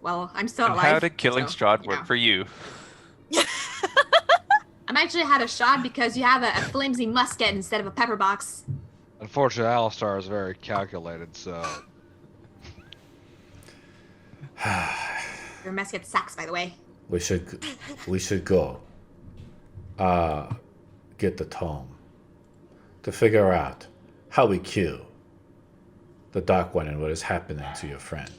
Well, I'm still And alive. how did killing so, Strahd you work know. for you? I'm actually had a shot because you have a flimsy musket instead of a pepper box. Unfortunately, Alistar is very calculated, so Your musket sucks, by the way. We should go. Get the tome. To figure out how we kill the Dark One and what is happening to your friend.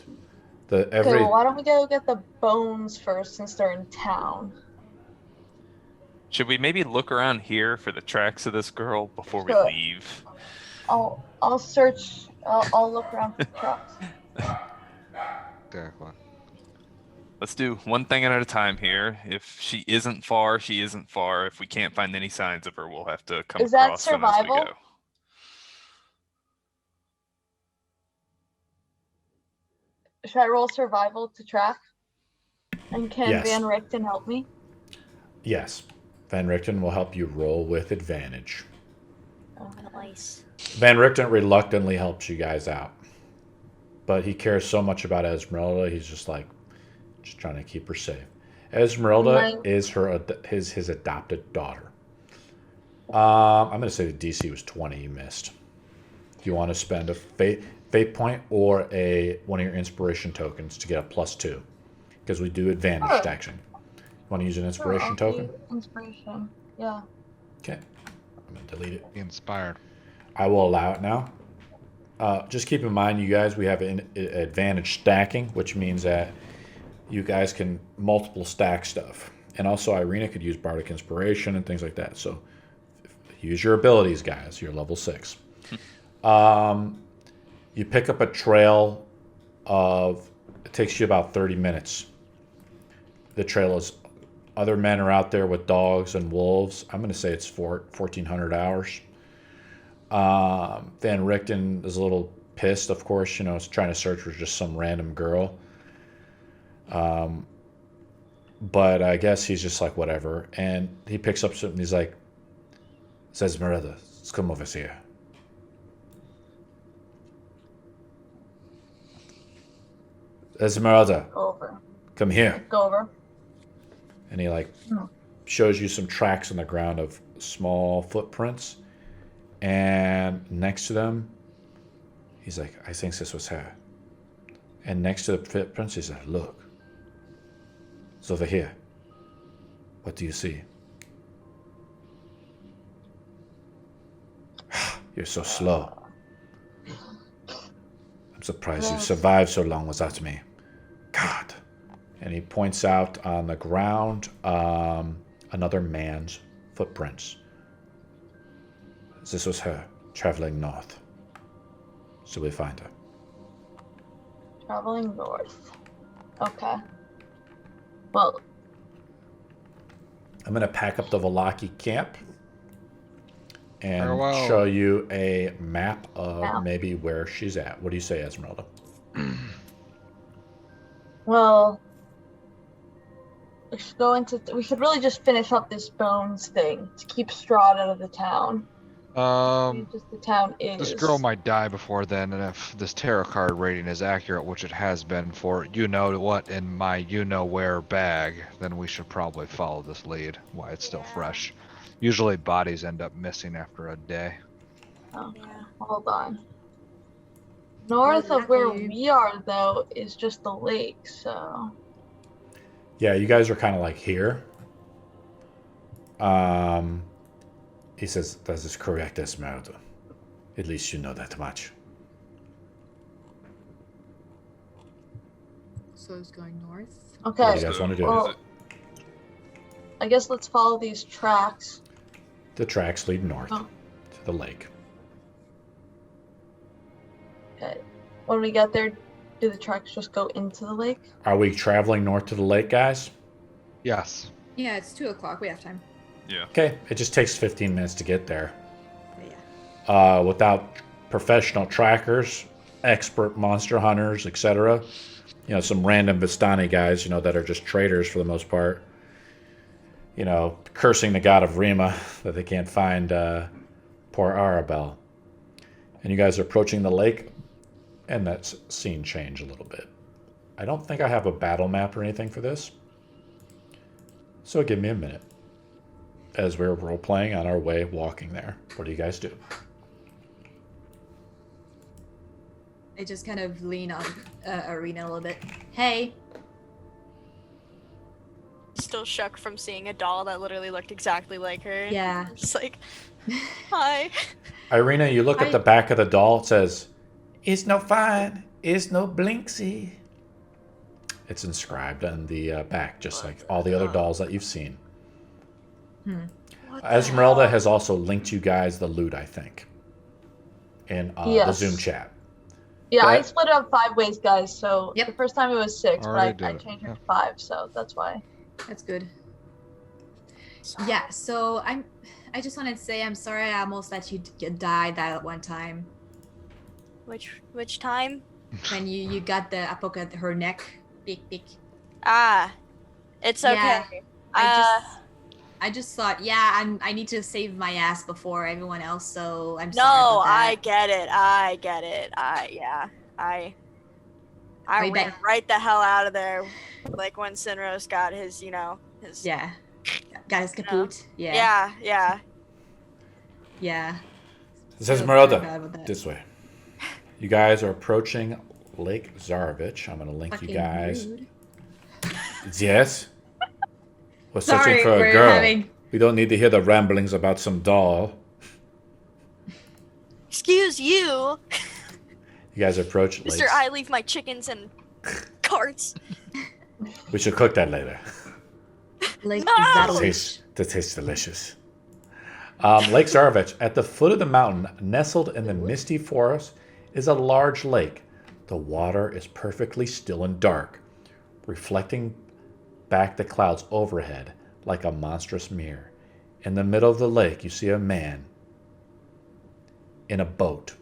Okay, well, why don't we go get the bones first since they're in town? Should we maybe look around here for the tracks of this girl before we Sure. leave? I'll search. I'll look around for trucks. exactly. Let's do one thing at a time here. If she isn't far, she isn't far. If we can't find any signs of her, we'll have to come Is that across them as we survival? go. Should I roll survival to track? And can Yes. Van Richten help me? Yes. Van Richten will help you roll with advantage. Nice. Van Richten reluctantly helps you guys out. But he cares so much about Esmeralda, he's just trying to keep her safe. Esmeralda Right. is his adopted daughter. I'm going to say the DC was 20, you missed. Do you want to spend a fate point or one of your inspiration tokens to get a +2? Because we do advantage Sure. action. Want to use an inspiration token? Inspiration. Yeah. Okay. I'm going to delete it. Be inspired. I will allow it now. Just keep in mind, you guys, we have an advantage stacking, which means that you guys can multiple stack stuff. And also, Irina could use Bardic Inspiration and things like that. So use your abilities, guys. You're level 6. You pick up a trail of... It takes you about 30 minutes. The trail is... Other men are out there with dogs and wolves. I'm going to say it's 1,400 hours. Van Richten is a little pissed, of course. You know, is trying to search for just some random girl. But I guess he's just like, whatever. And he picks up something. He's like, says, Esmeralda, let's come over here. Esmeralda, Go over. come here. Go over. And he like shows you some tracks on the ground of small footprints. And next to them, he's like, I think this was her. And next to the footprints, he said, look. It's over here. What do you see? You're so slow. I'm surprised you've survived so long without me. God. And he points out on the ground another man's footprints. This was her, traveling north. So we find her. Traveling north. Okay. Well, I'm going to pack up the Vallaki camp and Farewell. show you a map of maybe where she's at. What do you say, Esmeralda? well, we should go into. We should really just finish up this bones thing to keep Strahd out of the town. Just the town is. This girl might die before then, and if this tarot card rating is accurate, which it has been for you know what in my you know where bag, then we should probably follow this lead while it's still fresh. Usually bodies end up missing after a day. Okay, hold on. North of where we are, though, is just the lake, so. Yeah, you guys are kind of like here. He says, that is correct, Esmeralda. At least you know that much. So it's going north. Okay. What do you guys want to do? Well, I guess let's follow these tracks. The tracks lead north to the lake. Okay. When we get there, do the tracks just go into the lake? Are we traveling north to the lake, guys? Yes. Yeah, it's 2:00. We have time. Yeah. Okay, it just takes 15 minutes to get there. Yeah. Without professional trackers, expert monster hunters, etc. You know, some random Vistani guys, you know, that are just traders for the most part. You know, cursing the god of Rima that they can't find poor Arabelle. And you guys are approaching the lake, and that's scene change a little bit. I don't think I have a battle map or anything for this. So give me a minute as we're role-playing on our way walking there. What do you guys do? I just kind of lean on Arena a little bit. Hey. Still shook from seeing a doll that literally looked exactly like her. Yeah. Just like, hi. Irina, you look at the back of the doll. It says, "It's no fine. It's no blinksy." It's inscribed on the back, just like all the other dolls that you've seen. Esmeralda has also linked you guys the loot, I think, in the Zoom chat. Yeah, But I split it up 5 ways, guys. So the first time it was 6, Already but I did. changed it to 5, so that's why. That's good. Yeah, so I just wanted to say I'm sorry I almost let you die that one time. Which time? When you got the poke at her neck. Beak. Ah, it's okay. Yeah, I just thought, I need to save my ass before everyone else, so I'm sorry No, about that. I get it. I ran right the hell out of there, like when Sinros got his, his. Yeah. Got his kaput. Yeah. Yeah. This is Esmeralda. This way. You guys are approaching Lake Zarovich. I'm going to link you guys. Rude. Yes. We're Sorry, searching for a we're girl. having- We don't need to hear the ramblings about some doll. Excuse you, You guys approach Mr. Lakes. I leave my chickens in carts. We should cook that later. Like, No! is that That tastes delicious. Lake Zarovich, at the foot of the mountain, nestled in the misty forest, is a large lake. The water is perfectly still and dark, reflecting back the clouds overhead like a monstrous mirror. In the middle of the lake, you see a man in a boat.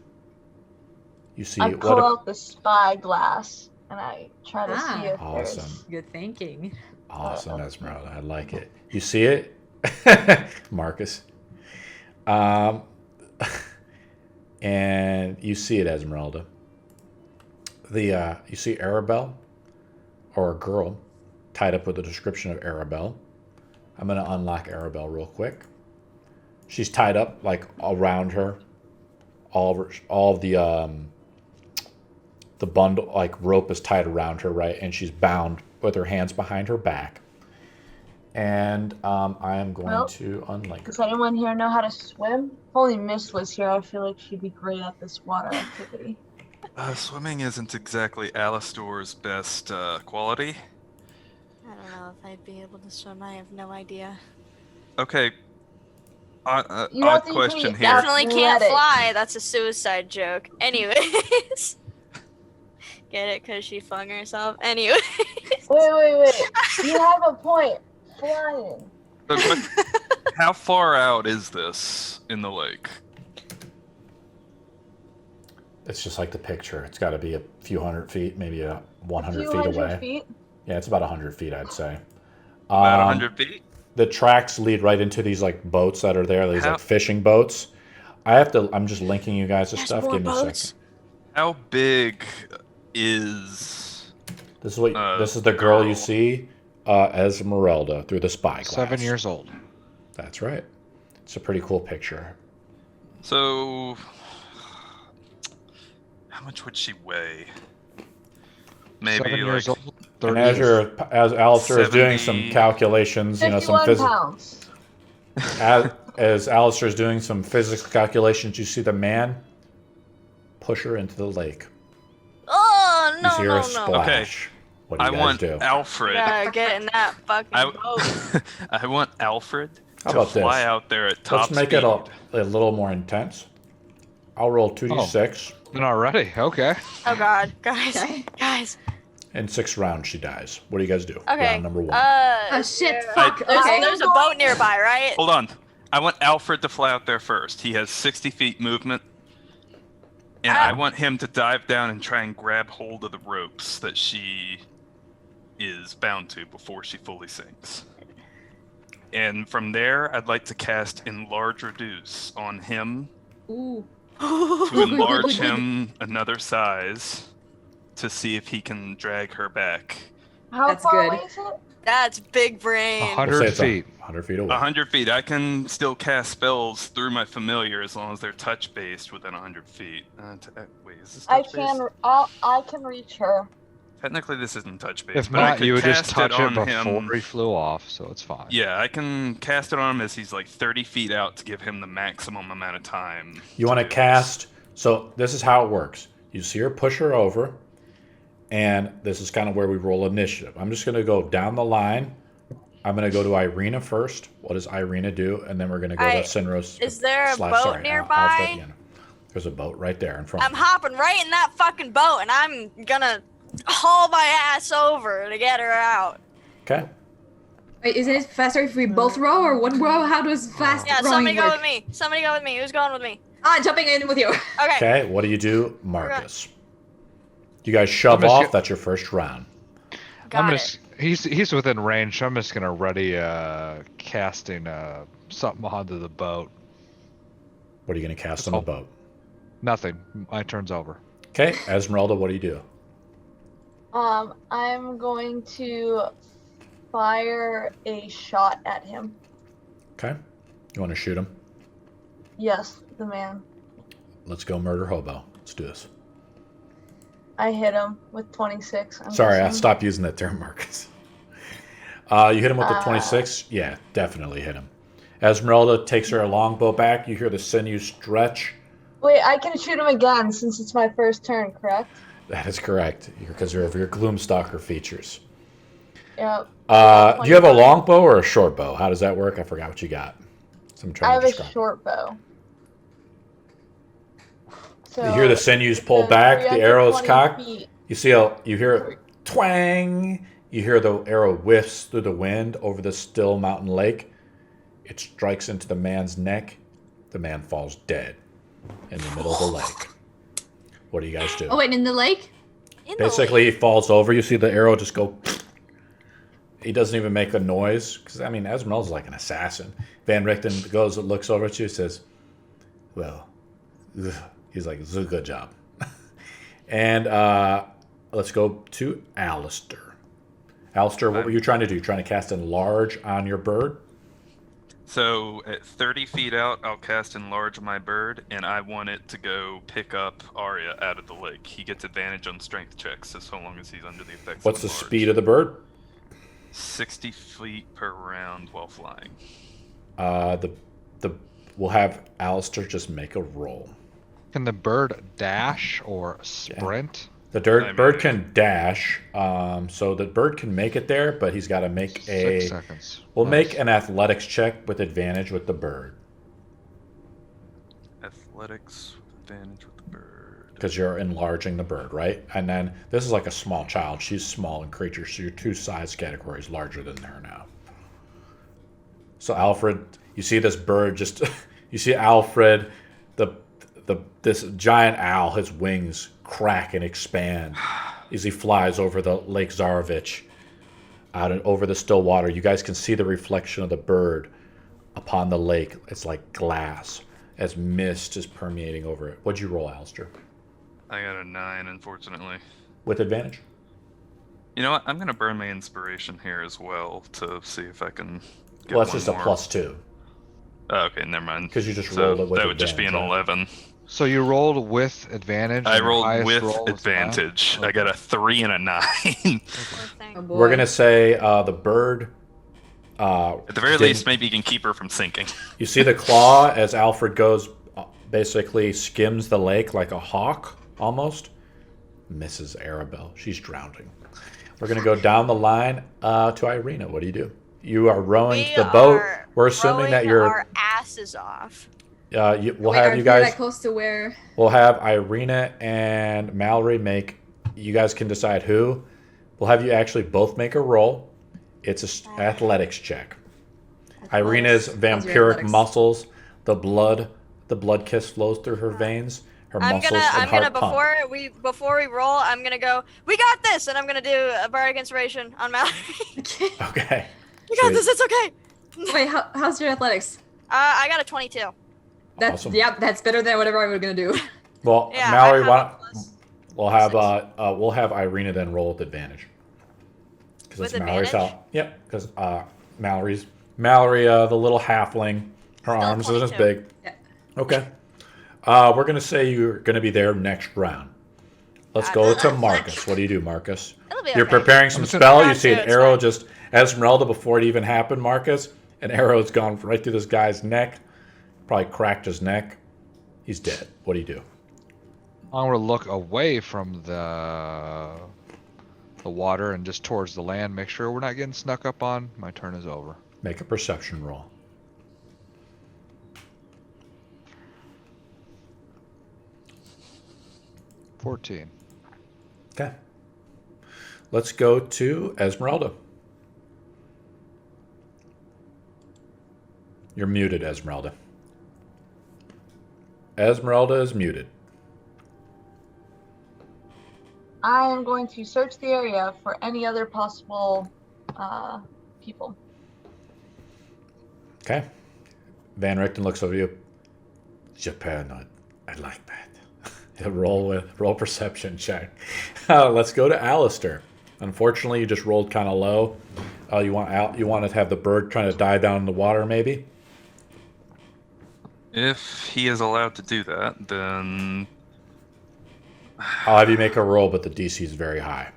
You see I pull out the spyglass and I try to see if Awesome. there's... Good thinking. Awesome, Esmeralda. I like it. You see it? Marcus. And you see it, Esmeralda. You see Arabelle, or a girl, tied up with a description of Arabelle. I'm going to unlock Arabelle real quick. She's tied up, like, around her. All of the bundle, like, rope is tied around her, right? And she's bound with her hands behind her back. And I am going to unlink her. Does anyone here know how to swim? If only Miss was here, I feel like she'd be great at this water activity. Swimming isn't exactly Alistor's best quality. I don't know if I'd be able to swim. I have no idea. Okay. You Odd don't think question we here. Definitely can't Athletic. fly. That's a suicide joke. Anyways. Get it? Because she flung herself. Anyway. Wait. You have a point. Flying. But how far out is this in the lake? It's just like the picture. It's got to be a few hundred feet, maybe 100 few feet hundred away. feet? Yeah, it's about 100 feet, I'd say. About 100 feet? The tracks lead right into these like boats that are there. These How- like fishing boats. I'm just linking you guys to There's stuff. more Give me a boats. second. How big is... This is the girl you see, Esmeralda, through the spyglass. 7 years old. That's right. It's a pretty cool picture. So... How much would she weigh? Maybe 7 years like... old. And 30 as years. as Alistair is doing some 70. calculations, some 51 physics. pounds. As Alistair is doing some physics calculations, you see the man push her into the lake. Oh, You no, see her no, no. splash. What do I you guys want do? Alfred. Gotta get in that fucking boat. I want Alfred How to about this? fly out there at top Let's make speed. it a little more intense. I'll roll 2d6. And already? Okay. Oh god, guys. Okay. Guys. In 6 rounds, she dies. What do you guys do? Okay. Round number 1. Oh shit! Fuck. Okay. There's a boat nearby, right? Hold on. I want Alfred to fly out there first. He has 60 feet movement. And I want him to dive down and try and grab hold of the ropes that she is bound to before she fully sinks. And from there, I'd like to cast Enlarge Reduce on him Ooh. to enlarge him another size to see if he can drag her back. How That's far good. away is it? That's big brain. 100 feet. 100 feet away. 100 feet. I can still cast spells through my familiar as long as they're touch-based within 100 feet. Wait, is this I touch-based? can reach her. Technically, this isn't touch-based. If but I not, could you would just cast touch it on before him. he flew off, so it's fine. Yeah, I can cast it on him as he's like 30 feet out to give him the maximum amount of time. You want to do this. cast. So this is how it works. You see her push her over, and this is kind of where we roll initiative. I'm just going to go down the line. I'm going to go to Irina first. What does Irina do? And then we're going to go to Sinros. Is there a boat Alfred at nearby? the end. There's a boat right there in front I'm of you. hopping right in that fucking boat and I'm gonna haul my ass over to get her out. Okay. Wait, isn't it faster if we both row or one row? How does fast Yeah, rowing somebody go work? with me. Somebody go with me. Who's going with me? Ah, jumping in with you. Okay. Okay. What do you do, Marcus? You guys shove I'm just off. gonna- That's your first round. Got I'm it. just he's within range, so I'm just gonna ready casting something onto the boat. What are you going to cast on the Oh. boat? Nothing. My turn's over. Okay. Esmeralda, what do you do? I'm going to fire a shot at him. Okay. You want to shoot him? Yes, the man. Let's go murder hobo. Let's do this. I hit him with 26. I'm Sorry, I guessing. stopped using that term, Marcus. You hit him with the 26? Yeah, definitely hit him. Esmeralda takes her longbow back. You hear the sinew stretch. Wait, I can shoot him again since it's my first turn, correct? That is correct, because of your Gloomstalker features. Yep. Do you have a longbow or a short bow? How does that work? I forgot what you got. So I have a short bow. So you hear the sinews pull back, the arrow's cocked. You see you hear twang. You hear the arrow whiffs through the wind over the still mountain lake. It strikes into the man's neck. The man falls dead in the middle of the lake. What do you guys do? Oh, wait, in the lake? Basically, he falls over. You see the arrow just go. He doesn't even make a noise. Because, I mean, Esmeralda's like an assassin. Van Richten goes and looks over at you and says, well, he's like, this is a good job. And let's go to Alistair. Alistair, what were you trying to do? Trying to cast Enlarge on your bird? So at 30 feet out, I'll cast Enlarge my bird, and I want it to go pick up Arya out of the lake. He gets advantage on strength checks so long as he's under the effects What's of the Enlarge. speed of the bird? 60 feet per round while flying. We'll have Alistair just make a roll. Can the bird dash or sprint? The bird can dash, so the bird can make it there, but he's got to make 6 seconds. We'll make an athletics check with advantage with the bird. Athletics with advantage with the bird. Because you're enlarging the bird, right? And then this is like a small child. She's small in creature, so you're 2 size categories larger than her now. So Alfred, you see this bird just... you see Alfred, this giant owl, his wings crack and expand as he flies over the Lake Zarovich out and over the still water. You guys can see the reflection of the bird upon the lake. It's like glass as mist is permeating over it. What'd you roll, Alistair? I got a 9, unfortunately. With advantage? You know what? I'm going to burn my inspiration here as well to see if I can get Well, that's one just more. a +2. Oh, okay, never mind. Because you just rolled it with that would just be an advantage, right? 11. So you rolled with advantage? I and your rolled highest with roll was 9? advantage. Okay. I got a 3 and a 9. Oh, boy. We're going to say the bird... At the very least, maybe you can keep her from sinking. You see the claw as Alfred goes, basically skims the lake like a hawk, almost. Misses Arabelle. She's drowning. We're going to go down the line to Irina. What do you do? You are rowing the boat. We're assuming that you're... our asses off. We'll Wait, have are you you guys... that close to where? We'll have Irina and Mallory make... You guys can decide who. We'll have you actually both make a roll. It's an athletics check. Irina's vampiric athletics. muscles, the blood kiss flows through her veins. Her muscles and heart pump. Before we roll, I'm gonna go, we got this, and I'm gonna do a bardic inspiration on Mallory. Okay. We got this, it's okay. Wait, how's your athletics? I got a 22. That's Awesome. Yeah, that's better than whatever I was gonna do. Well, Yeah, Mallory, I have a we'll have Irina then roll with advantage. Because With it's Mallory's advantage? out. Yep. Because Mallory, the little halfling, her Still arms isn't as 22. big. Yeah. Okay. We're gonna say you're gonna be there next round. Let's go to Marcus. What do you do, Marcus? It'll be You're okay. preparing some I'm just spell. gonna- You see an It's arrow fine. just Esmeralda before it even happened, Marcus. An arrow's gone right through this guy's neck. Probably cracked his neck. He's dead. What do you do? I'm gonna look away from the water and just towards the land. Make sure we're not getting snuck up on. My turn is over. Make a perception roll. $14. Okay. Let's go to Esmeralda. You're muted, Esmeralda. Esmeralda is muted. I am going to search the area for any other possible people. Okay. Van Richten looks over you. You're paranoid. I like that. roll perception check. Let's go to Alistair. Unfortunately, you just rolled kind of low. You want to have the bird trying to dive down in the water, maybe? If he is allowed to do that, then I'll have you make a roll, but the DC is very high.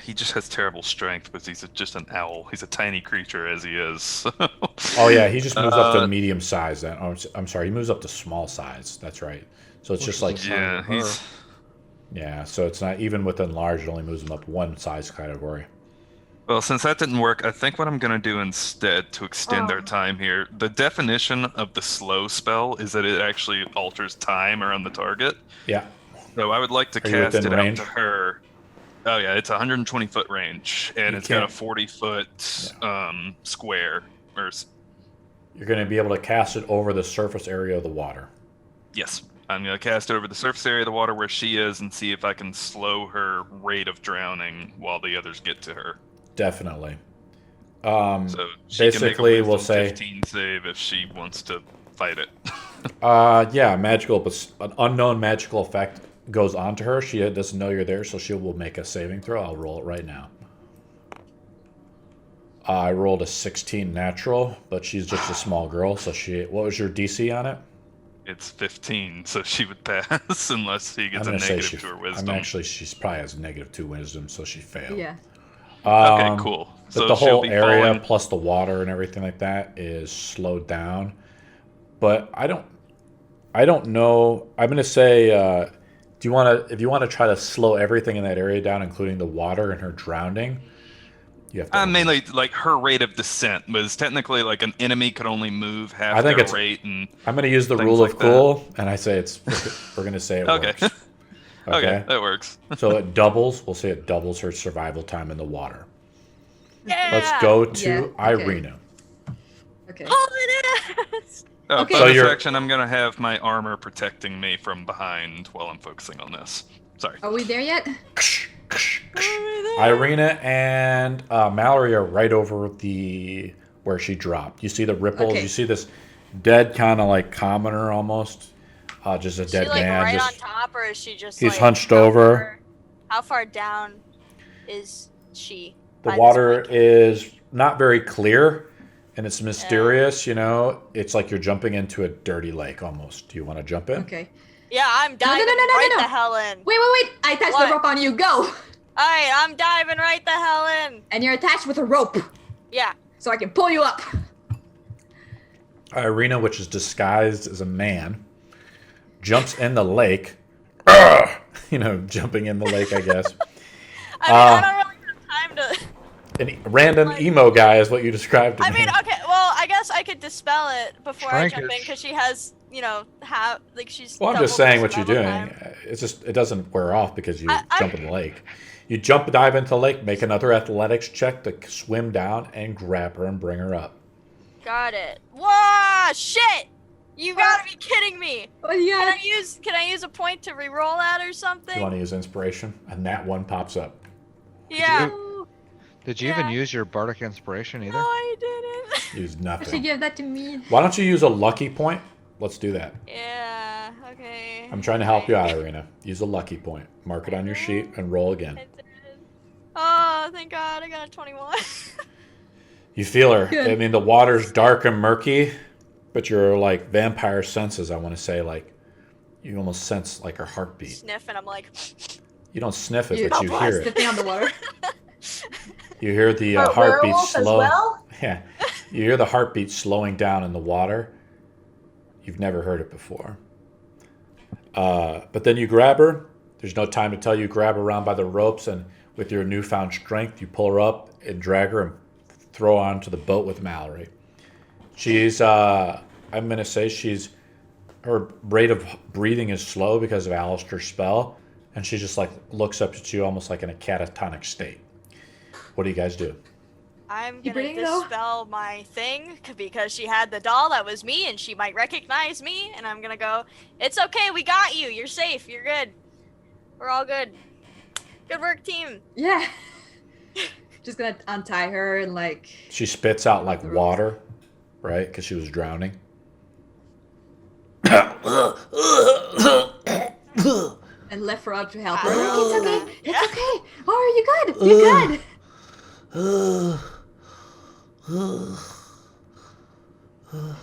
He just has terrible strength, but he's just an owl. He's a tiny creature as he is. Oh yeah, he just moves up to medium size. Then I'm sorry, he moves up to small size. That's right. So it's just like yeah. So it's not even within large. It only moves him up one size category. Well, since that didn't work, I think what I'm going to do instead to extend our time here, the definition of the slow spell is that it actually alters time around the target. Yeah. So I would like to cast it out to her. Oh yeah, it's 120-foot range, and it's got a 40-foot square. You're going to be able to cast it over the surface area of the water. Yes. I'm going to cast it over the surface area of the water where she is and see if I can slow her rate of drowning while the others get to her. Definitely. So basically, we'll say 15 save if she wants to fight it. yeah, magical, but an unknown magical effect goes onto her. She doesn't know you're there, so she will make a saving throw. I'll roll it right now. I rolled a 16 natural, but she's just a small girl, so she. What was your DC on it? It's 15, so she would pass unless she gets a negative to her wisdom. She's probably has a -2 wisdom, so she failed. Yeah. Okay, cool. But So the whole she'll be area falling- plus the water and everything like that is slowed down. But I don't know. I'm gonna say, if you want to try to slow everything in that area down, including the water and her drowning, you have to. Mainly like her rate of descent was technically like an enemy could only move half I think their it's- rate, and I'm gonna use the things rule like of cool, and I say it's. We're gonna say it Okay. works. okay, that works. So it doubles. We'll say it doubles her survival time in the water. Yeah. Let's go to Yeah, okay. Irina. Okay. Hold it is. Okay. Bonus So action, I'm gonna have my armor protecting me from behind while I'm focusing on this. Sorry. Are we there yet? Irina and Mallory are right over where she dropped. You see the ripples. Okay. You see this dead kind of like commoner almost. Just a Is dead she like man. right just, on top, or is she just? he's like, hunched how over. how far down is she? the by this water point? is not very clear, and it's mysterious. You know, it's like you're jumping into a dirty lake almost. Do you want to jump in? Okay. Yeah, I'm diving no, right no. the hell in. Wait. I attached What? the rope on you. Go. Alright, I'm diving right the hell in. And you're attached with a rope, Yeah. so I can pull you up. Irina, which is disguised as a man, jumps in the lake. You know, jumping in the lake, I guess. I mean, I don't really have time to. An random emo guy is what you described to I me. mean, okay, well, I guess I could dispel it before I jump in Frankish. because she has, you know, she's. Well, I'm just double saying the what you're doing. survival time. It's just it doesn't wear off because you I- jump in the lake. You dive into the lake, make another athletics check to swim down and grab her and bring her up. Got it. Whoa, shit! You gotta be kidding me! Oh yeah. Can I use a point to re-roll that or You something? want to use inspiration, and that one pops up. Yeah. Did you even Yeah. use your bardic inspiration either? No, I didn't. Use You should nothing. give that to me. Why don't you use a lucky point? Let's do that. Yeah. Okay. I'm trying to help you out, Irina. Use a lucky point. Mark it on your sheet and roll again. I did. Oh, thank God, I got a 21. You feel her. Good. I mean, the water's dark and murky, but your like vampire senses, I want to say, like you almost sense like her heartbeat. Sniff, and I'm like, You don't sniff it, but you hear it. Sniffing on the water. You hear the But heartbeat werewolf as slow. well? Yeah, you hear the heartbeat slowing down in the water. You've never heard it before. But then you grab her. There's no time to tell you. Grab her around by the ropes, and with your newfound strength, you pull her up and drag her and throw her onto the boat with Mallory. She's, I'm gonna say her rate of breathing is slow because of Alistair's spell, and she just like looks up at you almost like in a catatonic state. What do you guys do? I'm You gonna breathing, though? dispel my thing because she had the doll that was me and she might recognize me, and I'm gonna go, it's okay, we got you, you're safe, you're good. We're all good. Good work, team. Yeah. Just gonna untie her and like. She spits out like water, right? Because she was drowning. And lift her up to help her. Oh, It's okay. yeah. It's okay. Oh, are you good? You're good.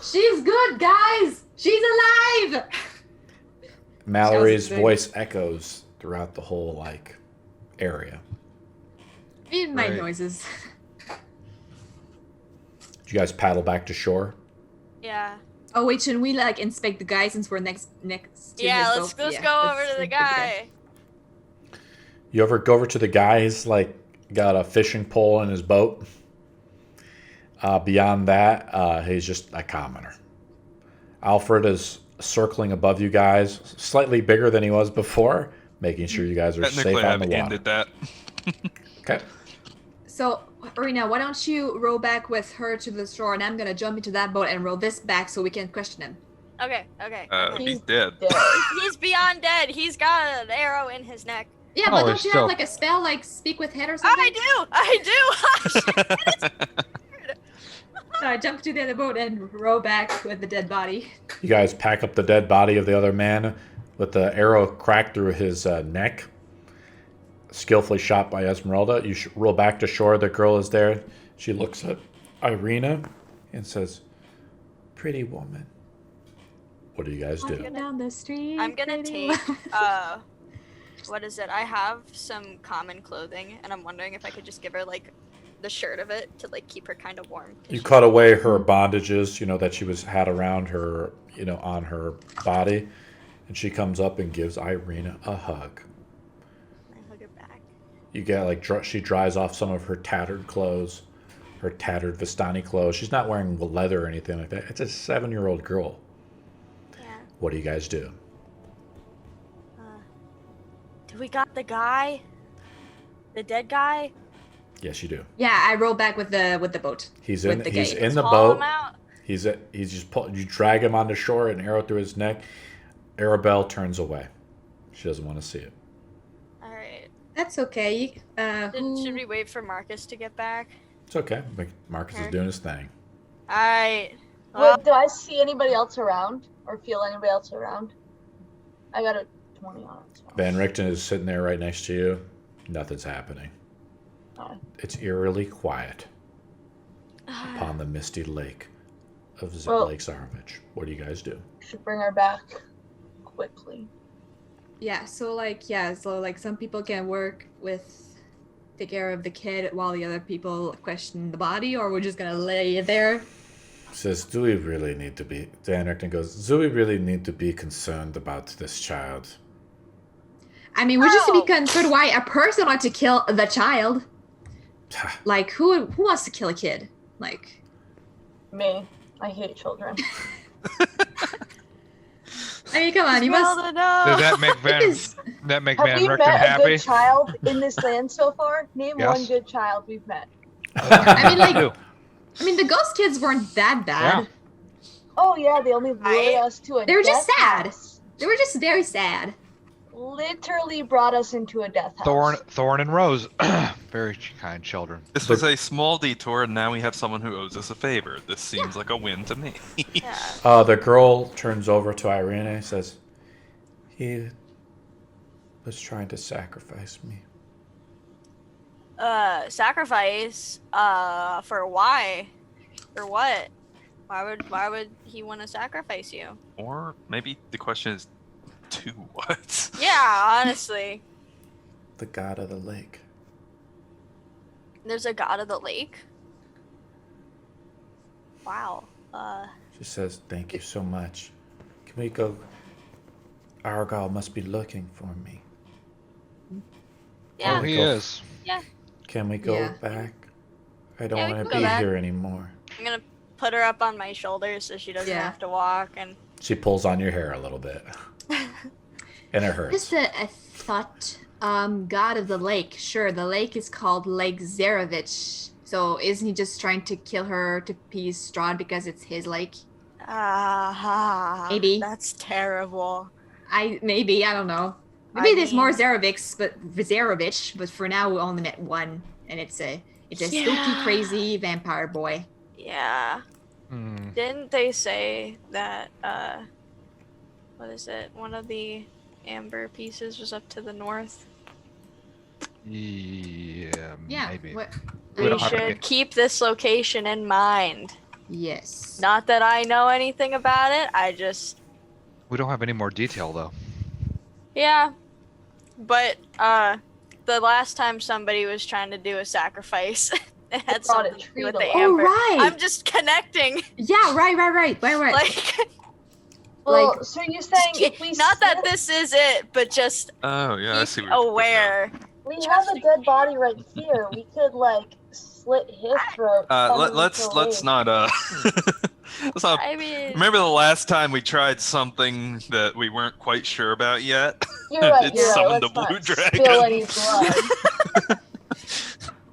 She's good, guys. She's alive. Mallory's Sounds good. voice echoes throughout the whole like area. We made Right. noises. Do you guys paddle back to shore? Yeah. Oh wait, shouldn't we like inspect the guy since we're next to Yeah, his let's boat? go over to the inspect guy. guy. You ever go over to the guy? He's like got a fishing pole in his boat. Beyond that, he's just a commoner. Alfred is circling above you guys, slightly bigger than he was before, making sure you guys are Technically, safe on I've the water. ended that. Okay. So, Arena, why don't you row back with her to the shore, and I'm gonna jump into that boat and row this back so we can question him. Okay. He's dead. He's beyond dead. He's got an arrow in his neck. Yeah, Oh, but don't it's you still- have like a spell like speak with head or something? I do. So I jump to the other boat and row back with the dead body. You guys pack up the dead body of the other man with the arrow cracked through his neck. Skillfully shot by Esmeralda. You roll back to shore. The girl is there. She looks at Irina and says, "Pretty woman." What do you guys do? Walking down the street. I'm gonna pretty take woman. what is it? I have some common clothing, and I'm wondering if I could just give her like the shirt of it to like keep her kind of warm. 'cause You she- cut away her bondages, that she had around her, on her body, and she comes up and gives Irina a hug. I hug her back. You get she dries off some of her tattered clothes, her tattered Vistani clothes. She's not wearing leather or anything like that. It's a 7-year-old girl. Yeah. What do you guys do? Do we got the guy? The dead guy? Yes, you do. Yeah, I roll back with the boat. He's With in. the He's gate. in the Haul him boat. out? He's just you drag him onto shore, an arrow through his neck. Arabelle turns away. She doesn't want to see it. All right. That's okay. Should we wait for Marcus to get back? It's okay. Marcus is Okay. doing his thing. All right. Well, Wait, do I see anybody else around or feel anybody else around? I got a 20 on it. So. Van Richten is sitting there right next to you. Nothing's happening. Oh. It's eerily quiet upon the misty lake of Well- Lake Zarovich. What do you guys do? Should bring her back quickly. Yeah, so some people can take care of the kid while the other people question the body, or we're just gonna lay it there. Says, do we really need to be... Van Richten goes, do we really need to be concerned about this child? I mean, we're just to be No. concerned why a person wants to kill the child. Like, who wants to kill a kid? Like, Me. I hate children. I mean, come on, you well must. to know. Did that make Van Because- Have Van we Richten met a happy? good child in this land so far? Name Yes. one good child we've met. I mean, like, Ew. the ghost kids weren't that bad. Yeah. Oh yeah, they only lured Right? us to a They were just death sad. house. They were just very sad. Literally brought us into a death house. Thorn and Rose, very kind children. This was a small detour, and now we have someone who owes us a favor. This seems like a win to me. Yeah. The girl turns over to Irina and says, he was trying to sacrifice me. Sacrifice. For why? For what? Why would he want to sacrifice you? Or maybe the question is, to what? Yeah, honestly. The god of the lake. There's a god of the lake. Wow. She says, thank you so much. Can we go? Arrigal must be looking for me. Yeah. Oh, he is. Can we go Yeah. back? I don't Yeah, we want can to go be back. here anymore. I'm gonna put her up on my shoulders so she doesn't Yeah. have to walk and. She pulls on your hair a little bit. And it hurts. Just a thought. God of the lake. Sure, the lake is called Lake Zarovich. So isn't he just trying to kill her to appease Strahd because it's his lake? Maybe. That's terrible. I don't know. I Maybe there's more mean- Zarovich, but for now we only met one, and it's a spooky, Yeah. crazy vampire boy. Yeah. Hmm. Didn't they say that what is it? One of the amber pieces was up to the north. Yeah, Yeah. maybe. What? We We don't have to should get- keep this location in mind. Yes. Not that I know anything about it. I just We don't have any more detail though. yeah. But the last time somebody was trying to do a sacrifice, it had brought a something to tree do with to the life. Oh, amber. right. I'm just connecting. Yeah, right. Like, Well, so you're saying if we not that split- this is it, but just Oh yeah, I see keep what you're aware. we have a dead body right here. We could like slit his throat. Let's not let's not. I mean, Remember the last time we tried something that we weren't quite sure about yet? You're right. It You're right. summoned Let's a blue not dragon. spill any blood.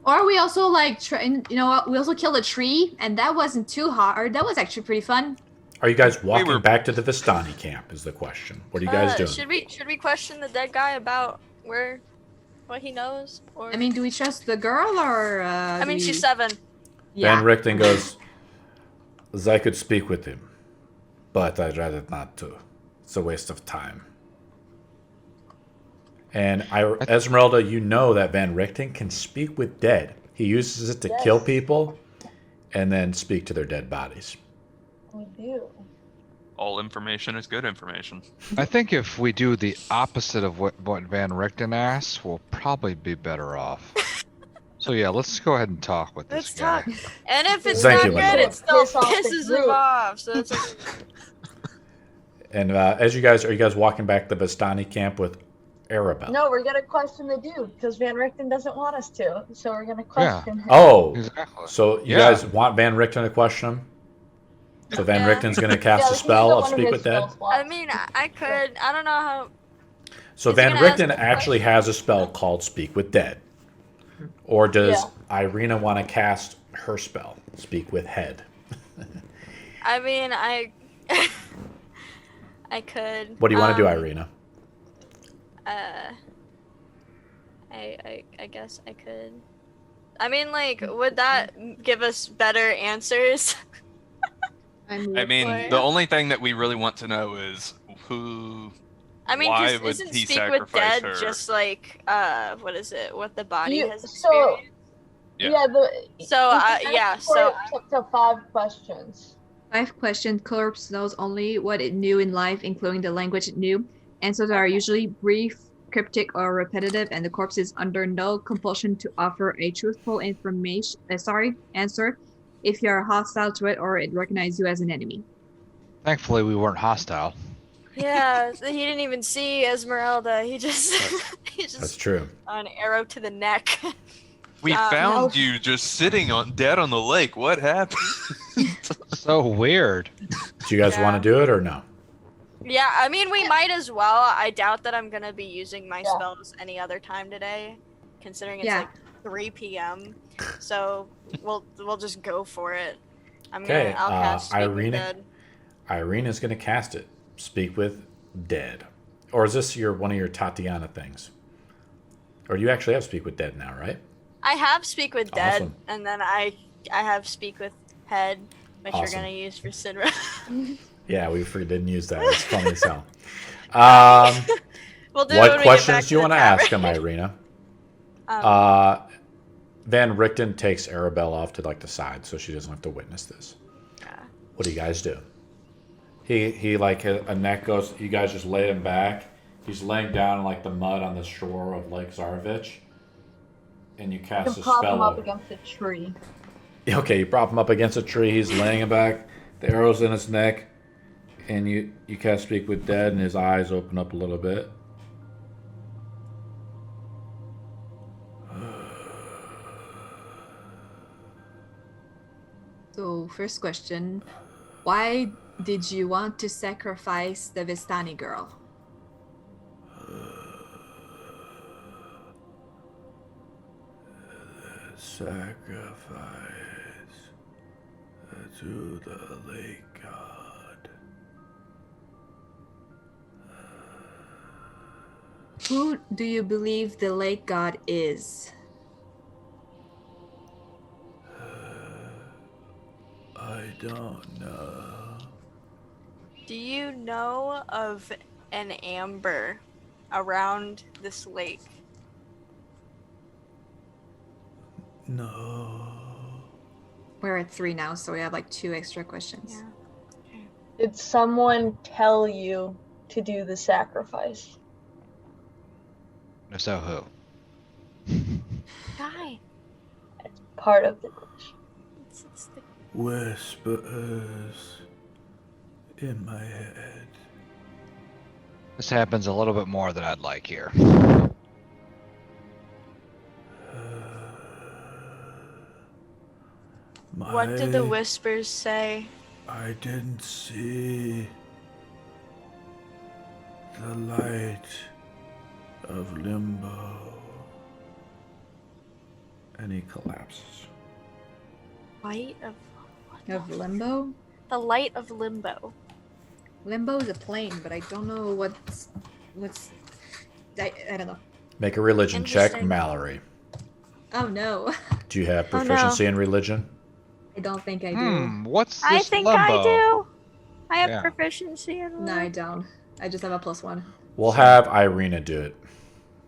Or we also like you know what? We also killed a tree, and that wasn't too hard. That was actually pretty fun. Are you guys walking were- back to the Vistani camp? Is the question. What are you guys doing? Should we question the dead guy about what he knows? Or I mean, do we trust the girl or? I mean, she's 7. Yeah. Van Richten goes, I could speak with him, but I'd rather not to. It's a waste of time. And Esmeralda, you know that Van Richten can speak with dead. He uses it to kill people and then speak to their dead bodies. We do. All information is good information. I think if we do the opposite of what Van Richten asks, we'll probably be better off. So yeah, let's go ahead and talk with this Let's guy. talk. And if it's Thank not you, good, Linda. it still Piss off the pisses him group. off. So it's like, And are you guys walking back to the Vistani camp with Arabelle? No, we're gonna question the dude because Van Richten doesn't want us to. So we're gonna question him. Oh, Exactly. so you Yeah. guys want Van Richten to question him? So Van Yeah. Richten's going to cast a he's spell got of one Speak his with Dead? spell slots. I mean, I could. I don't know how. So Is he Van gonna ask Richten the actually has a spell called Speak with Dead. Or does Yeah. Irina want to cast her spell, Speak with Head? I mean, I could. What do you want to do, Irina? I guess I could. I mean, like, would that give us better answers? I mean, Or- the only thing that we really want to know is who. I mean, Why 'cause would isn't he Speak with sacrifice Dead her? just like what is it? What the body You- has so- experienced? Yeah. So yeah. so Up to 5 questions. 5 questions. Corpse knows only what it knew in life, including the language it knew. Answers are usually brief, cryptic, or repetitive, and the corpse is under no compulsion to offer a truthful answer if you are hostile to it or it recognizes you as an enemy. Thankfully, we weren't hostile. yeah, he didn't even see Esmeralda. He just That's true. an arrow to the neck. We no. found you just sitting dead on the lake. What happened? So weird. Do you guys want to do it or no? Yeah, I mean, we might as well. I doubt that I'm gonna be using my Yeah. spells any other time today, considering it's Yeah. like 3 p.m. So we'll just go for it. Okay, I'll cast Speak with Irina. Dead. Irina's going to cast it. Speak with Dead. Or is this one of your Tatiana things? Or do you actually have Speak with Dead now, right? I have Speak with Dead, Awesome. and then I have Speak with Head, which Awesome. you're gonna use for Sinra. Yeah, we didn't use that. It's funny as hell. We'll do it when What we questions get do you want want to ask him, Irina? Um, Van Richten takes Arabelle off to the side so she doesn't have to witness this. Yeah. What do you guys do? He like a neck goes. You guys just lay him back. He's laying down in the mud on the shore of Lake Zarevich, and you You cast can a prop spell. him up over- against a tree. Okay, you prop him up against a tree. He's laying him back. The arrow's in his neck, and you cast Speak with Dead, and his eyes open up a little bit. So, first question. Why did you want to sacrifice the Vistani girl? Sacrifice to the lake god. Who do you believe the lake god is? I don't know. Do you know of an amber around this lake? No. We're at 3 now, so we have 2 extra questions. Yeah. Did someone tell you to do the sacrifice? So who? Guy. It's part of the glitch. It's the... Whispers in my head. This happens a little bit more than I'd like here. What did the whispers say? I didn't see the light of limbo. And he collapses. Light of... Of limbo? The light of limbo. Limbo is a plane, but I don't know what's I don't know. Make a religion check, Interesting. Mallory. Oh no. Do you have Oh, no. proficiency in religion? I don't think I do. What's this I think limbo? I do. I have Yeah. proficiency in No, I don't. I just have a +1. We'll have Irina do it.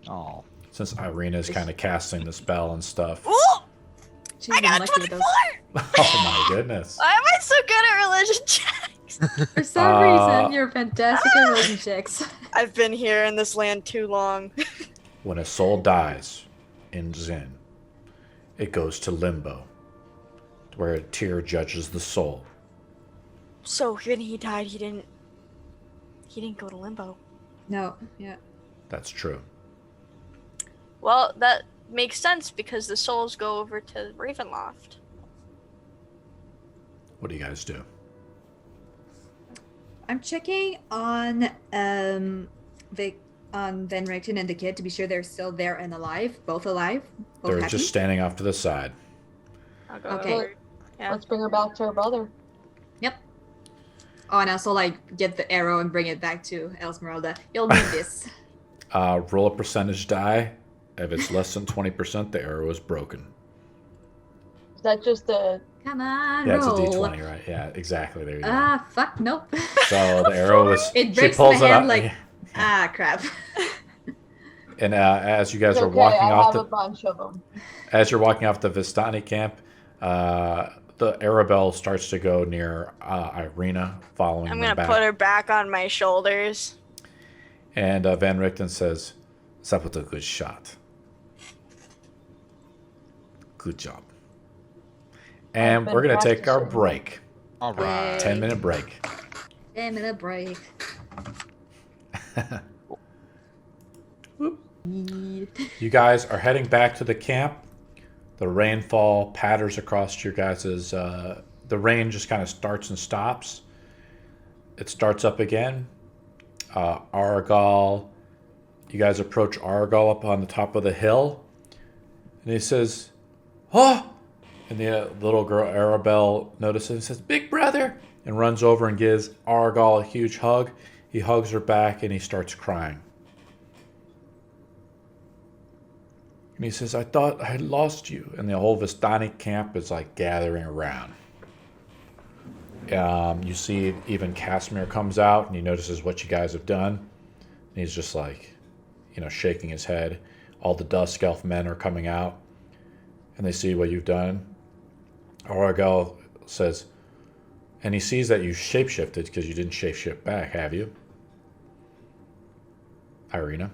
Oh. Since Irina's kind of casting the spell and stuff. Ooh! She's I been got a lucky with 24! those. Oh my goodness. Why am I so good at religion checks? For some reason, you're fantastic at religion checks. I've been here in this land too long. When a soul dies in Zen, it goes to limbo, where a tear judges the soul. So when he died, he didn't go to limbo. No, yeah. That's true. Well, that makes sense because the souls go over to Ravenloft. What do you guys do? I'm checking on on Van Richten and the kid to be sure they're still there and alive. Both alive. Both They're happy. just standing off to the side. I'll go Okay. over. Yeah. Let's bring her back to her brother. Yep. Oh, and also like get the arrow and bring it back to Esmeralda. You'll need this. Roll a percentage die. If it's less than 20%, the arrow is broken. Is that just a... Come on, Yeah, roll. it's a d20, right? Yeah, exactly. There you go. Ah, fuck, nope. So the arrow is. It she breaks pulls my it hand up, like, ah, crap. and as you guys It's are okay, walking I off have a the, bunch of them. as you're walking off the Vistani camp, the Arabelle starts to go near Irina, following I'm them gonna back. put her back on my shoulders. And Van Richten says, "That was a good shot. Good job." And been we're gonna take our practicing. break. All right. 10-minute break. 10-minute break. You guys are heading back to the camp. The rainfall patters across your guys's. The rain just kind of starts and stops. It starts up again. Arrigal. You guys approach Arrigal up on the top of the hill, and he says, "Oh!" And the little girl Arabelle notices and says, "Big brother!" and runs over and gives Arrigal a huge hug. He hugs her back and he starts crying. And he says, "I thought I had lost you." And the whole Vistani camp is like gathering around. You see even Kasimir comes out and he notices what you guys have done. And he's just like, shaking his head. All the Dusk Elf men are coming out and they see what you've done. Arrigal says, and he sees that you shapeshifted because you didn't shapeshift back, have you? Irina?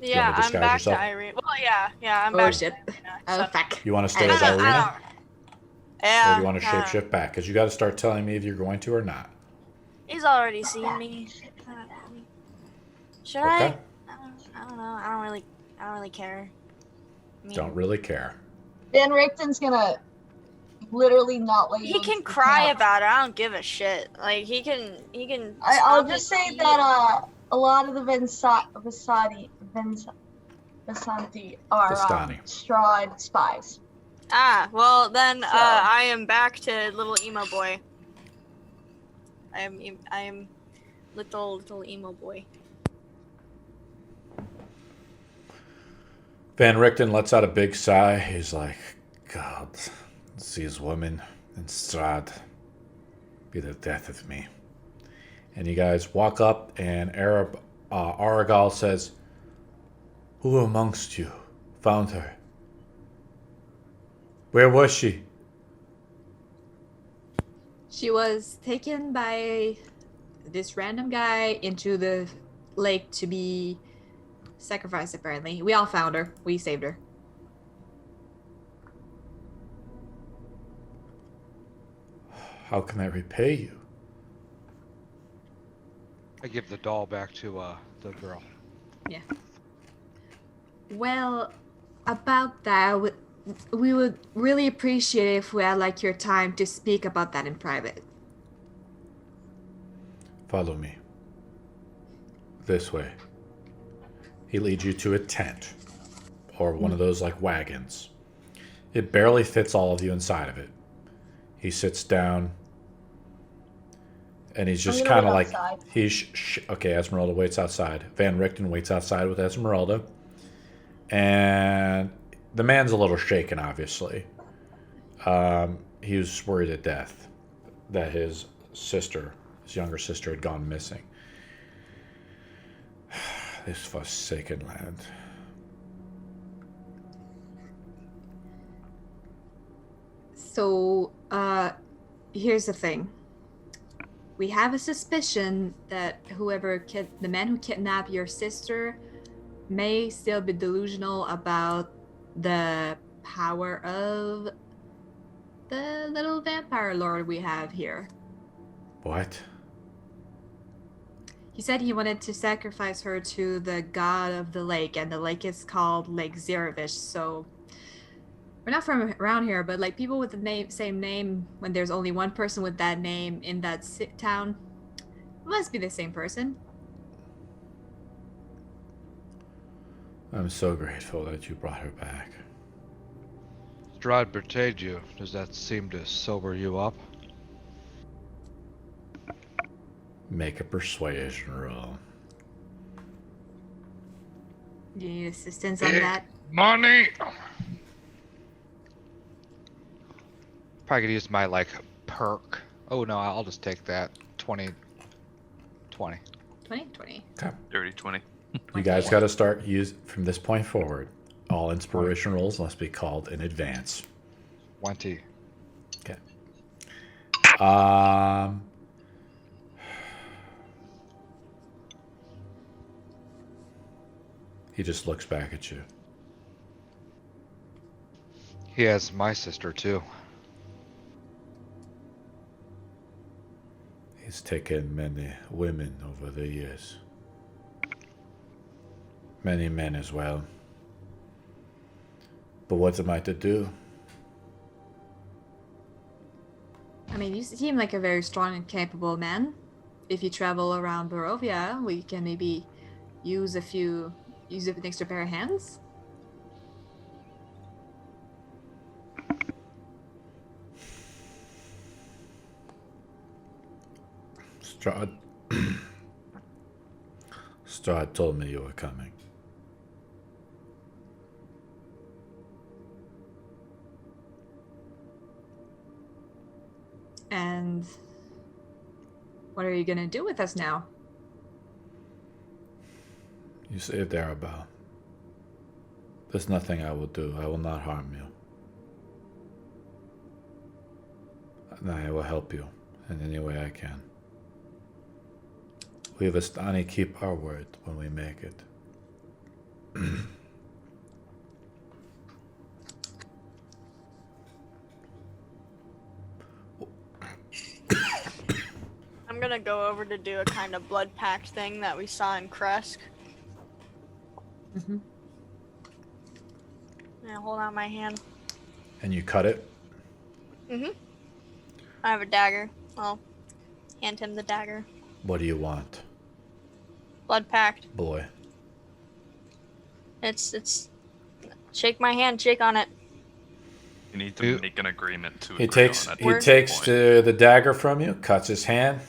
Yeah, wanna I'm disguise back yourself? to Irene. Well, yeah, I'm Oh, back shit. to Irina. Oh, so- fuck. You want to stay I as don't- Irina? Yeah. Or do you want to shapeshift back? Because you got to start telling me if you're going to or not. He's already seen me. Should Okay. I don't know. I don't really care. I mean, Don't really care. Van Richten's gonna literally not let you He into can the cry camp. about it. I don't give a shit. Like he can. I'll stop just it. say that a lot of the Visanti are Vistani. Strahd spies. Ah, well then, So- I am back to little emo boy. I am little emo boy. Van Richten lets out a big sigh. He's like, "God, these women in Strahd be the death of me." And you guys walk up, and Arrigal says, "Who amongst you found her? Where was she?" She was taken by this random guy into the lake to be sacrificed, apparently. We all found her. We saved her. How can I repay you? I give the doll back to the girl. Yeah. Well, about that, we would really appreciate it if we had like your time to speak about that in private. Follow me. This way. He leads you to a tent, or one of those like wagons. It barely fits all of you inside of it. He sits down, and he's just kind of like, okay, Esmeralda waits outside. Van Richten waits outside with Esmeralda. And the man's a little shaken, obviously. He was worried to death that his younger sister, had gone missing. This forsaken land. So, here's the thing. We have a suspicion that the man who kidnapped your sister may still be delusional about the power of the little vampire lord we have here. What? He said he wanted to sacrifice her to the god of the lake, and the lake is called Lake Zeravish. So we're not from around here, but like people with the same name, when there's only one person with that name in that town, it must be the same person. I'm so grateful that you brought her back. Strahd betrayed you. Does that seem to sober you up? Make a persuasion roll. Do you need assistance on that? Money! Probably could use my, like, perk. Oh, no, I'll just take that. 20. 20? Okay. Dirty 20. You guys got to start from this point forward. All inspiration rolls must be called in advance. 20. Okay. He just looks back at you. He has my sister, too. He's taken many women over the years. Many men as well. But what am I to do? I mean, you seem like a very strong and capable man. If you travel around Barovia, we can maybe use an extra pair of hands. Strahd told me you were coming. And what are you gonna do with us now? You saved Arabelle. There's nothing I will do. I will not harm you. And I will help you in any way I can. We Vistani keep our word when we make it. I'm gonna go over to do a kind of blood pact thing that we saw in Krezk. Mm-hmm. Yeah, hold out my hand. And you cut it? Mm-hmm. I have a dagger. I'll hand him the dagger. What do you want? Blood pact. Boy. It's shake my hand, shake on it. You need to make an agreement to He agree takes on it. he takes the dagger from you, cuts his hand,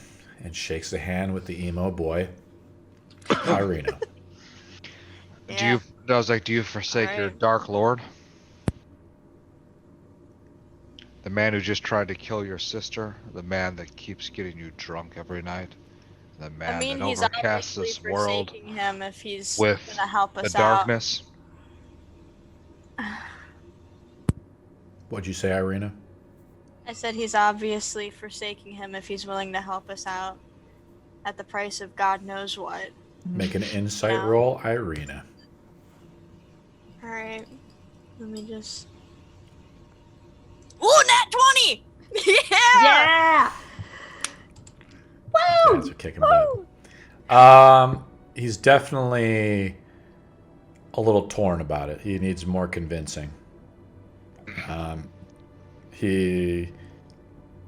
and shakes the hand with the emo boy, Irina. Yeah. Do you forsake your Dark Lord? The man who just tried to kill your sister? The man that keeps getting you drunk every night? The man that he's overcasts obviously this world forsaking him if he's with gonna help us the darkness? What'd you say, Irina? I said he's obviously forsaking him if he's willing to help us out at the price of God knows what. Make an insight Yeah. roll, Irina. Alright. Let me just... Ooh, nat 20! Yeah! Woo! Guys are kicking butt. He's definitely a little torn about it. He needs more convincing. You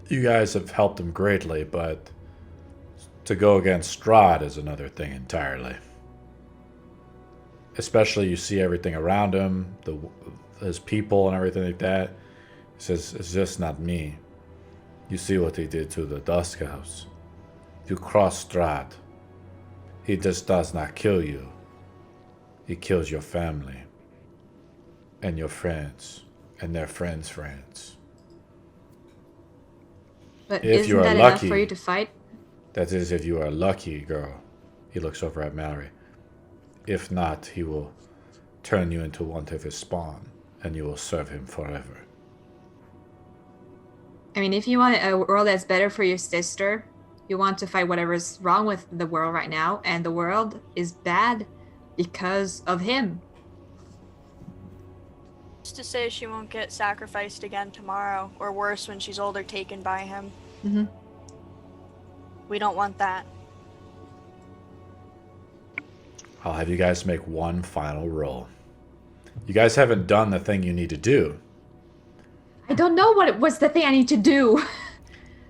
guys have helped him greatly, but to go against Strahd is another thing entirely. Especially you see everything around him, his people and everything like that. He says, it's just not me. You see what he did to the Dusk House. You cross Strahd. He just does not kill you. He kills your family. And your friends. And their friends' friends. But If isn't you are that enough lucky, for you to fight? That is, if you are lucky, girl. He looks over at Mallory. If not, he will turn you into one of his spawn, and you will serve him forever. I mean, if you want a world that's better for your sister, you want to fight whatever's wrong with the world right now, and the world is bad because of him. Just to say she won't get sacrificed again tomorrow, or worse, when she's older, taken by him. Mm-hmm. We don't want that. I'll have you guys make one final roll. You guys haven't done the thing you need to do. I don't know what was the thing I need to do.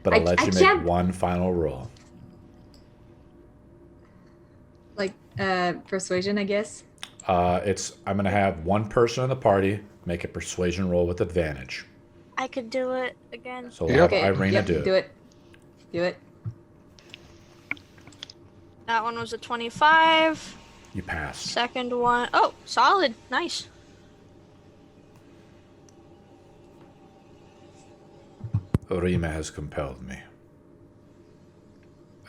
But I'll let you make can't... one final roll. Like, persuasion, I guess? I'm gonna have one person in the party make a persuasion roll with advantage. I could do it again. So we'll have Irina do it. Do it. That one was a 25. You pass. Second one, oh, solid, nice. Rima has compelled me.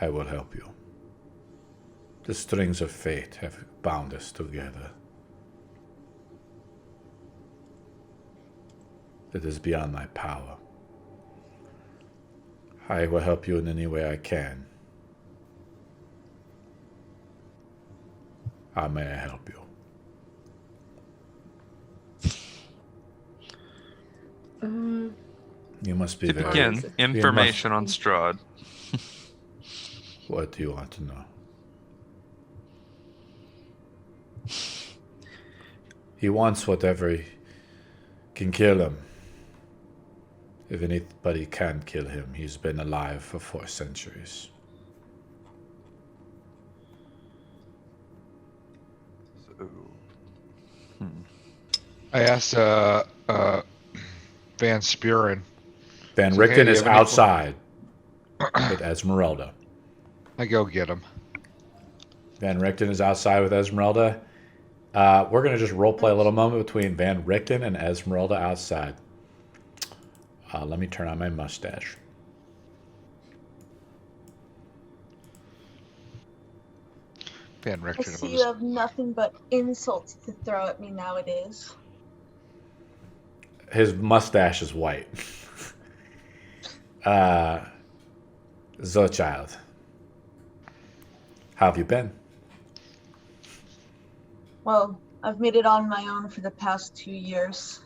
I will help you. The strings of fate have bound us together. It is beyond my power. I will help you in any way I can. How may I help you? You must be To very... begin, information on Strahd. What do you want to know? He wants whatever he can kill him. If anybody can kill him, he's been alive for 4 centuries. I asked Van Spuren. Van So, Richten hey, is you have any- outside with Esmeralda. I go get him. Van Richten is outside with Esmeralda. We're going to just roleplay a little moment between Van Richten and Esmeralda outside. Let me turn on my mustache. Van I Richten see was you have nothing but insults to throw at me nowadays. His mustache is white. Child, how have you been? Well, I've made it on my own for the past 2 years.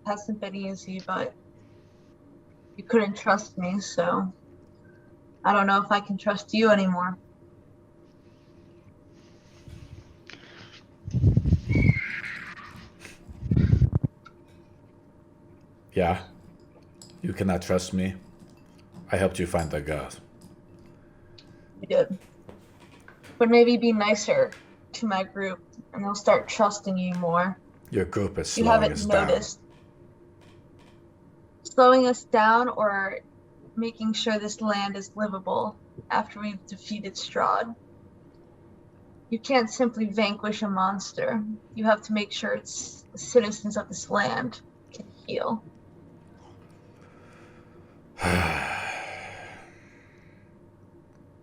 Hasn't been easy, but you couldn't trust me, so I don't know if I can trust you anymore. Yeah? You cannot trust me? I helped you find the girl. You did. But maybe be nicer to my group, and they'll start trusting you more. Your group is You slowing haven't us down. noticed. Slowing us down or making sure this land is livable after we've defeated Strahd. You can't simply vanquish a monster. You have to make sure it's the citizens of this land can heal.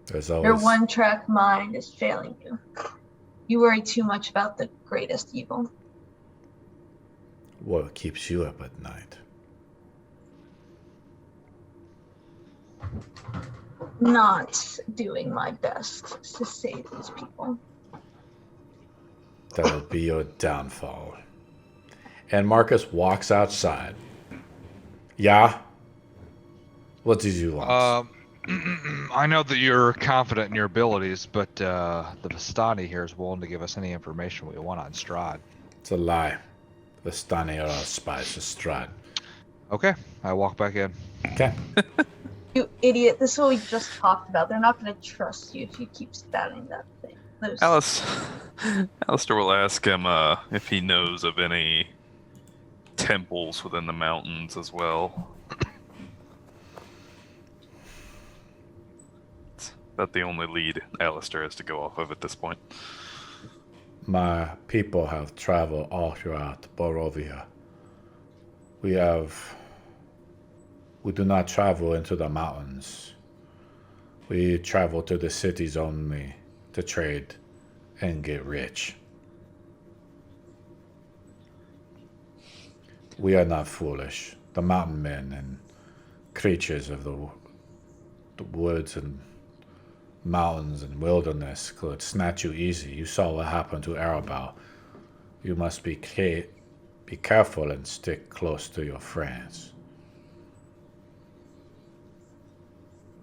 There's Your always... one-track mind is failing you. You worry too much about the greatest evil. What keeps you up at night? Not doing my best to save these people. That will be your downfall. And Marcus walks outside. Yeah? What did you want? I know that you're confident in your abilities, but the Vistani here is willing to give us any information we want on Strahd. It's a lie. Vistani are our spies for Strahd. Okay, I walk back in. Okay. You idiot. This is what we just talked about. They're not going to trust you if you keep spouting that thing. Alistair will ask him if he knows of any temples within the mountains as well. It's about the only lead Alistair has to go off of at this point. My people have traveled all throughout Barovia. We do not travel into the mountains. We travel to the cities only to trade and get rich. We are not foolish. The mountain men and creatures of the woods and mountains and wilderness could snatch you easy. You saw what happened to Arabelle. You must be careful and stick close to your friends.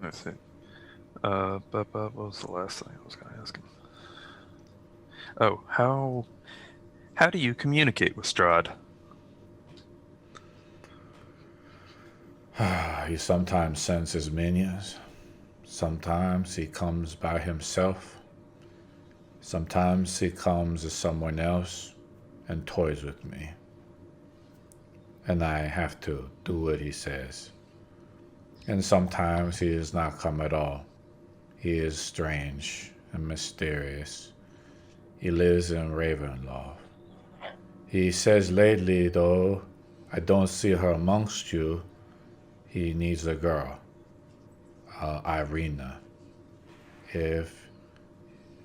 Let's see. What was the last thing I was going to ask him? Oh, how do you communicate with Strahd? He sometimes sends his minions. Sometimes he comes by himself. Sometimes he comes as someone else and toys with me. And I have to do what he says. And sometimes he does not come at all. He is strange and mysterious. He lives in Ravenloft. He says lately, though, I don't see her amongst you. He needs a girl, Irina. If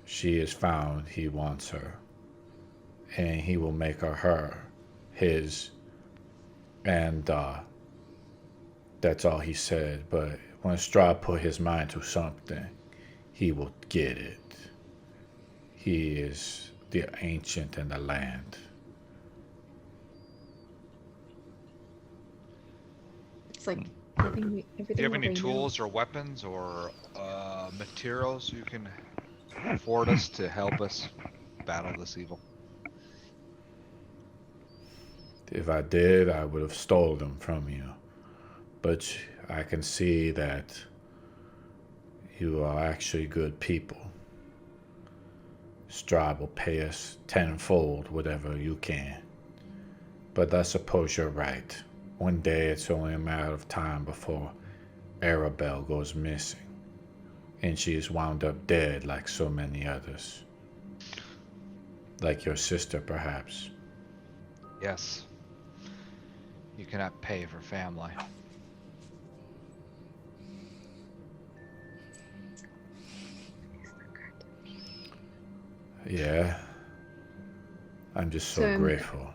she is found, he wants her. And he will make her his. And that's all he said. But when Strahd put his mind to something, he will get it. He is the ancient in the land. It's like Do you have any tools or weapons or materials you can afford us to help us battle this evil? If I did, I would have stolen them from you. But I can see that you are actually good people. Strahd will pay us tenfold whatever you can. But I suppose you're right. One day it's only a matter of time before Arabelle goes missing. And she is wound up dead like so many others. Like your sister, perhaps. Yes. You cannot pay for family. Yeah. I'm just so grateful.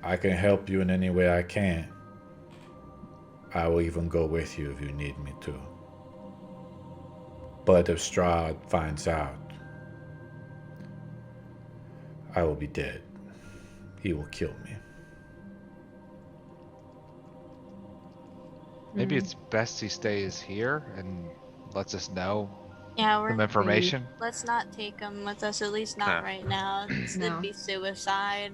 I can help you in any way I can. I will even go with you if you need me to. But if Strahd finds out, I will be dead. He will kill me. Maybe it's best he stays here and lets us know Yeah, some information. Let's not take him with us, at least not right now. It'd be suicide.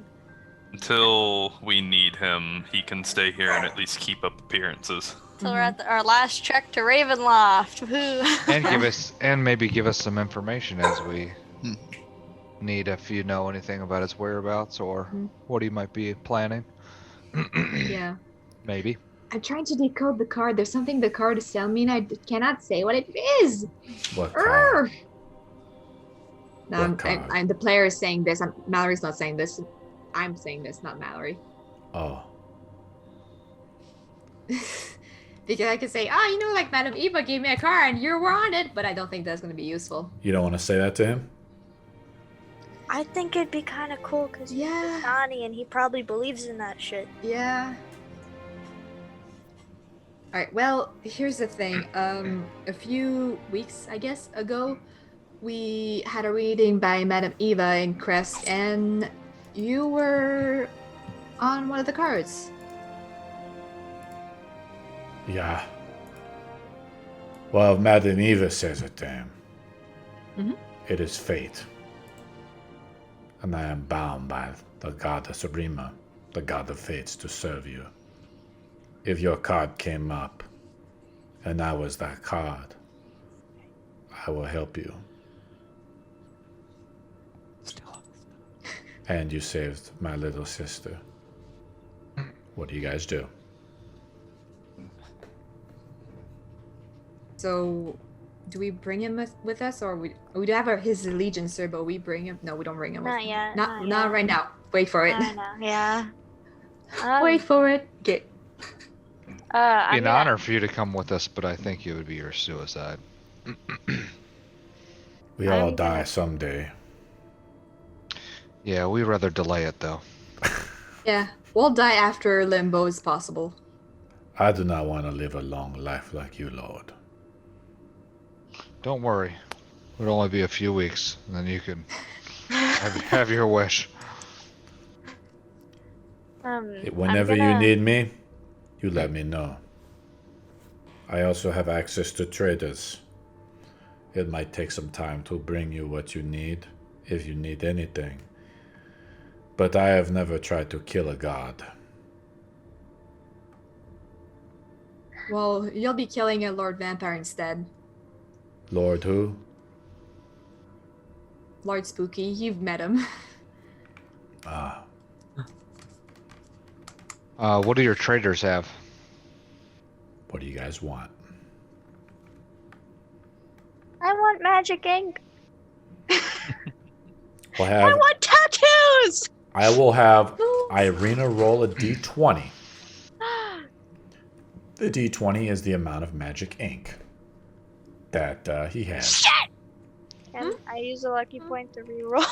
Until we need him, he can stay here and at least keep up appearances. Until we're at our last trek to Ravenloft. Woohoo. and maybe give us some information as we need, if you know anything about his whereabouts or what he might be planning. Yeah. Maybe. I'm trying to decode the card. There's something the card is telling me and I cannot say what it is. What card? No, I'm the player is saying this. Mallory's not saying this. I'm saying this, not Mallory. Oh. Because I could say, like Madame Eva gave me a card and you were on it, but I don't think that's going to be useful. You don't want to say that to him? I think it'd be kind of cool because he's Vistani and he probably believes in that shit. Yeah. Alright, well, here's the thing. A few weeks, I guess, ago, we had a reading by Madame Eva in Krezk, and you were on one of the cards. Yeah. Well, Madame Eva says it, damn. It is fate. And I am bound by the goddess Rima, the god of fates, to serve you. If your card came up, and I was that card, I will help you. And you saved my little sister. What do you guys do? So, do we bring him with us, or we do have his allegiance, sir? But we bring him? No, we don't bring him. Not with yet. Not right now. Wait for it. I know. Yeah. Wait for it. Get. It'd be an honor for you to come with us, but I think it would be your suicide. We all die someday. Yeah, we'd rather delay it though. Yeah, we'll die after limbo is possible. I do not want to live a long life like you, Lord. Don't worry. It'll only be a few weeks, and then you can have your wish. Whenever you need me, you let me know. I also have access to traders. It might take some time to bring you what you need, if you need anything. But I have never tried to kill a god. Well, you'll be killing a Lord Vampire instead. Lord who? Lord Spooky, you've met him. Ah. What do your traders have? What do you guys want? I want magic ink. We'll I have, want tattoos. I will have Irina roll a d20. The d20 is the amount of magic ink that he has. Shit. Can I use a lucky point to reroll?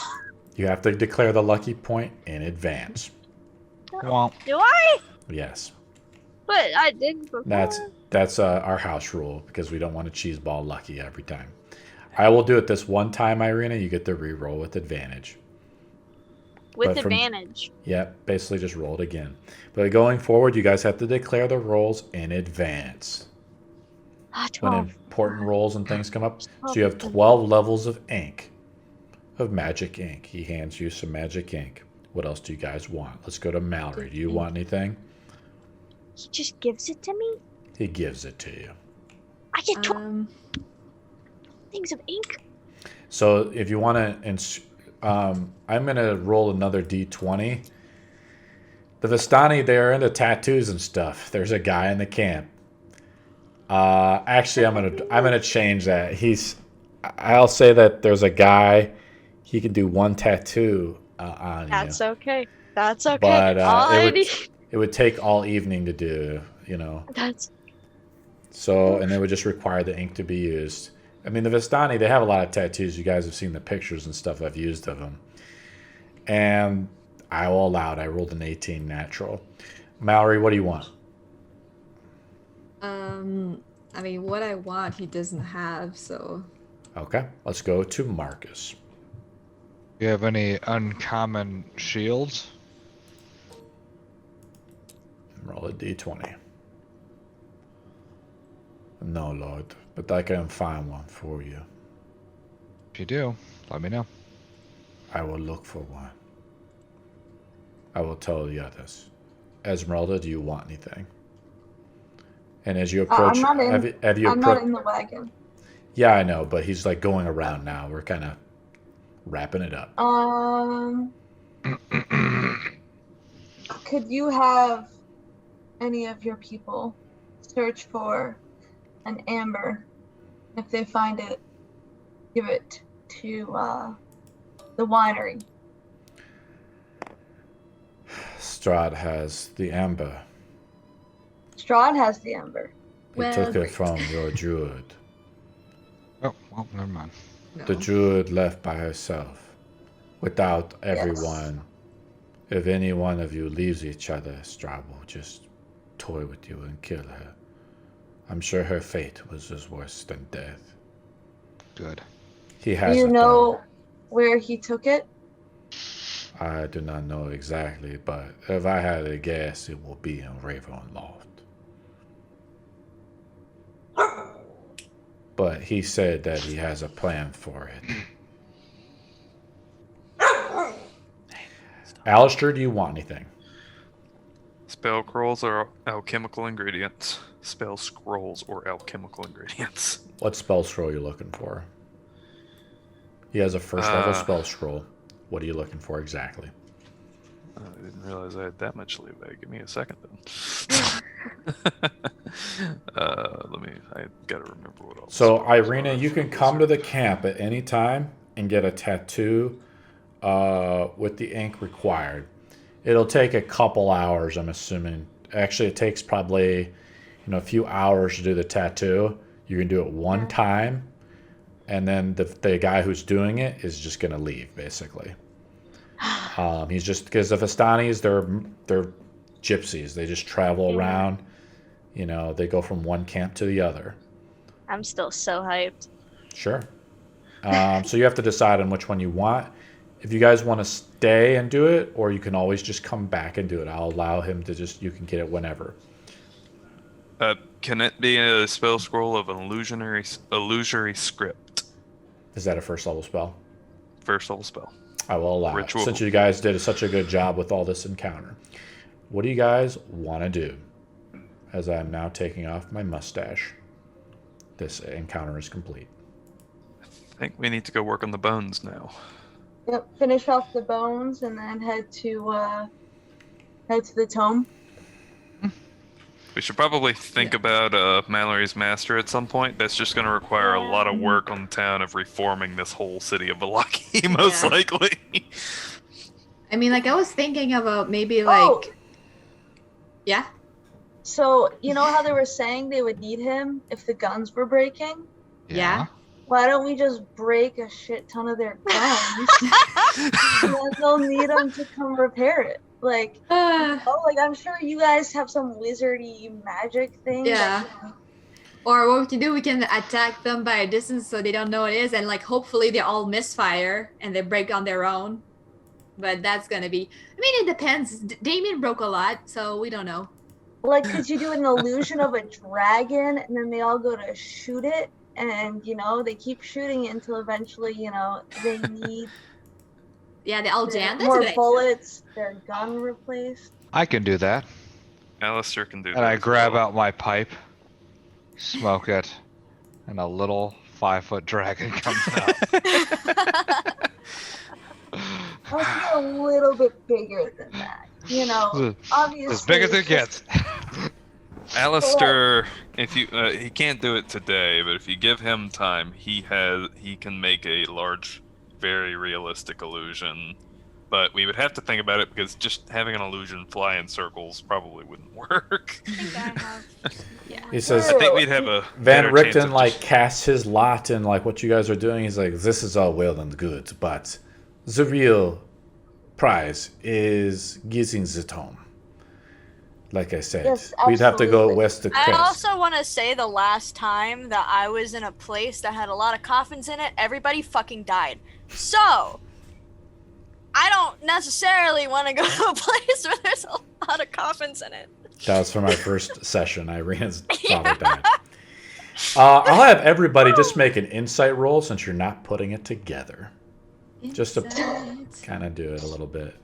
You have to declare the lucky point in advance. Well, Do I? Yes. But I didn't before. That's our house rule because we don't want to cheese ball lucky every time. I will do it this one time, Irina. You get the reroll with advantage. With But from- advantage. Yep, basically just roll it again. But going forward, you guys have to declare the rolls in advance. Ah, When 12. important rolls and things come up. So you have 12 levels of ink, of magic ink. He hands you some magic ink. What else do you guys want? Let's go to Mallory. Do you want anything? He just gives it to me? He gives it to you. I get 12 things of ink? So if you want to, I'm going to roll another d20. The Vistani, they're into tattoos and stuff. There's a guy in the camp. Actually, I'm gonna change that. I'll say that there's a guy. He can do one tattoo on That's you. okay. That's okay. But All I need. it would take all evening to do. You know. That's So, and it would just require the ink to be used. I mean, the Vistani, they have a lot of tattoos. You guys have seen the pictures and stuff I've used of them. And I will allow it. I rolled an 18 natural. Mallory, what do you want? I mean, what I want, he doesn't have, so. Okay, let's go to Marcus. you have any uncommon shields? Roll a d20. No, Lord, but I can find one for you. If you do, let me know. I will look for one. I will tell the others. Esmeralda, do you want anything? And as you approach, I'm not in, have you I'm not in the wagon. Yeah, I know, but he's like going around now. We're kind of wrapping it up. Could you have any of your people search for an amber? If they find it, give it to the winery. Strahd has the amber. Strahd has the amber. He took it from your druid. Oh, well, never mind. No. The druid left by herself, without everyone. If any one of you leaves each other, Strahd will just toy with you and kill her. I'm sure her fate was as worse than death. Good. He has Do you it, know though. where he took it? I do not know exactly, but if I had to guess, it will be in Ravenloft. But he said that he has a plan for it. Alistair, do you want anything? Spell scrolls or alchemical ingredients. Spell scrolls or alchemical ingredients. What spell scroll are you looking for? He has a first level spell scroll. What are you looking for exactly? I didn't realize I had that much leeway. Give me a second then. I gotta remember what else. So, Irina, you can come to the camp at any time and get a tattoo with the ink required. It'll take a couple hours, I'm assuming. Actually, it takes probably a few hours to do the tattoo. You can do it one time, and then the guy who's doing it is just going to leave, basically. He's just, because the Vistanis, they're gypsies. They just travel around. They go from one camp to the other. I'm still so hyped. Sure. So you have to decide on which one you want. If you guys want to stay and do it, or you can always just come back and do it. I'll allow him to you can get it whenever. Can it be a spell scroll of an illusory script? Is that a first level spell? First level spell. I will allow Ritual. it. Since you guys did such a good job with all this encounter. What do you guys want to do? As I'm now taking off my mustache. This encounter is complete. I think we need to go work on the bones now. Yep, finish off the bones and then head to the tome. We should probably think about Mallory's Master at some point. That's just going to require a lot of work on the town of reforming this whole city of Vallaki, most likely. I mean, I was thinking about maybe yeah? So, you know how they were saying they would need him if the guns were breaking? Yeah. Why don't we just break a shit ton of their guns? And then they'll need him to come repair it. I'm sure you guys have some wizardy magic thing. Yeah. Or what we can do, we can attack them by a distance so they don't know what it is, and hopefully they all misfire and they break on their own. But that's gonna be, it depends. Damien broke a lot, so we don't know. Could you do an illusion of a dragon and then they all go to shoot it? And, they keep shooting it until eventually, they need they all jam. That's more a good bullets, their gun replaced. I can do that. Alistair can do that. And I as grab well. out my pipe, smoke it, and a little 5-foot dragon comes out. I'll be a little bit bigger than that. Obviously. As big as it gets. Alistair, if you he can't do it today, but if you give him time, he can make a large, very realistic illusion. But we would have to think about it because just having an illusion fly in circles probably wouldn't work. I think I have. He says, I think we'd have a Van better chance Richten of casts his lot in what you guys are doing. He's like, this is all well and good, but the real prize is getting the tome. Like I said, yes, we'd have to go absolutely. west of I Krezk. also want to say the last time that I was in a place that had a lot of coffins in it, everybody fucking died. So, I don't necessarily want to go to a place where there's a lot of coffins in it. That was for my first session. Irina's father died. I'll have everybody just make an insight roll since you're not putting it together. Just to kind of do it a little bit.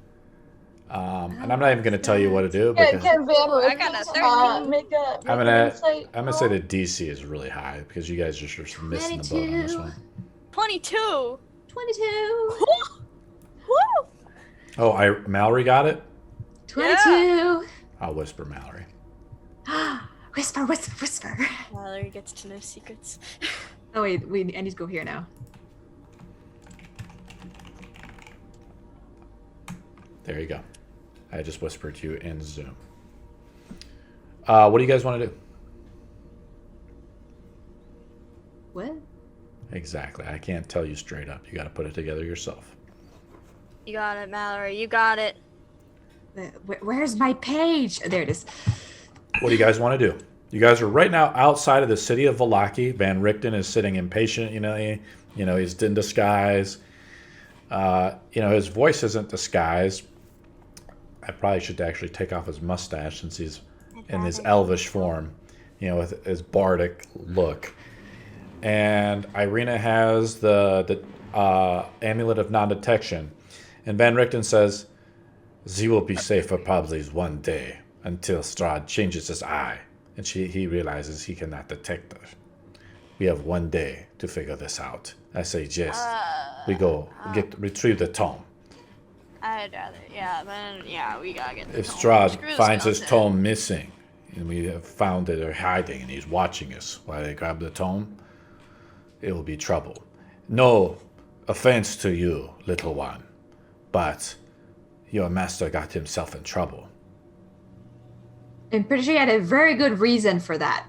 And I'm not even going to tell you what to do. Because Can Van I got a 13. make I'm an insight gonna say roll? the DC is really high because you guys just are missing the boat on this 22. one. 22. 22. Woo! Oh, Mallory got it? 22. I'll whisper Mallory. Whisper, whisper, whisper. Mallory gets to know secrets. Oh, wait, I need to go here now. There you go. I just whispered to you in Zoom. What do you guys want to do? What? Exactly. I can't tell you straight up. You got to put it together yourself. You got it, Mallory. You got it. Where's my page? There it is. What do you guys want to do? You guys are right now outside of the city of Vallaki. Van Richten is sitting impatient. He's in disguise. His voice isn't disguised. I probably should actually take off his mustache since he's in his elvish form, with his bardic look. And Irina has the amulet of non-detection. And Van Richten says, "She will be safe for probably 1 day until Strahd changes his eye, and he realizes he cannot detect her. We have 1 day to figure this out. I suggest we go retrieve the tome. I'd rather, we gotta get the If tome. Strahd Screw the finds his skeleton. tome missing, and we have found it or hiding, and he's watching us while they grab the tome, it will be trouble. No offense to you, little one, but your master got himself in trouble." I'm pretty sure he had a very good reason for that.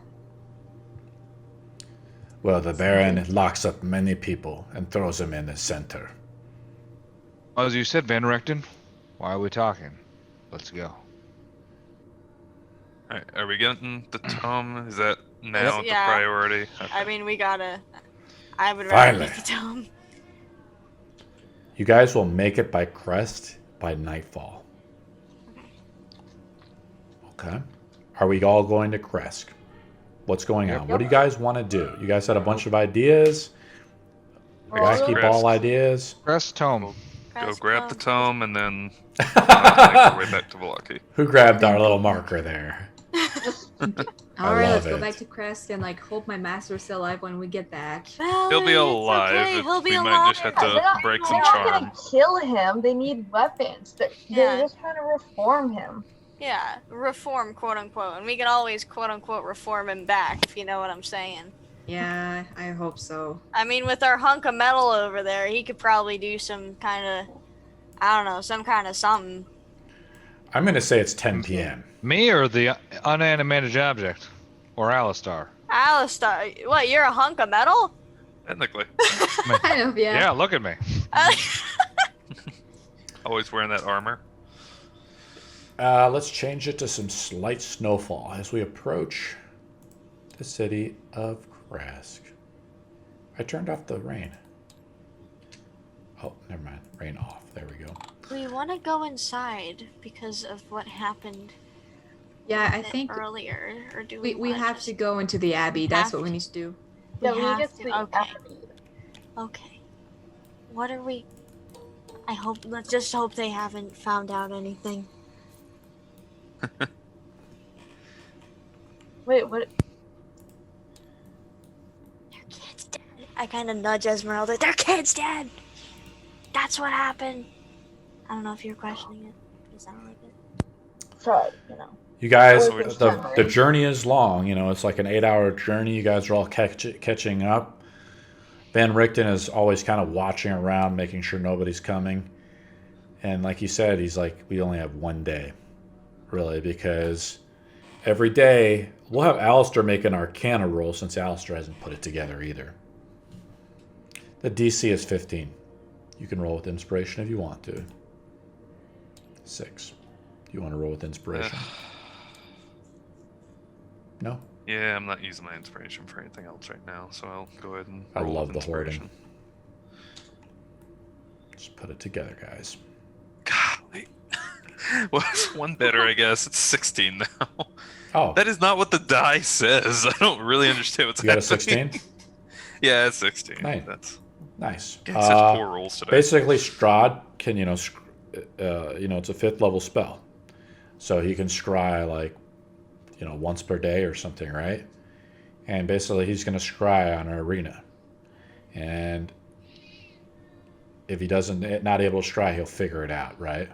Well, the Baron locks up many people and throws them in the center. As you said, Van Richten, why are we talking? Let's go. Alright, are we getting the tome? Is that now Yeah. the priority? Okay. I mean, we gotta. I would rather Finally. get the tome. You guys will make it by Crest by nightfall. Okay. Are we all going to Krezk? What's going on? What do you guys want to do? You guys had a bunch of ideas. Wacky ball ideas. Crest Tome. Go grab the tome and then make our way back to Vallaki. Who grabbed our little marker there? All right, let's love go it. back to Krezk and hope my master's still alive when we get back. He'll be alive. Okay. He'll be we alive. might just have They're to not, break they're some not charm. gonna kill him. They need weapons. They're Yeah. just trying to reform him. Yeah, reform, quote unquote, and we can always quote unquote reform him back, if you know what I'm saying. Yeah, I hope so. I mean, with our hunk of metal over there, he could probably do some kind of, I don't know, some kind of something. I'm going to say it's 10 p.m. Me or the unanimated object? Or Alistar? Alistair, what, you're a hunk of metal? Technically. Kind of, yeah. Yeah, look at me. Always wearing that armor. Let's change it to some slight snowfall as we approach the city of Krezk. I turned off the rain. Oh, never mind. Rain off. There we go. We want to go inside because of what happened Yeah, I think earlier, or do we wanna have just- to go into the Abbey. That's what we to. need to do. Yeah, We we have get to, the okay. Abbey. Okay. What are we? Let's just hope they haven't found out anything. Wait, what? Their kid's dead. I kind of nudge Esmeralda. Their kid's dead. That's what happened. I don't know if you're questioning it. Does that sound like it? Sorry, You guys, Oh, it's the summer. journey is long. It's like an 8-hour journey. You guys are all catching up. Van Richten is always kind of watching around, making sure nobody's coming. And like he said, he's like, we only have 1 day, really, because every day we'll have Alistair make an Arcana roll since Alistair hasn't put it together either. The DC is 15. You can roll with inspiration if you want to. 6. You want to roll with inspiration? No? Yeah, I'm not using my inspiration for anything else right now, so I'll go ahead and I roll love with the hoarding. inspiration. Just put it together, guys. Golly. Well, it's one better, I guess. It's 16 now. Oh, That is not what the die says. I don't really understand what's you got a happening. 16? Yeah, it's 16. Nice. That's Nice. getting such poor rolls today. Basically, Strahd can, it's a 5th level spell. So he can scry once per day or something, right? And basically he's going to scry on our arena. And if he not able to scry, he'll figure it out, right?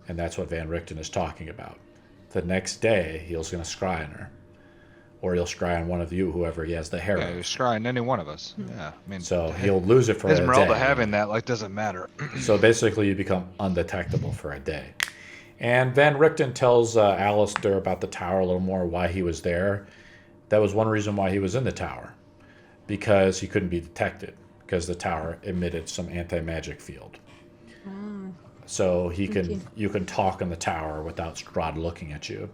And that's what Van Richten is talking about. The next day, he's going to scry on her. Or he'll scry on one of you, whoever he has the hair Yeah, of. you're scrying any one of us. Yeah, I mean, So he'll lose it for a Esmeralda day. having that doesn't matter. So basically, you become undetectable for a day. And Van Richten tells Alistair about the tower a little more, why he was there. That was one reason why he was in the tower, because he couldn't be detected, because the tower emitted some anti-magic field. So you can talk in the tower without Strahd looking at you.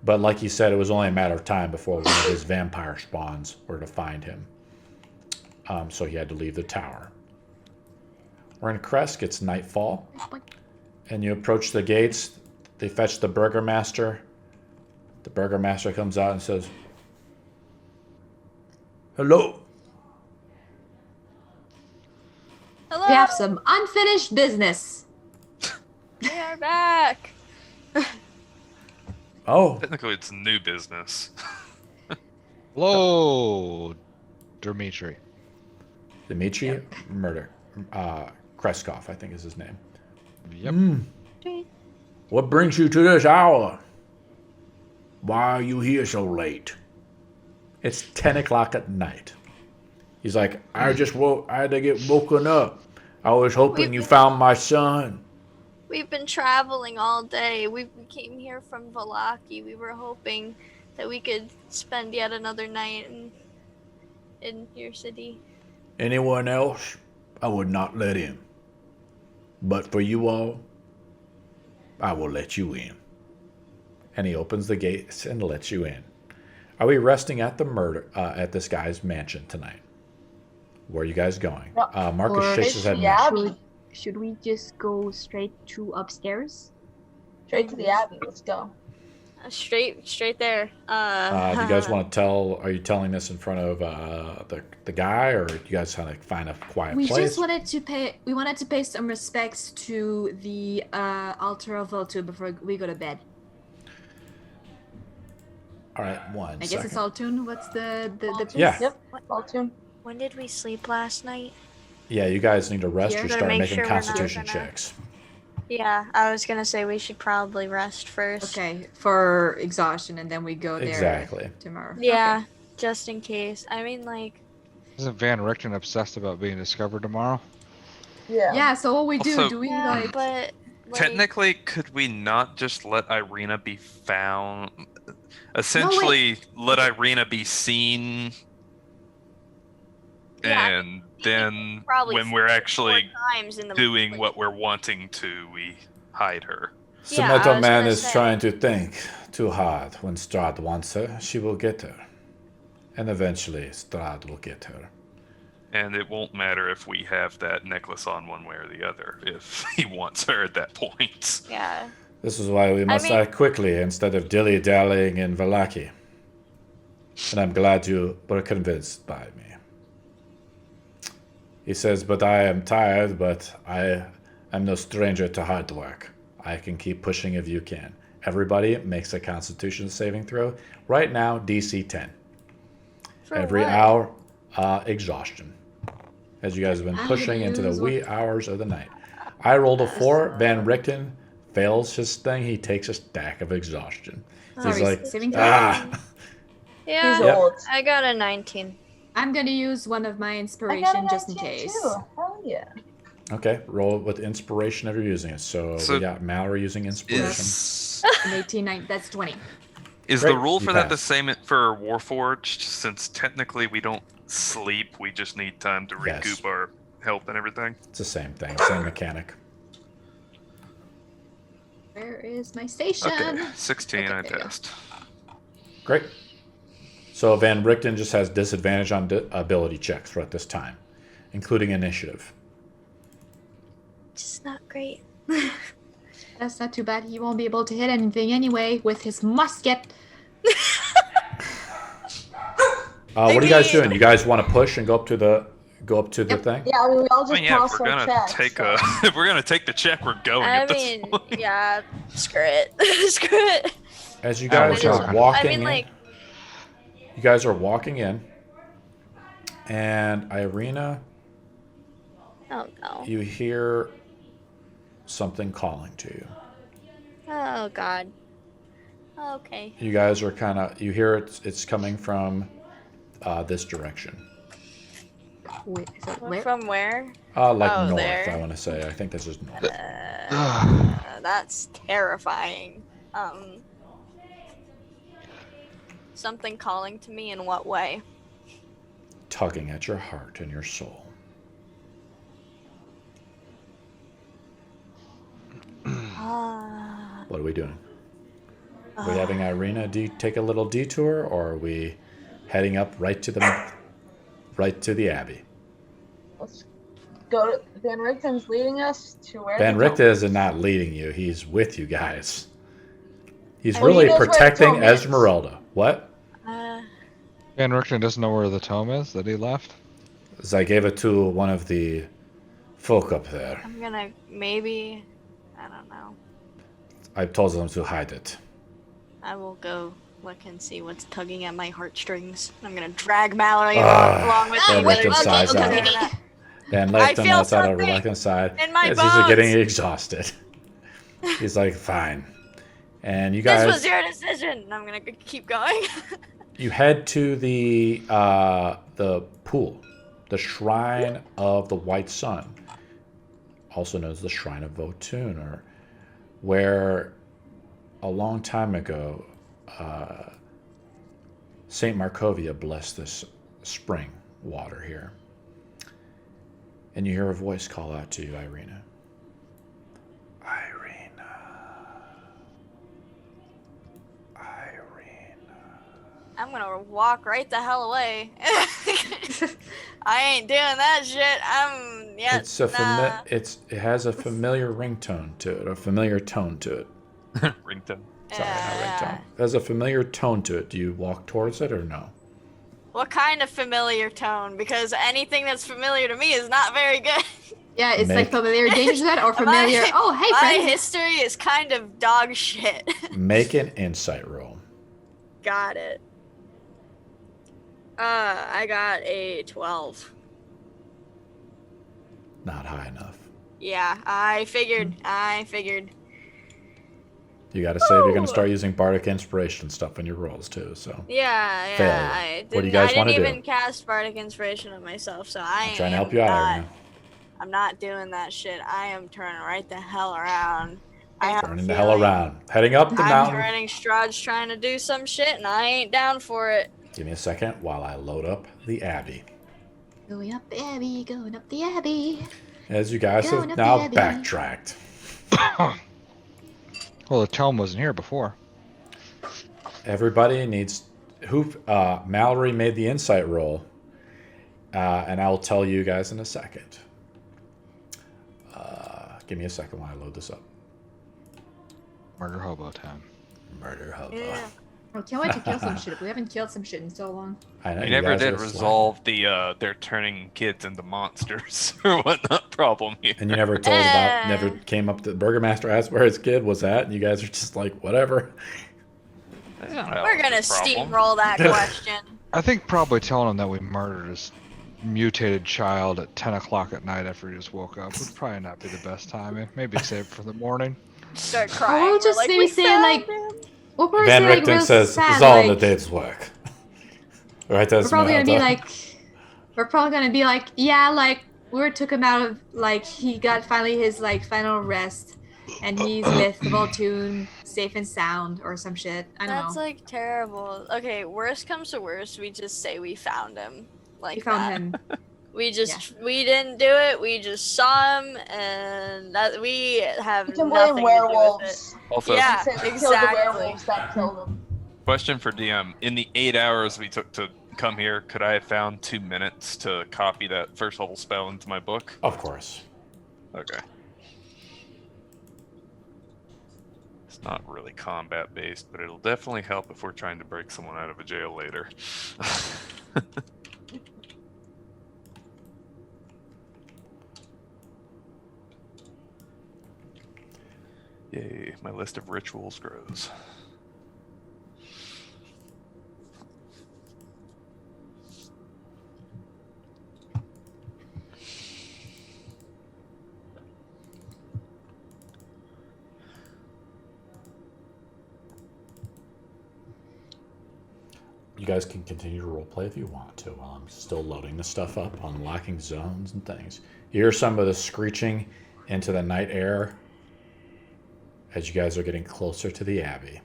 But like he said, it was only a matter of time before one of his vampire spawns were to find him. So he had to leave the tower. We're in Krezk. It's nightfall. And you approach the gates. They fetch the burgomaster. The burgomaster comes out and says, "Hello." Hello. We have some unfinished business. We are back. Oh, Technically, it's new business. Hello, Dmitri. Dmitri Murder. Kreskov, I think is his name. Yep. What brings you to this hour? Why are you here so late? It's 10 o'clock at night. He's like, I had to get woken up. I was hoping you found my son. We've been traveling all day. We came here from Vallaki. We were hoping that we could spend yet another night in your city. Anyone else, I would not let in. But for you all, I will let you in. And he opens the gates and lets you in. Are we resting at at this guy's mansion tonight? Where are you guys going? Marcus Or shakes his head. Yeah. No. Should we just go straight to upstairs? Straight to the Abbey. Let's go. Straight there. Do you guys want to tell? Are you telling this in front of the guy, or do you guys kind of find a quiet We place? just wanted to pay. We wanted to pay some respects to the altar of Voltu before we go to bed. All right, one I guess second. it's Altun. What's the Yeah. Yep. All tuned. When did we sleep last night? Yeah, you guys need to rest Here, or gotta start make making sure we're not constitution gonna- checks. Yeah, I was gonna say we should probably rest first. Okay, for exhaustion, and then we go there Exactly. tomorrow. Yeah, just in case. I mean, like, Isn't Van Richten obsessed about being discovered tomorrow? Yeah. Yeah. So what we do? Also- Do we yeah, like? but like, Technically, could we not just let Irina be found? Essentially, let Irina be seen, Yeah, and then probably when we're 4 actually times in the doing like, what we're wanting to, we hide her. Yeah, I Samantha was Man gonna is say. trying to think too hard. When Strahd wants her, she will get her. And eventually, Strahd will get her. And it won't matter if we have that necklace on one way or the other, if he wants her at that point. Yeah. This is why we must mean- act quickly instead of dilly-dallying in Vallaki. And I'm glad you were convinced by me. He says, but I am tired, but I am no stranger to hard work. I can keep pushing if you can. Everybody makes a constitution saving throw. Right now, DC 10. For Every what? hour, exhaustion. As you guys have been I'm pushing gonna into the use wee hours of the night. I rolled a 4. Van Richten fails his thing. He takes a stack of exhaustion. He's Sorry, like, saving throw? Yeah, He's Yep. old. I got a 19. I'm gonna use one of my I got inspiration a just in 19 case. too. Hell yeah. okay, roll with inspiration if you're using it. So, So we got Mallory using inspiration. Is, An 18, that's 20. is Great, the rule you for that the pass. same for Warforged? Since technically we don't sleep, we just need time to Yes. recoup our health and everything. It's the same thing, same mechanic. Where is my station? Okay, 16 Okay, I there you go. passed. Great. So Van Richten just has disadvantage on ability checks for at this time, including initiative. Just not great. That's not too bad. He won't be able to hit anything anyway with his musket. What are you guys doing? You guys want to push and go up to the thing? Yeah, I mean, we all I just mean, yeah, if pass we're our gonna checks. take so. if we're gonna take the check, we're going I at this mean, point. yeah, screw it. Screw it. As you Oh, guys we're are talking. walking I mean, in, like, you guys are walking in, and Irina, oh no. you hear something calling to you. Oh god. Okay. You guys are you hear it's coming from this direction. Wait, is that where? From where? Like Oh, north, there. I want to say. I think this is north. That's terrifying. Something calling to me in what way? Tugging at your heart and your soul. What are we doing? Are we having Irina take a little detour, or are we heading up right to the Abbey? Let's go. Van Richten's leading us to where? Van the Richten is not leading you. He's with you guys. He's Well, he really knows where the protecting Tome is. Esmeralda. What? Van Richten doesn't know where the tome is that he left. As I gave it to one of the folk up there. I'm gonna maybe. I don't know. I told them to hide it. I will go look and see what's tugging at my heartstrings. I'm gonna drag Mallory along with Van me. Richten sighs out. Van Richten feel lets out a something reluctant sigh in my as he's bones. getting exhausted. He's like, fine. And you This guys, was your decision. I'm gonna keep going. you head to the pool, the Shrine of the White Sun, also known as the Shrine of Votun, or where a long time ago Saint Markovia blessed this spring water here. And you hear a voice call out to you, Irina. I'm gonna walk right the hell away. I ain't doing that shit. It has a familiar ringtone to it, a familiar tone to it. Richten. Sorry, not ringtone. It has a familiar tone to it. Do you walk towards it or no? What kind of familiar tone? Because anything that's familiar to me is not very good. Yeah, it's like familiar danger or familiar. Oh, hey, My friend. history is kind of dog shit. Make an insight roll. Got it. I got a 12. Not high enough. Yeah, I figured. You got to save. You're going to start using bardic inspiration stuff in your rolls too. So Yeah. Failure. What do you guys want to do? I didn't even cast bardic inspiration on myself, so I'm trying to help you out, Irina. I'm not doing that shit. I am turning right the hell around. Turning the hell around. Heading up the I'm mountain. turning. Strahd's trying to do some shit, and I ain't down for it. Give me a second while I load up the Abbey. Going up the Abbey, going up the Abbey. As you guys Going have up now the Abbey. backtracked. Well, the tome wasn't here before. Everybody needs... Mallory made the insight roll. And I will tell you guys in a second. Give me a second while I load this up. Murder hobo time. Murder hobo. Yeah. I can't wait to kill some shit. We haven't killed some shit in so long. I know We you never guys did are resolve the they're turning kids into monsters or whatnot problem here. And you never told never came up to... The Burgermaster asked where his kid was at, and you guys are just like, whatever. That's not how We're it's gonna a problem. steamroll that question. I think probably telling him that we murdered his mutated child at 10 o'clock at night after he just woke up would probably not be the best timing. Maybe save it for the morning. Start crying. Or we'll just We're maybe "We say, found like, him." We'll probably Van say, like, Richten real says, sad, it's all in the like, day's work. Right, that's we're probably gonna be Esmeralda. like, yeah, like, we took him out of, like, he got finally his, like, final rest, and he's with Voltune, safe and sound, or some shit. I don't That's know. like terrible. Okay, worst comes to worst, we just say we found him. Like We found that. him. We didn't do it. We just saw him, and that we have We can nothing blame to do with it. werewolves. Also, Yeah, Say we killed the exactly. werewolves that killed them. question for DM. In the 8 hours we took to come here, could I have found 2 minutes to copy that first level spell into my book? Of course. Okay. It's not really combat based, but it'll definitely help if we're trying to break someone out of a jail later. Yay, my list of rituals grows. You guys can continue to roleplay if you want to while I'm still loading the stuff up, unlocking zones and things. You hear some of the screeching into the night air as you guys are getting closer to the Abbey.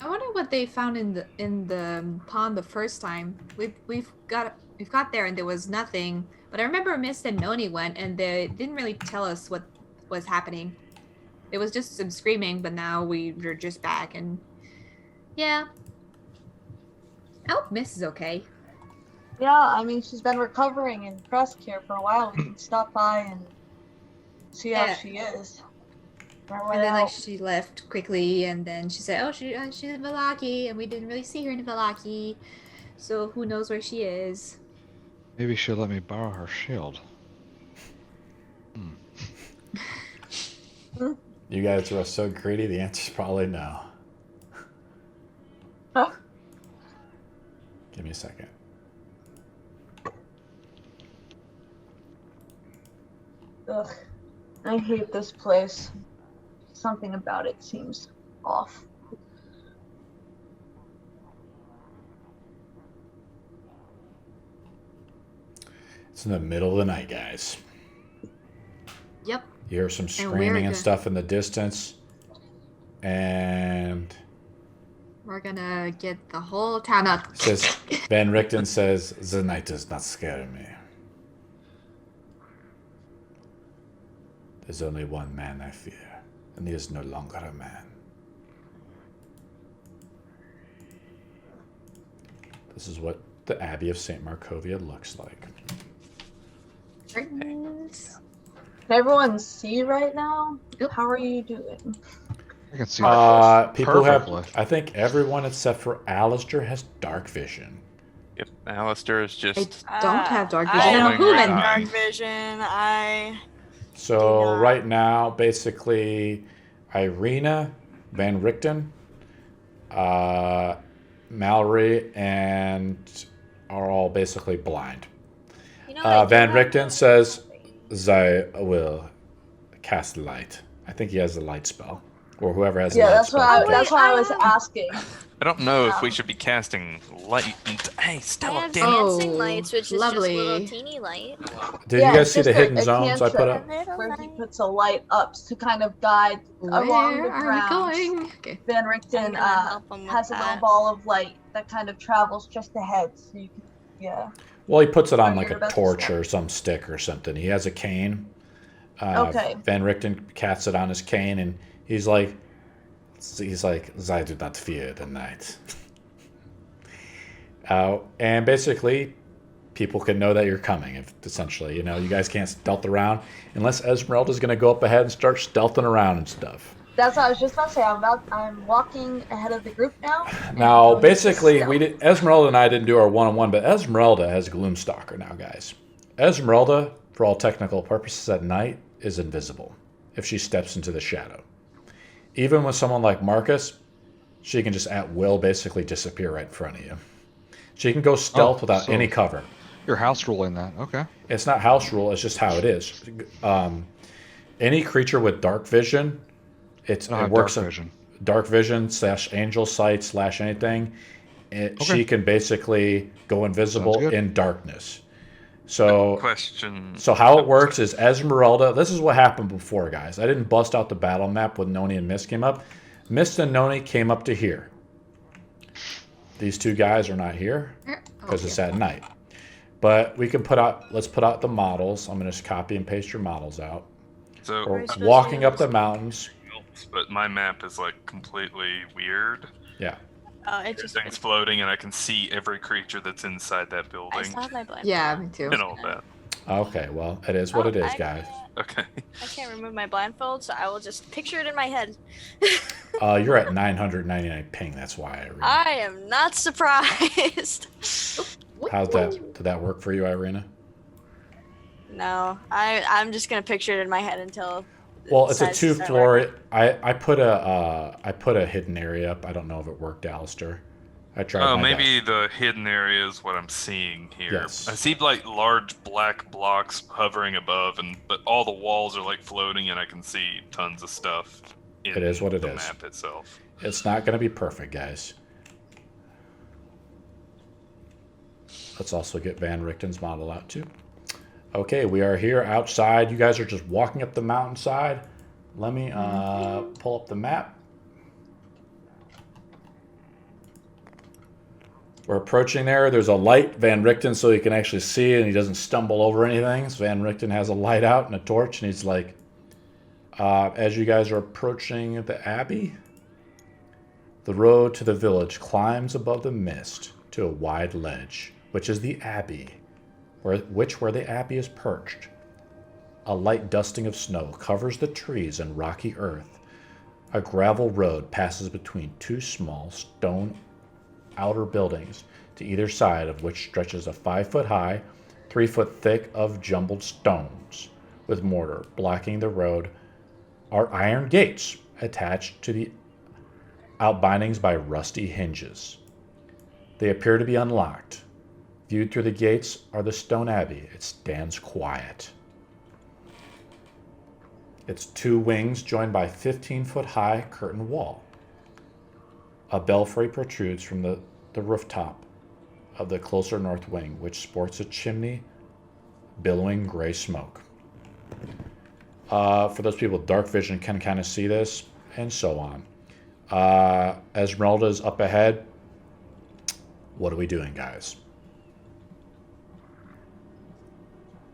I wonder what they found in the pond the first time. We've got there and there was nothing. But I remember Mist and Noni went and they didn't really tell us what was happening. It was just some screaming, but now we're just back and yeah. I hope Mist is okay. Yeah, I mean, she's been recovering in Krezk here for a while. We can stop by and see how Yeah. she is. And then like she left quickly, and then she said, "Oh, she's in Vallaki, and we didn't really see her in Vallaki, so who knows where she is." Maybe she'll let me borrow her shield. You guys are so greedy, the answer's probably no. Huh? Give me a second. Ugh, I hate this place. Something about it seems off. It's in the middle of the night, guys. Yep. You hear some we're screaming and good. stuff in the distance. And We're gonna get the whole town out. says Van Richten says, "The night does not scare me. There's only one man I fear, and he is no longer a man." This is what the Abbey of Saint Markovia looks like. Curtains. Can everyone see right now? Yep. How are you doing? I can see People perfectly. have, I think everyone except for Alistair has dark vision. Yep, Alistair is I just don't have dark vision. I I'm don't human. have human. dark vision. I So Do not. right now, basically, Irina, Van Richten, Mallory, and are all basically blind. you know I do Van have Richten dark says, vision. "I will cast light." I think he has a light spell, or whoever has a Yeah, light that's spell. why. wait, That's why I I was have- asking. I don't know if Yeah. we should be casting light. Hey, I Stella, have damn it. dancing Oh, lights, which is lovely. just little teeny light. Did Yeah, you guys it's see the just a hidden zones I put cantrip. up? Little Where he light. puts a light up to kind of guide along the Where are we ground. going? Okay. Van I'm Richten gonna help him with has a little that. ball of light that kind of travels just ahead, so you can, yeah. Well, he puts it on Or like your a best torch step. or some stick or something. He has a cane. Okay. Van Richten casts it on his cane, and he's like, "I do not fear the night." And basically, people can know that you're coming. If essentially, you guys can't stealth around unless Esmeralda's going to go up ahead and start stealthing around and stuff. That's what I was just about to say. I'm walking ahead of the group now. and Now, going to basically, stealth. Esmeralda and I didn't do our one-on-one, but Esmeralda has Gloomstalker now, guys. Esmeralda, for all technical purposes at night, is invisible if she steps into the shadow. Even with someone like Marcus, she can just at will basically disappear right in front of you. She can go stealth without so- any cover. Your house ruling that. Okay. It's not house rule, it's just how it is. Any creature with dark vision, I don't it have works dark vision. dark vision / angel sight / anything. She can basically go invisible Sounds good. in darkness. So Question. how it works is Esmeralda, this is what happened before, guys. I didn't bust out the battle map when Noni and Mist came up. Mist and Noni came up to here. These two guys are not here because it's at night. But we can let's put out the models. I'm going to just copy and paste your models out. So, We're supposed walking to up the mountains. but my map is like completely weird. Yeah. It just Everything's floating, and I can see every creature that's inside that I building still have my blind. Yeah, me too. and all that. Okay, well, it is what it is, guys. Okay. I can't remove my blindfold, so I will just picture it in my head. You're at 999 ping. That's why, Irina. I am not surprised. How's that? Did that work for you, Irina? No, I'm just gonna picture it in my head until. it Well, it's a decides to start 2-floor. working. I put a hidden area up. I don't know if it worked, Alistair. I tried. Oh, my maybe best. the hidden area is what I'm seeing here. Yes. I see like large black blocks hovering above, but all the walls are like floating, and I can see tons of stuff. It is what it the is. map itself. It's not going to be perfect, guys. Let's also get Van Richten's model out too. Okay, we are here outside. You guys are just walking up the mountainside. Let me pull up the map. We're approaching there. There's a light, Van Richten, so he can actually see and he doesn't stumble over anything. So Van Richten has a light out and a torch, and he's like, as you guys are approaching the Abbey, the road to the village climbs above the mist to a wide ledge which is the Abbey, where the Abbey is perched. A light dusting of snow covers the trees and rocky earth. A gravel road passes between two small stone outer buildings, to either side of which stretches a 5-foot high, 3-foot thick of jumbled stones with mortar. Blocking the road are iron gates attached to the outbindings by rusty hinges. They appear to be unlocked. Viewed through the gates are the stone abbey. It stands quiet. Its 2 wings joined by 15-foot high curtain wall. A belfry protrudes from the rooftop of the closer north wing, which sports a chimney billowing gray smoke. For those people with dark vision can kind of see this, and so on. Esmeralda's up ahead. What are we doing, guys?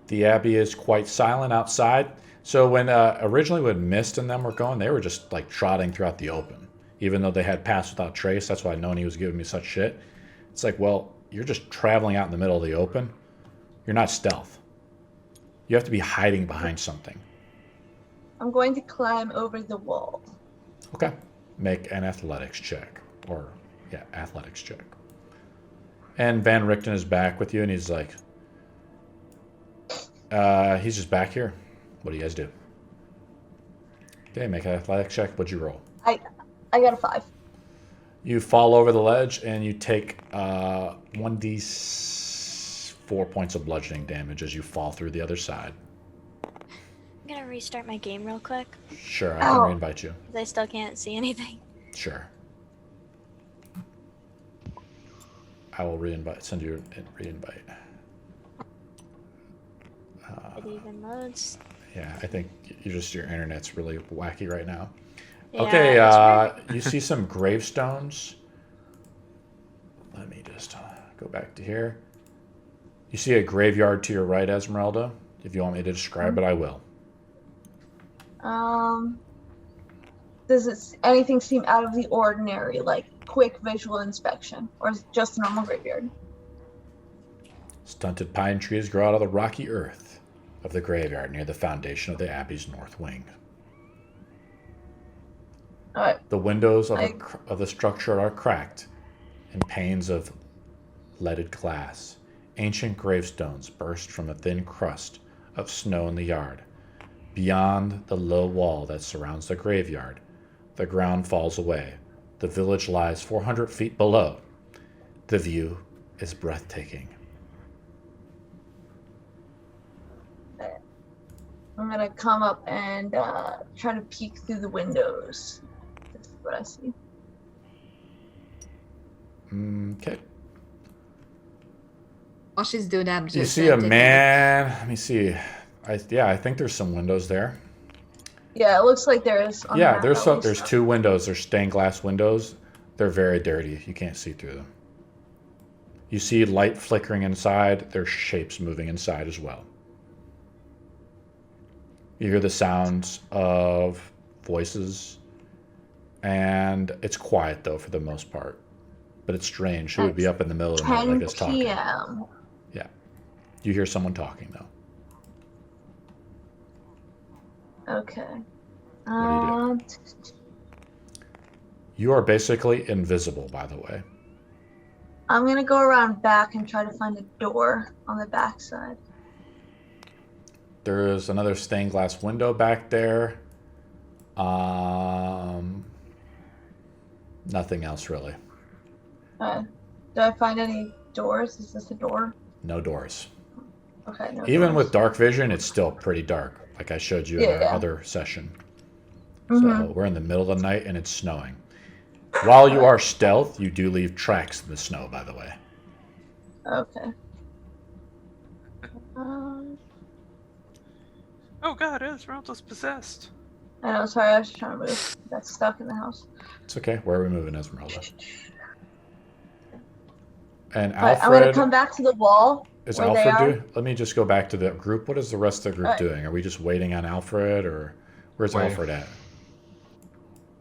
The Abbey is quite silent outside. So when originally when Mist and them were going, they were just like trotting throughout the open. Even though they had passed without trace, that's why Noni was giving me such shit. It's like, well, you're just traveling out in the middle of the open. You're not stealth. You have to be hiding behind something. I'm going to climb over the wall. Okay. Make an athletics check. Athletics check. And Van Richten is back with you, and he's like, he's just back here. What do you guys do? Okay, make an athletics check. What'd you roll? I got a 5. You fall over the ledge, and you take 1d4 points of bludgeoning damage as you fall through the other side. I'm gonna restart my game real quick. Sure, I can reinvite you. 'Cause I still can't see anything. Sure. I will send you a reinvite. It even loads. Yeah, I think your internet's really wacky right now. Yeah, Okay, you see some gravestones. Let me just go back to here. You see a graveyard to your right, Esmeralda. If you want me to describe it, I will. Does anything seem out of the ordinary, like quick visual inspection, or is it just a normal graveyard? Stunted pine trees grow out of the rocky earth of the graveyard near the foundation of the Abbey's north wing. Alright. The windows of the structure are cracked, and panes of leaded glass. Ancient gravestones burst from a thin crust of snow in the yard. Beyond the low wall that surrounds the graveyard, the ground falls away. The village lies 400 feet below. The view is breathtaking. I'm gonna come up and try to peek through the windows. This is what I see. Okay. While she's doing that, I'm just You see a man. Let me see. I think there's some windows there. Yeah, it looks like there is. On the map, there's 2 windows. There's stained glass windows. They're very dirty. You can't see through them. You see light flickering inside. There's shapes moving inside as well. You hear the sounds of voices, and it's quiet though for the most part. But it's strange. Who would be up in the middle of the night like this talking? 10 p.m. Yeah. You hear someone talking though. Okay. What do you do? You are basically invisible, by the way. I'm gonna go around back and try to find a door on the back side. There's another stained glass window back there. Nothing else really. Do I find any doors? Is this a door? No doors. Okay. No Even doors. with dark vision, it's still pretty dark, like I showed you in our other session. So we're in the middle of the night and it's snowing. While you are stealth, you do leave tracks in the snow, by the way. Okay. Oh god, Esmeralda's possessed. I know, sorry, I was just trying to move. Got stuck in the house. It's okay. Where are we moving, Esmeralda? And Alright, Alfred... I'm gonna come back to the wall. Is where they Alfred are. doing? Let me just go back to the group. What is the rest of the group doing? Are we just waiting on Alfred, or where's Alfred at?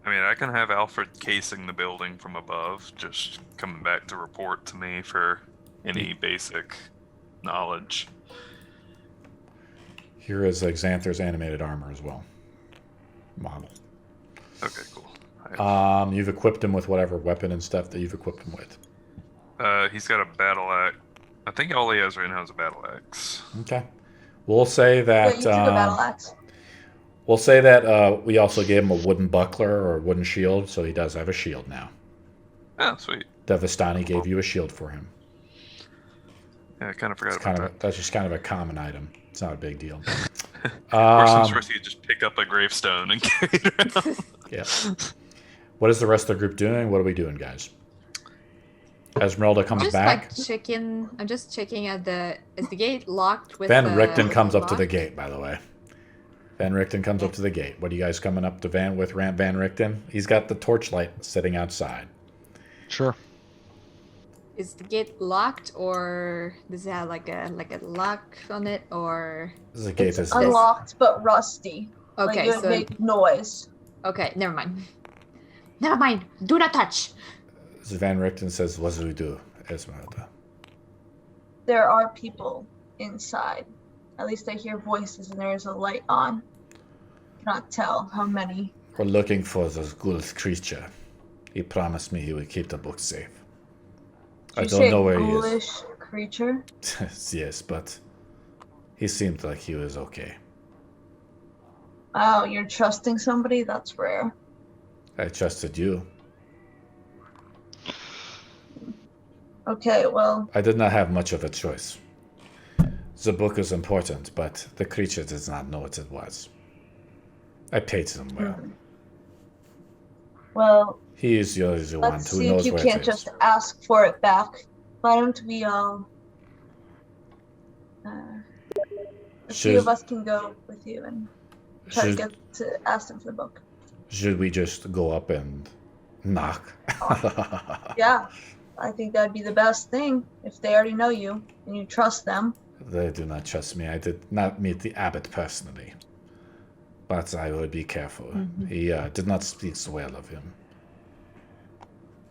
I mean, I can have Alfred casing the building from above, just coming back to report to me for any basic knowledge. Here is Xanther's animated armor as well. Model. Okay, cool. You've equipped him with whatever weapon and stuff that you've equipped him with. He's got a battle axe. I think all he has right now is a battle axe. Okay. We'll say that. Wait, you took a battle axe. We'll say that we also gave him a wooden buckler or a wooden shield, so he does have a shield now. Oh, sweet. The Vistani gave you a shield for him. Yeah, I kind of forgot about that. That's just kind of a common item. It's not a big deal. Worse you just pick up a gravestone and carry it around. Yeah. What is the rest of the group doing? What are we doing, guys? Esmeralda comes back. I'm just checking at is the gate locked with Van Richten comes up to the gate, by the way. Van Richten comes up to the gate. What are you guys coming up to Van Richten? He's got the torchlight sitting outside. Sure. Is the gate locked, or does it have like a lock on it, or? This gate is unlocked but rusty. Okay, like it would make noise. Okay, never mind. Never mind. Do not touch. Van Richten says, "What do we do, Esmeralda?" There are people inside. At least I hear voices, and there is a light on. Cannot tell how many. We're looking for the ghoul creature. He promised me he would keep the book safe. I don't know where he is. Ghoulish creature? Yes, but he seemed like he was okay. Oh, you're trusting somebody? That's rare. I trusted you. Okay, well... I did not have much of a choice. The book is important, but the creature does not know what it was. I paid him well. Well... He is the one who knows where it is. Let's see if you can't just ask for it back. Why don't we all... a few of us can go with you and try to get to ask them for the book. Should we just go up and knock? Yeah, I think that'd be the best thing if they already know you and you trust them. They do not trust me. I did not meet the abbot personally, but I would be careful. Mm-hmm. He did not speak so well of him.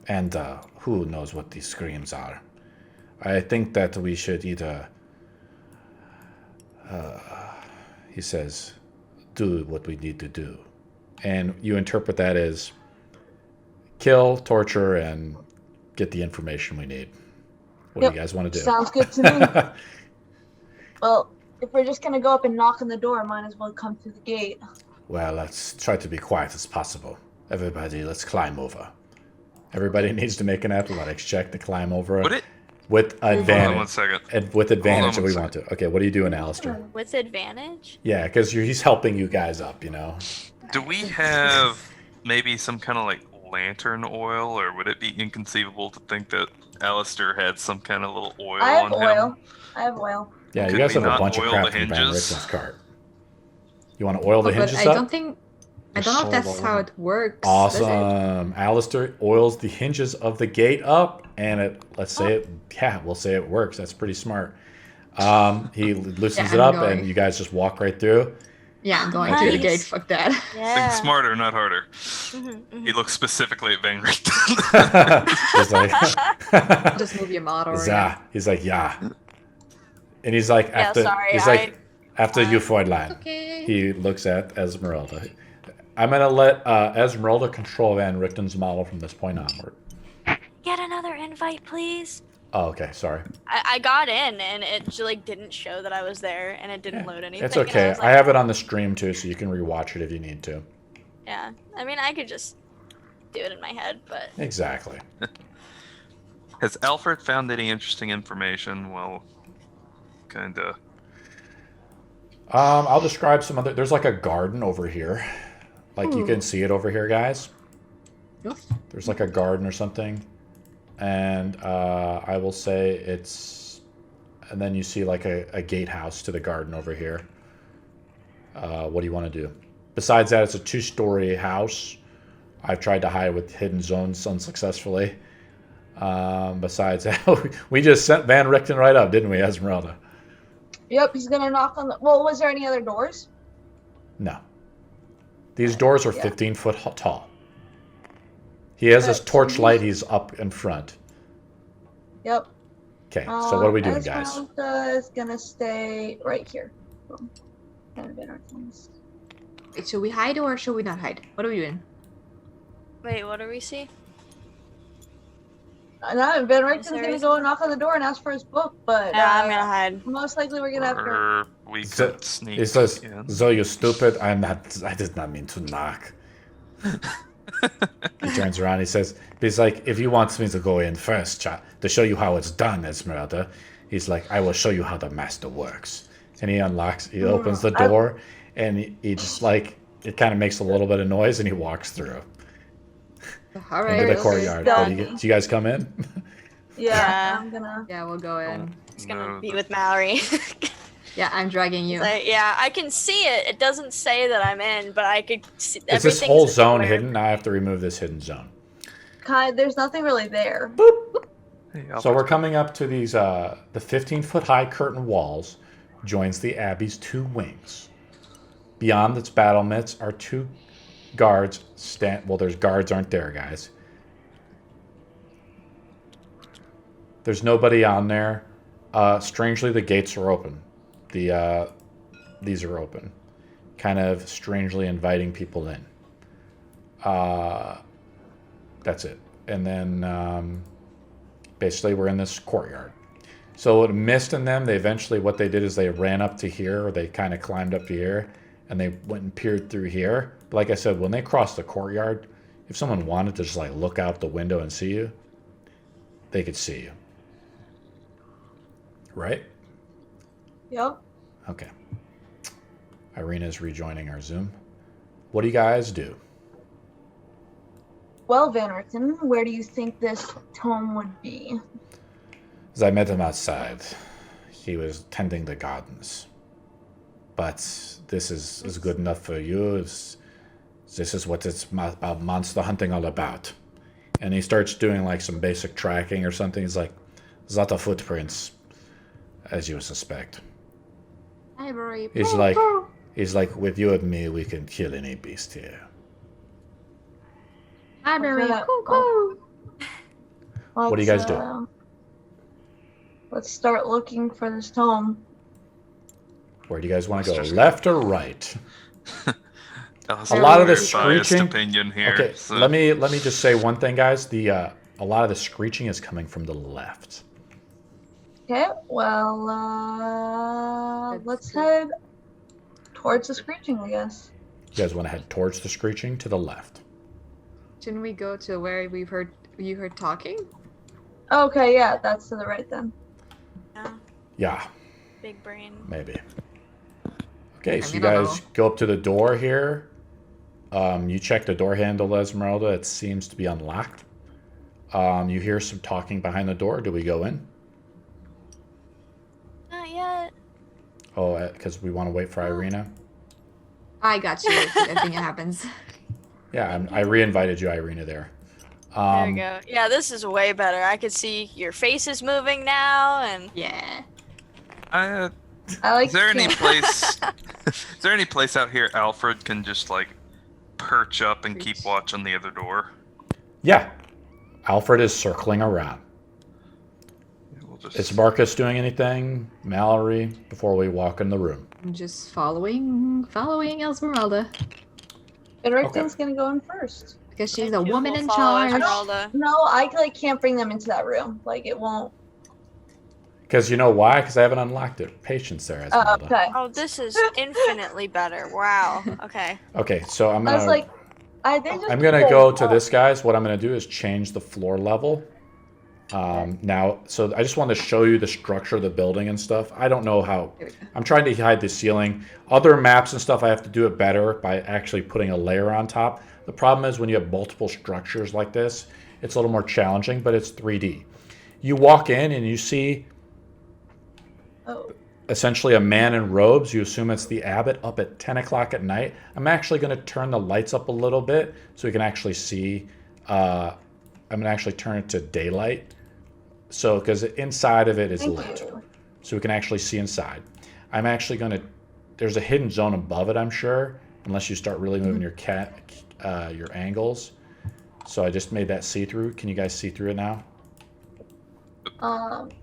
And who knows what these screams are. I think that we should either, he says, do what we need to do. And you interpret that as kill, torture, and get the information we need. What do you guys want to do? Sounds good to me. Well, if we're just going to go up and knock on the door, might as well come through the gate. Well, let's try to be quiet as possible. Everybody, let's climb over. Everybody needs to make an athletics check to climb over it. With advantage. Hold on 1 second. And with advantage if we want to. Okay, what are you doing, Alistair? With advantage? Yeah, because he's helping you guys up, you know. Do we have maybe some kind of like lantern oil, or would it be inconceivable to think that Alistair had some kind of little oil on him? I have oil. Yeah, Could you guys we have a not bunch of oil crap the from Van hinges? Richten's cart. You want to oil the hinges I up? I don't know if that's how it works. Awesome. Alistair oils the hinges of the gate up, and we'll say it works. That's pretty smart. He loosens it up, and you guys just walk right through. Yeah, I'm going through the gate. Fuck that. Yeah. Think smarter, not harder. He looks specifically at Van Richten. He's like, just move your model. He's like, yeah. And he's like, after you forward line. Okay. He looks at Esmeralda. I'm going to let Esmeralda control Van Richten's model from this point onward. Get another invite, please. Oh, okay. Sorry. I got in, and it didn't show that I was there, and it didn't load anything. It's okay. I have it on the stream, too, so you can rewatch it if you need to. Yeah. I mean, I could just do it in my head, but... Exactly. Has Alfred found any interesting information? Well, kind of... I'll describe some other... There's like a garden over here. Like, you can see it over here, guys. Yes. There's like a garden or something. And I will say it's... And then you see like a gatehouse to the garden over here. What do you want to do? Besides that, it's a 2-story house. I've tried to hide with hidden zones unsuccessfully. Besides that, we just sent Van Richten right up, didn't we, Esmeralda? Yep, he's going to knock on the... Well, was there any other doors? No. These doors are 15 foot tall. He has his torchlight. He's up in front. Yep. Okay, so what are we doing, guys? Esmeralda is gonna stay right here. Boom. Wait, should we hide or should we not hide? What are we doing? Wait, what do we see? No, Van Richten's gonna go and knock on the door and ask for his book, but Yeah, I'm gonna hide. most likely we're gonna have to. Or we So- could sneak He says, in. "So you stupid? I did not mean to knock." He turns around. He's like, if you want me to go in first, to show you how it's done, Esmeralda, he's like, I will show you how the master works. And he opens the door, and he just like, it kind of makes a little bit of noise, and he walks through All into right. the courtyard. done. Do you guys come in? Yeah, I'm gonna. Yeah, we'll go in. He's gonna No, be with Mallory. Yeah, I'm dragging you. Like, yeah, I can see it. It doesn't say that I'm in, but I could see Is this everything's whole zone everywhere. hidden? Now I have to remove this hidden zone. There's nothing really there. Hey, So we're coming up to these, the 15-foot high curtain walls joins the Abbey's 2 wings. Beyond its battlements are 2 guards well, there's guards aren't there, guys. There's nobody on there. Strangely, the gates are open. These are open. Kind of strangely inviting people in. That's it. And then basically we're in this courtyard. So it missed in them. What they did is they ran up to here, or they kind of climbed up to here, and they went and peered through here. But like I said, when they crossed the courtyard, if someone wanted to just like look out the window and see you, they could see you. Right? Yep. Okay. Irina is rejoining our Zoom. What do you guys do? Well, Van Richten, where do you think this tome would be? As I met him outside, he was tending the gardens. But this is good enough for you. This is what it's about monster hunting all about. And he starts doing like some basic tracking or something. He's like, there's a lot of footprints, as you suspect. Library. He's like, with you and me, we can kill any beast here. Library. Okay. Cuckoo. What do you guys do? Let's start looking for this tome. Where do you guys want to go? Left or right? That's A lot of the very biased screeching- opinion here. Okay, so- let me just say one thing, guys. A lot of the screeching is coming from the left. Okay, well, let's head towards the screeching, I guess. You guys want to head towards the screeching to the left. Shouldn't we go to where you heard talking? Okay, yeah, that's to the right then. Yeah, Yeah, big brain. maybe. Okay, so you I don't guys know. go up to the door here. You check the door handle, Esmeralda. It seems to be unlocked. You hear some talking behind the door. Do we go in? Not yet. Oh, because we want to wait for Irina? I got you. I think it happens. Yeah, I re-invited you, Irina, there. There we go. Yeah, this is way better. I could see your face is moving now, and Yeah. I like. Is there any place? Is there any place out here Alfred can just like perch up and keep Preach. watching the other door? Yeah. Alfred is circling around. We'll just... Is Marcus doing anything? Mallory, before we walk in the room? I'm just following Esmeralda Van Richten's gonna go in first. because she's And a you woman will in follow charge. Esmeralda. No, I like can't bring them into that room. Like it won't. Because you know why? Because I haven't unlocked it. Patience there, Esmeralda. Okay. Oh, this is infinitely better. Wow. Okay. Okay, so I'm I was gonna like, I think. I'm gonna go to this, guys. What I'm gonna do is change the floor level. Now, so I just want to show you the structure of the building and stuff. I don't know how. There we go. I'm trying to hide the ceiling. Other maps and stuff, I have to do it better by actually putting a layer on top. The problem is when you have multiple structures like this, it's a little more challenging, but it's 3D. You walk in and you see Oh, essentially a man in robes. You assume it's the abbot up at 10 o'clock at night. I'm actually going to turn the lights up a little bit so we can actually see. I'm going to actually turn it to daylight. So, because inside of it is thank lit. you. So we can actually see inside. I'm actually going to, there's a hidden zone above it, I'm sure, unless you start really moving your your angles. So I just made that see-through. Can you guys see through it now?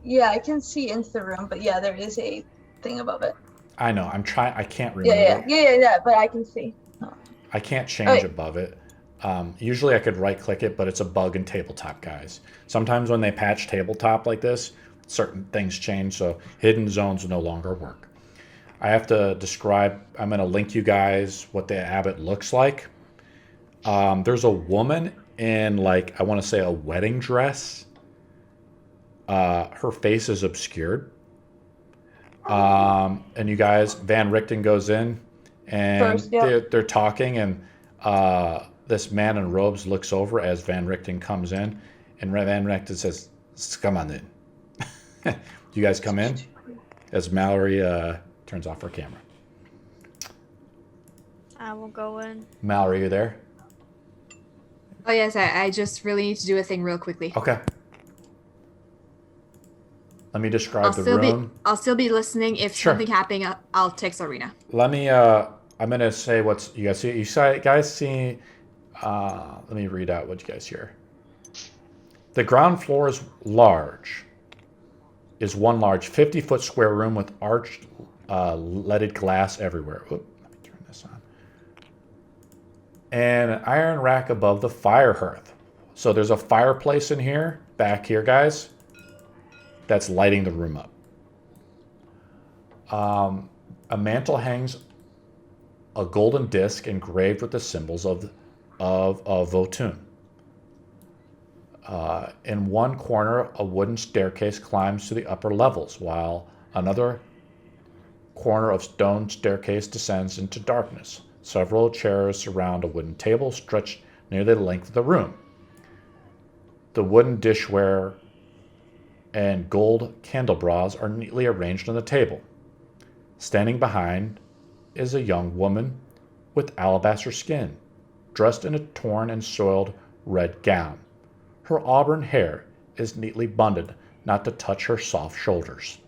Yeah, I can see into the room, but yeah, there is a thing above it. I know. I can't remove it. Yeah, but I can see. I can't change above it. Usually I could right-click it, but it's a bug in tabletop, guys. Sometimes when they patch tabletop like this, certain things change, so hidden zones no longer work. I have to describe, I'm going to link you guys what the abbot looks like. There's a woman in, like, I want to say a wedding dress. Her face is obscured. And you guys, Van Richten goes in, and they're talking, and this man in robes looks over as Van Richten comes in, and Van Richten says, "Come on in." You guys come in as Mallory turns off her camera. I will go in. Mallory, you there? Oh yes, I just really need to do a thing real quickly. Okay. Let me describe the room. I'll still be listening. If something happening, I'll text Arena. Let me. I'm gonna say what's you guys see. You guys see. Let me read out what you guys hear. The ground floor is large. Is one large 50-foot square room with arched, leaded glass everywhere. Oop, let me turn this on. And an iron rack above the fire hearth. So there's a fireplace in here, back here, guys. That's lighting the room up. A mantle hangs a golden disc engraved with the symbols of Votun. In one corner, a wooden staircase climbs to the upper levels, while another corner of stone staircase descends into darkness. Several chairs surround a wooden table stretched near the length of the room. The wooden dishware and gold candelabras are neatly arranged on the table. Standing behind is a young woman with alabaster skin, dressed in a torn and soiled red gown. Her auburn hair is neatly bundled not to touch her soft shoulders.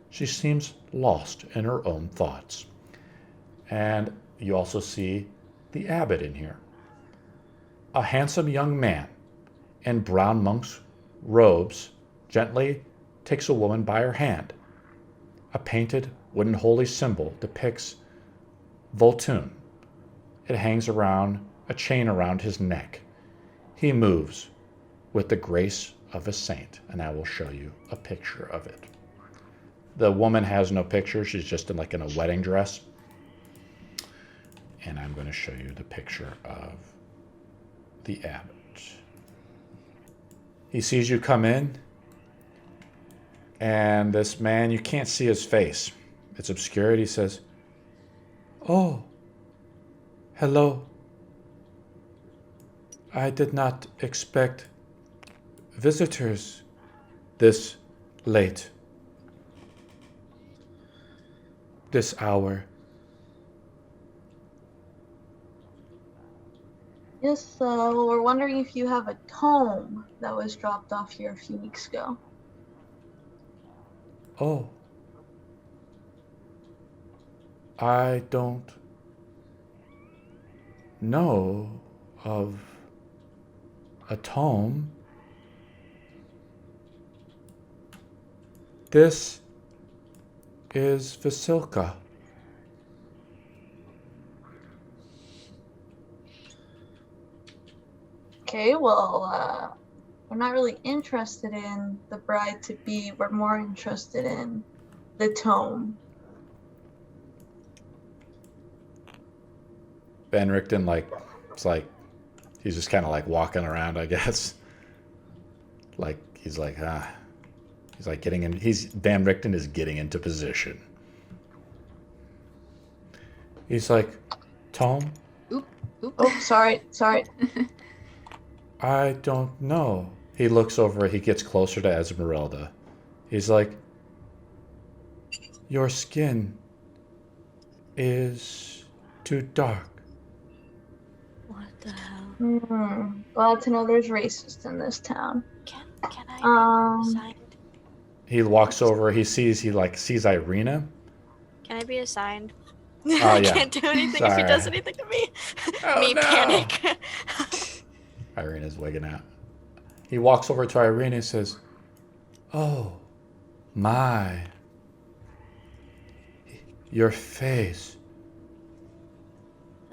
She seems lost in her own thoughts. And you also see the abbot in here. A handsome young man in brown monk's robes gently takes a woman by her hand. A painted wooden holy symbol depicts Votun. It hangs around a chain around his neck. He moves with the grace of a saint, and I will show you a picture of it. The woman has no picture. She's just in a wedding dress. And I'm going to show you the picture of the abbot. He sees you come in, and this man, you can't see his face. It's obscured. He says, "Oh, hello. I did not expect visitors this late, this hour." Yes, well, we're wondering if you have a tome that was dropped off here a few weeks ago. Oh. I don't know of a tome. This is Vasilka. Okay, well, we're not really interested in the bride-to-be. We're more interested in the tome. Van Richten, he's just kind of walking around, I guess. He's getting in. Van Richten is getting into position. He's like, "Tome? Oop. Oh, sorry. I don't know." He looks over, he gets closer to Esmeralda. He's like, "Your skin is too dark." What the hell? Glad to know there's racists in this town. Can I be assigned? He walks over, he sees Irina. Can I be assigned? Oh, I yeah. can't do anything Sorry. if he does anything to me. Oh, no. Panic. Irina's wigging out. He walks over to Irina and says, Oh, my. Your face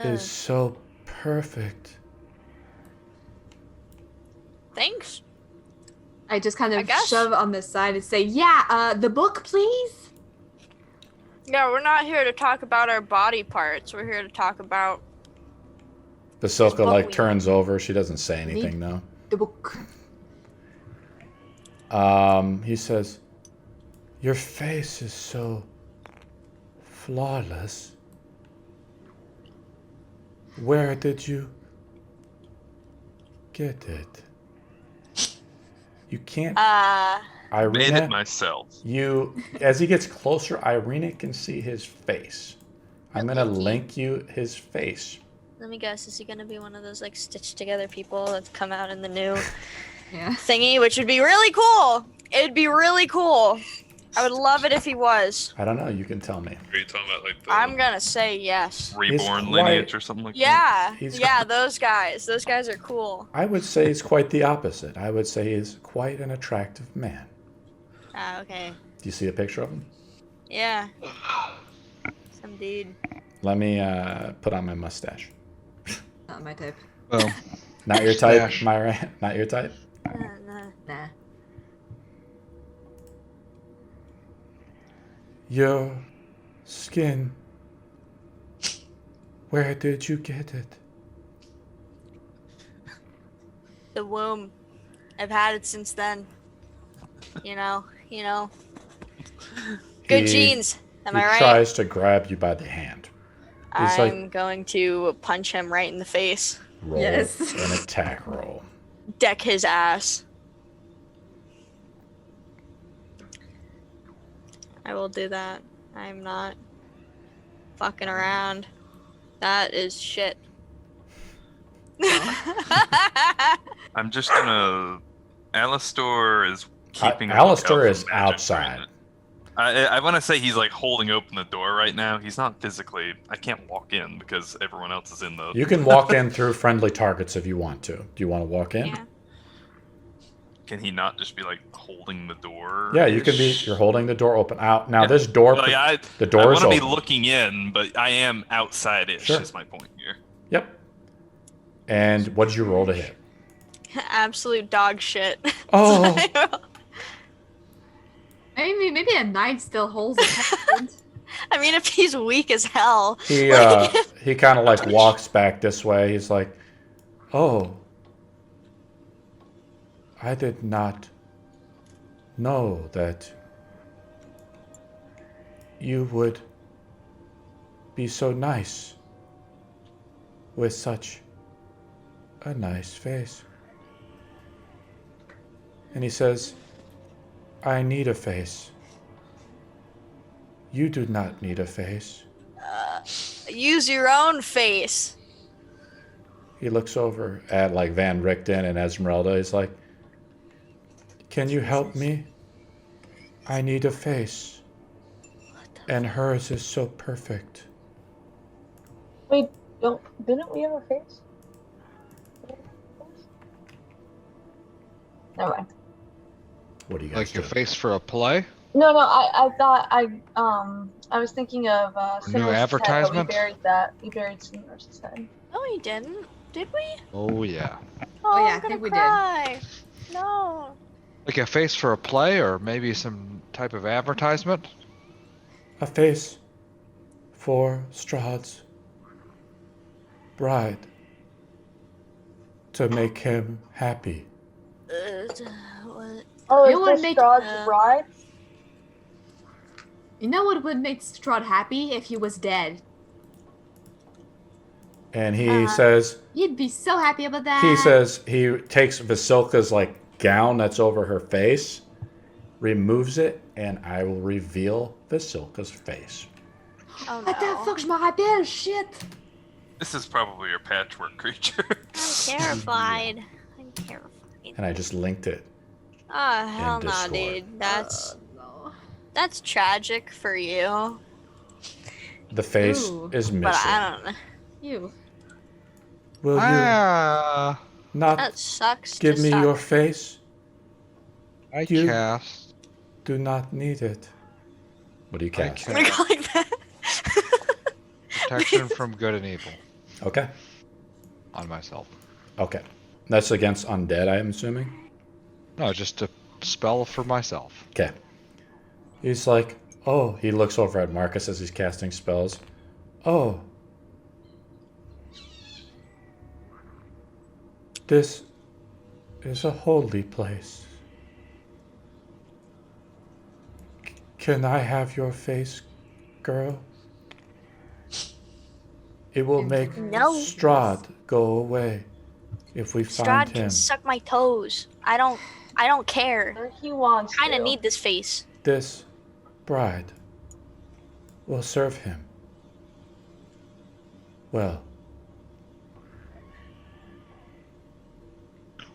is so perfect. Thanks. I just kind I of guess. shove on the side and say, yeah, the book, please? Yeah, we're not here to talk about our body parts. We're here to talk about Vasilka, like, we turns over. She doesn't say anything, Need- though. The book. He says, your face is so flawless. Where did you get it? You can't. Made it Irina, myself. as he gets closer, Irina can see his face. I'm going to Really? link you his face. Let me guess, is he gonna be one of those like stitched together people that come out in the new Yeah. thingy, which would be really cool. It'd be really cool. I would love it if he was. I don't know. You can tell me. Are you talking about like the I'm gonna say yes. reborn He's lineage quite- or something like that? Yeah, He's yeah, those guys. Those guys are cool. I would say he's quite the opposite. I would say he's quite an attractive man. Ah, okay. Do you see a picture of him? Yeah. Some dude. Let me put on my mustache. Not my type. Well, Not your type, Smash. Myra. Not your type. Nah. Nah. Your skin. Where did you get it? The womb. I've had it since then. You know. Good He- genes. Am I he right? tries to grab you by the hand. He's like- I'm going to punch him right in the face. Roll Yes. an attack roll. Deck his ass. I will do that. I'm not fucking around. That is shit. I'm just gonna. Alistor is keeping. a Alistair lookout is for magic outside. right now. I want to say he's like holding open the door right now. He's not physically. I can't walk in because everyone else is in the. You can walk in through friendly targets if you want to. Do you want to walk in? Yeah. Can he not just be like holding the door? Yeah, you can be. You're holding the door open. Out now. This door. Like, the door I is want to be open. looking in, but I am outside-ish. Sure. Is my point here. Yep. And what did you roll to hit? Absolute dog shit. Oh. Maybe a knight still holds a head. I mean, if he's weak as hell. He he kind of like walks back this way. He's like, "Oh, I did not know that you would be so nice with such a nice face." And he says, "I need a face. You do not need a face." Use your own face. He looks over at like Van Richten and Esmeralda. He's like, "Can you help me? I need a face. And hers is so perfect." Wait, didn't we have a face? Never mind. What do you guys like do? your face for a play? No, I thought I was thinking of New Cineverse's head, but advertisement? we buried that. We buried Cineverse's head. No, he didn't. Did we? Oh yeah. Oh, yeah, I I'm gonna think we did. cry. No. Like a face for a play, or maybe some type of advertisement? A face for Strahd's bride to make him happy. What? Oh, You would is this make- Strahd's bride? You know what would make Strahd happy if he was dead? And he says, He'd be so happy about that. he takes Vasilka's like gown that's over her face, removes it, and I will reveal Vasilka's face. Oh Attends, no. je me rappelle, shit. This is probably your patchwork creature. I'm terrified. I'm terrified. And I just linked it. Oh hell no, Discord. dude. That's No. that's tragic for you. The face Ooh, is missing. But I don't know. You. Will you Ah, not That sucks. give to me suck. your face? I You- cast do not need it. What do you cast? I'm gonna go like that. Protection from good and evil. Okay. On myself. Okay. That's against undead, I'm assuming? No, just a spell for myself. Okay. He's like, oh, he looks over at Marcus as he's casting spells. Oh. This is a holy place. Can I have your face, girl? It will make No. Strahd go away if we find Strahd him. can suck my toes. I don't care. He wants I kinda to. need this face. This bride will serve him well.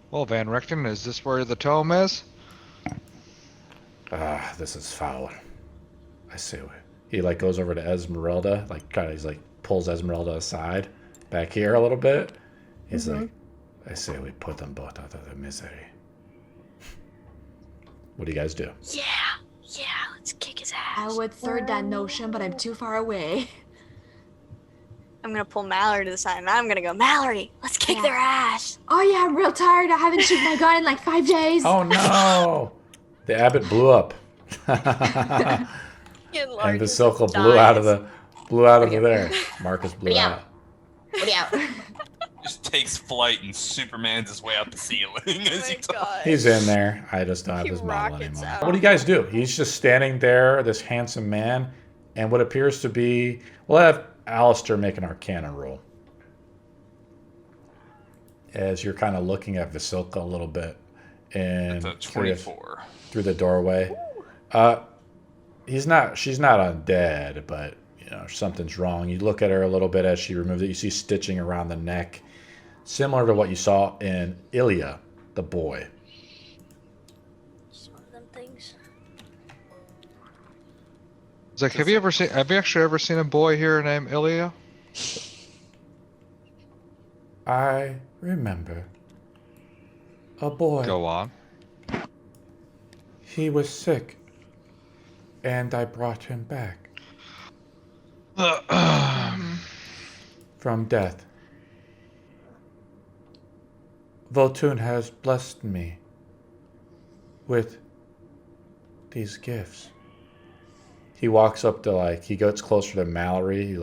Well, Van Richten, is this where the tome is? Ah, this is foul. I see. He like goes over to Esmeralda, like kind of, he's like pulls Esmeralda aside, back here a little bit. He's like, I say we put them both out of their misery. What do you guys do? Yeah, let's kick his ass. I would third that notion, but I'm too far away. I'm gonna pull Mallory to the side and I'm gonna go, Mallory, let's kick their ass. Oh yeah, I'm real tired. I haven't shot my gun in like 5 days. Oh no! The abbot blew up. And the Celegal blew out of there. Marcus blew out. What out? Just takes flight and Superman's his way out the ceiling as he talks. He's in there. I just don't have He his model rockets anymore. out. What do you guys do? He's just standing there, this handsome man, and what appears to be... We'll have Alistair make an Arcana roll. As you're kind of looking at Vasilka a little bit. And That's a 24. through the doorway. She's not undead, but you know, something's wrong. You look at her a little bit as she removes it. You see stitching around the neck. Similar to what you saw in Ilya, the boy. Just one of them things. It's like, have you actually ever seen a boy here named Ilya? I remember a boy. Go on. He was sick, and I brought him back from death. Voltun has blessed me with these gifts. He walks up to he gets closer to Mallory. He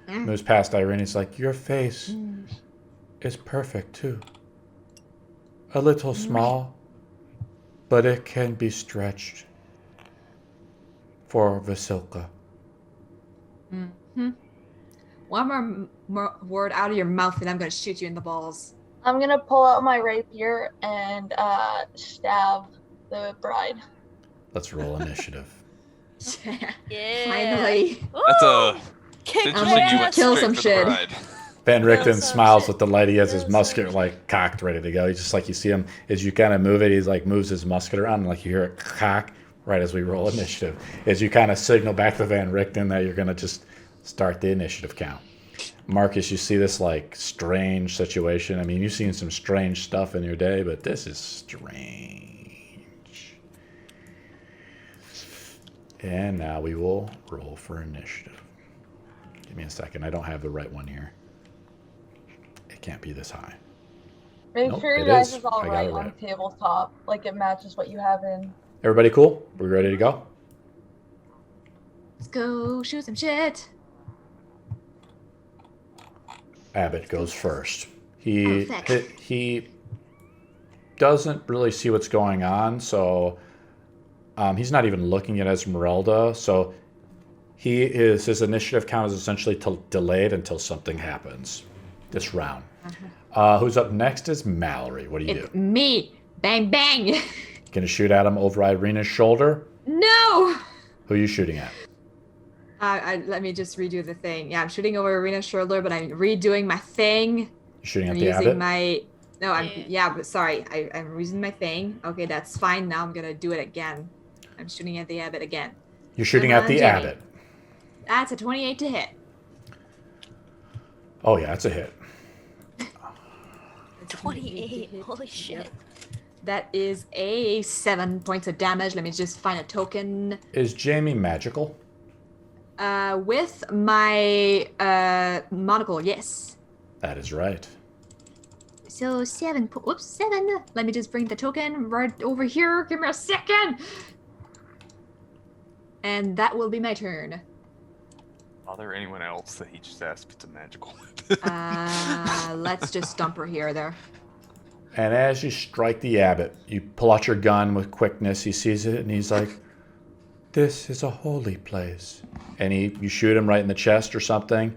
moves past Irene. He's like, your face is perfect too. A little small, but it can be stretched for Vasilka. One more word out of your mouth and I'm going to shoot you in the balls. I'm gonna pull out my rapier and stab the bride. Let's roll initiative. Yeah. Finally. That's a... Kick It's I'm interesting gonna you went kill straight some for the shit. bride. Van Richten Kill some smiles shit. with the light. He has his Kill musket some cocked, ready to go. He's just you see him as you kind of move it. He's moves his musket around, and you hear it cock right as we roll initiative. As you kind of signal back to Van Richten that you're gonna just start the initiative count. Marcus, you see this strange situation. I mean, you've seen some strange stuff in your day, but this is strange. And now we will roll for initiative. Give me a second. I don't have the right one here. It can't be this high. Make Nope, sure it you guys is. is all I got right it on right. tabletop. It matches what you have in. Everybody cool? We ready to go? Let's go shoot some shit. Abbott goes first. He Perfect. he doesn't really see what's going on, so he's not even looking at Esmeralda. So his initiative count is essentially delayed until something happens this round. Who's up next is Mallory. What do you It's do? me. Bang, bang. Gonna shoot at him over Irina's shoulder? No. Who are you shooting at? Let me just redo the thing. Yeah, I'm shooting over Arena's shoulder, but I'm redoing my thing. You shooting I'm at the using Abbot? my... No, but sorry. I'm using my thing. Okay, that's fine. Now I'm gonna do it again. I'm shooting at the Abbot again. You're shooting Come at on, the Jeny. Abbot. That's a 28 to hit. Oh yeah, it's a hit. It's a 28. to hit. Holy shit. That is a 7 points of damage. Let me just find a token. Is Jamie magical? With my monocle, yes. That is right. So 7. Whoops, 7. Let me just bring the token right over here. Give me a second. And that will be my turn. Are there anyone else that he just asked if it's a magical? Let's just dump her here there. And as you strike the abbot, you pull out your gun with quickness. He sees it and he's like, "This is a holy place." And you shoot him right in the chest or something.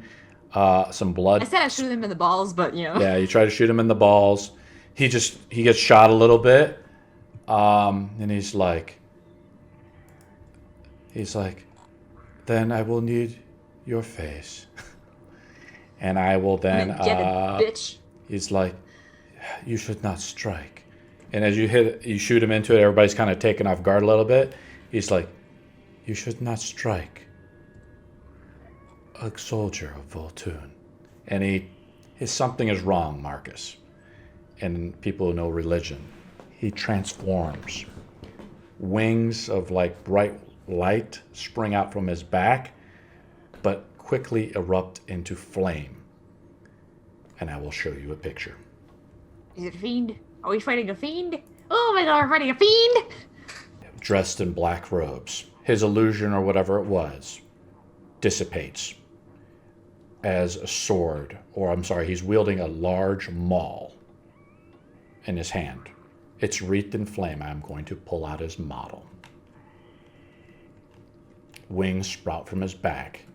Some blood. I said I shoot him in the balls, but you know. Yeah, you try to shoot him in the balls. He gets shot a little bit. And he's like, "Then I will need your face." And I will then, Get it, bitch. He's like, "You should not strike." And as you shoot him into it, everybody's kind of taken off guard a little bit. He's like, "You should not strike a soldier of Voltune." And something is wrong, Marcus. And people who know religion, he transforms. Wings of like bright light spring out from his back, but quickly erupt into flame. And I will show you a picture. Is it a fiend? Are we fighting a fiend? Oh my god, we're fighting a fiend! Dressed in black robes. His illusion, or whatever it was, dissipates as a sword, he's wielding a large maul in his hand. It's wreathed in flame. I'm going to pull out his model. Wings sprout from his back.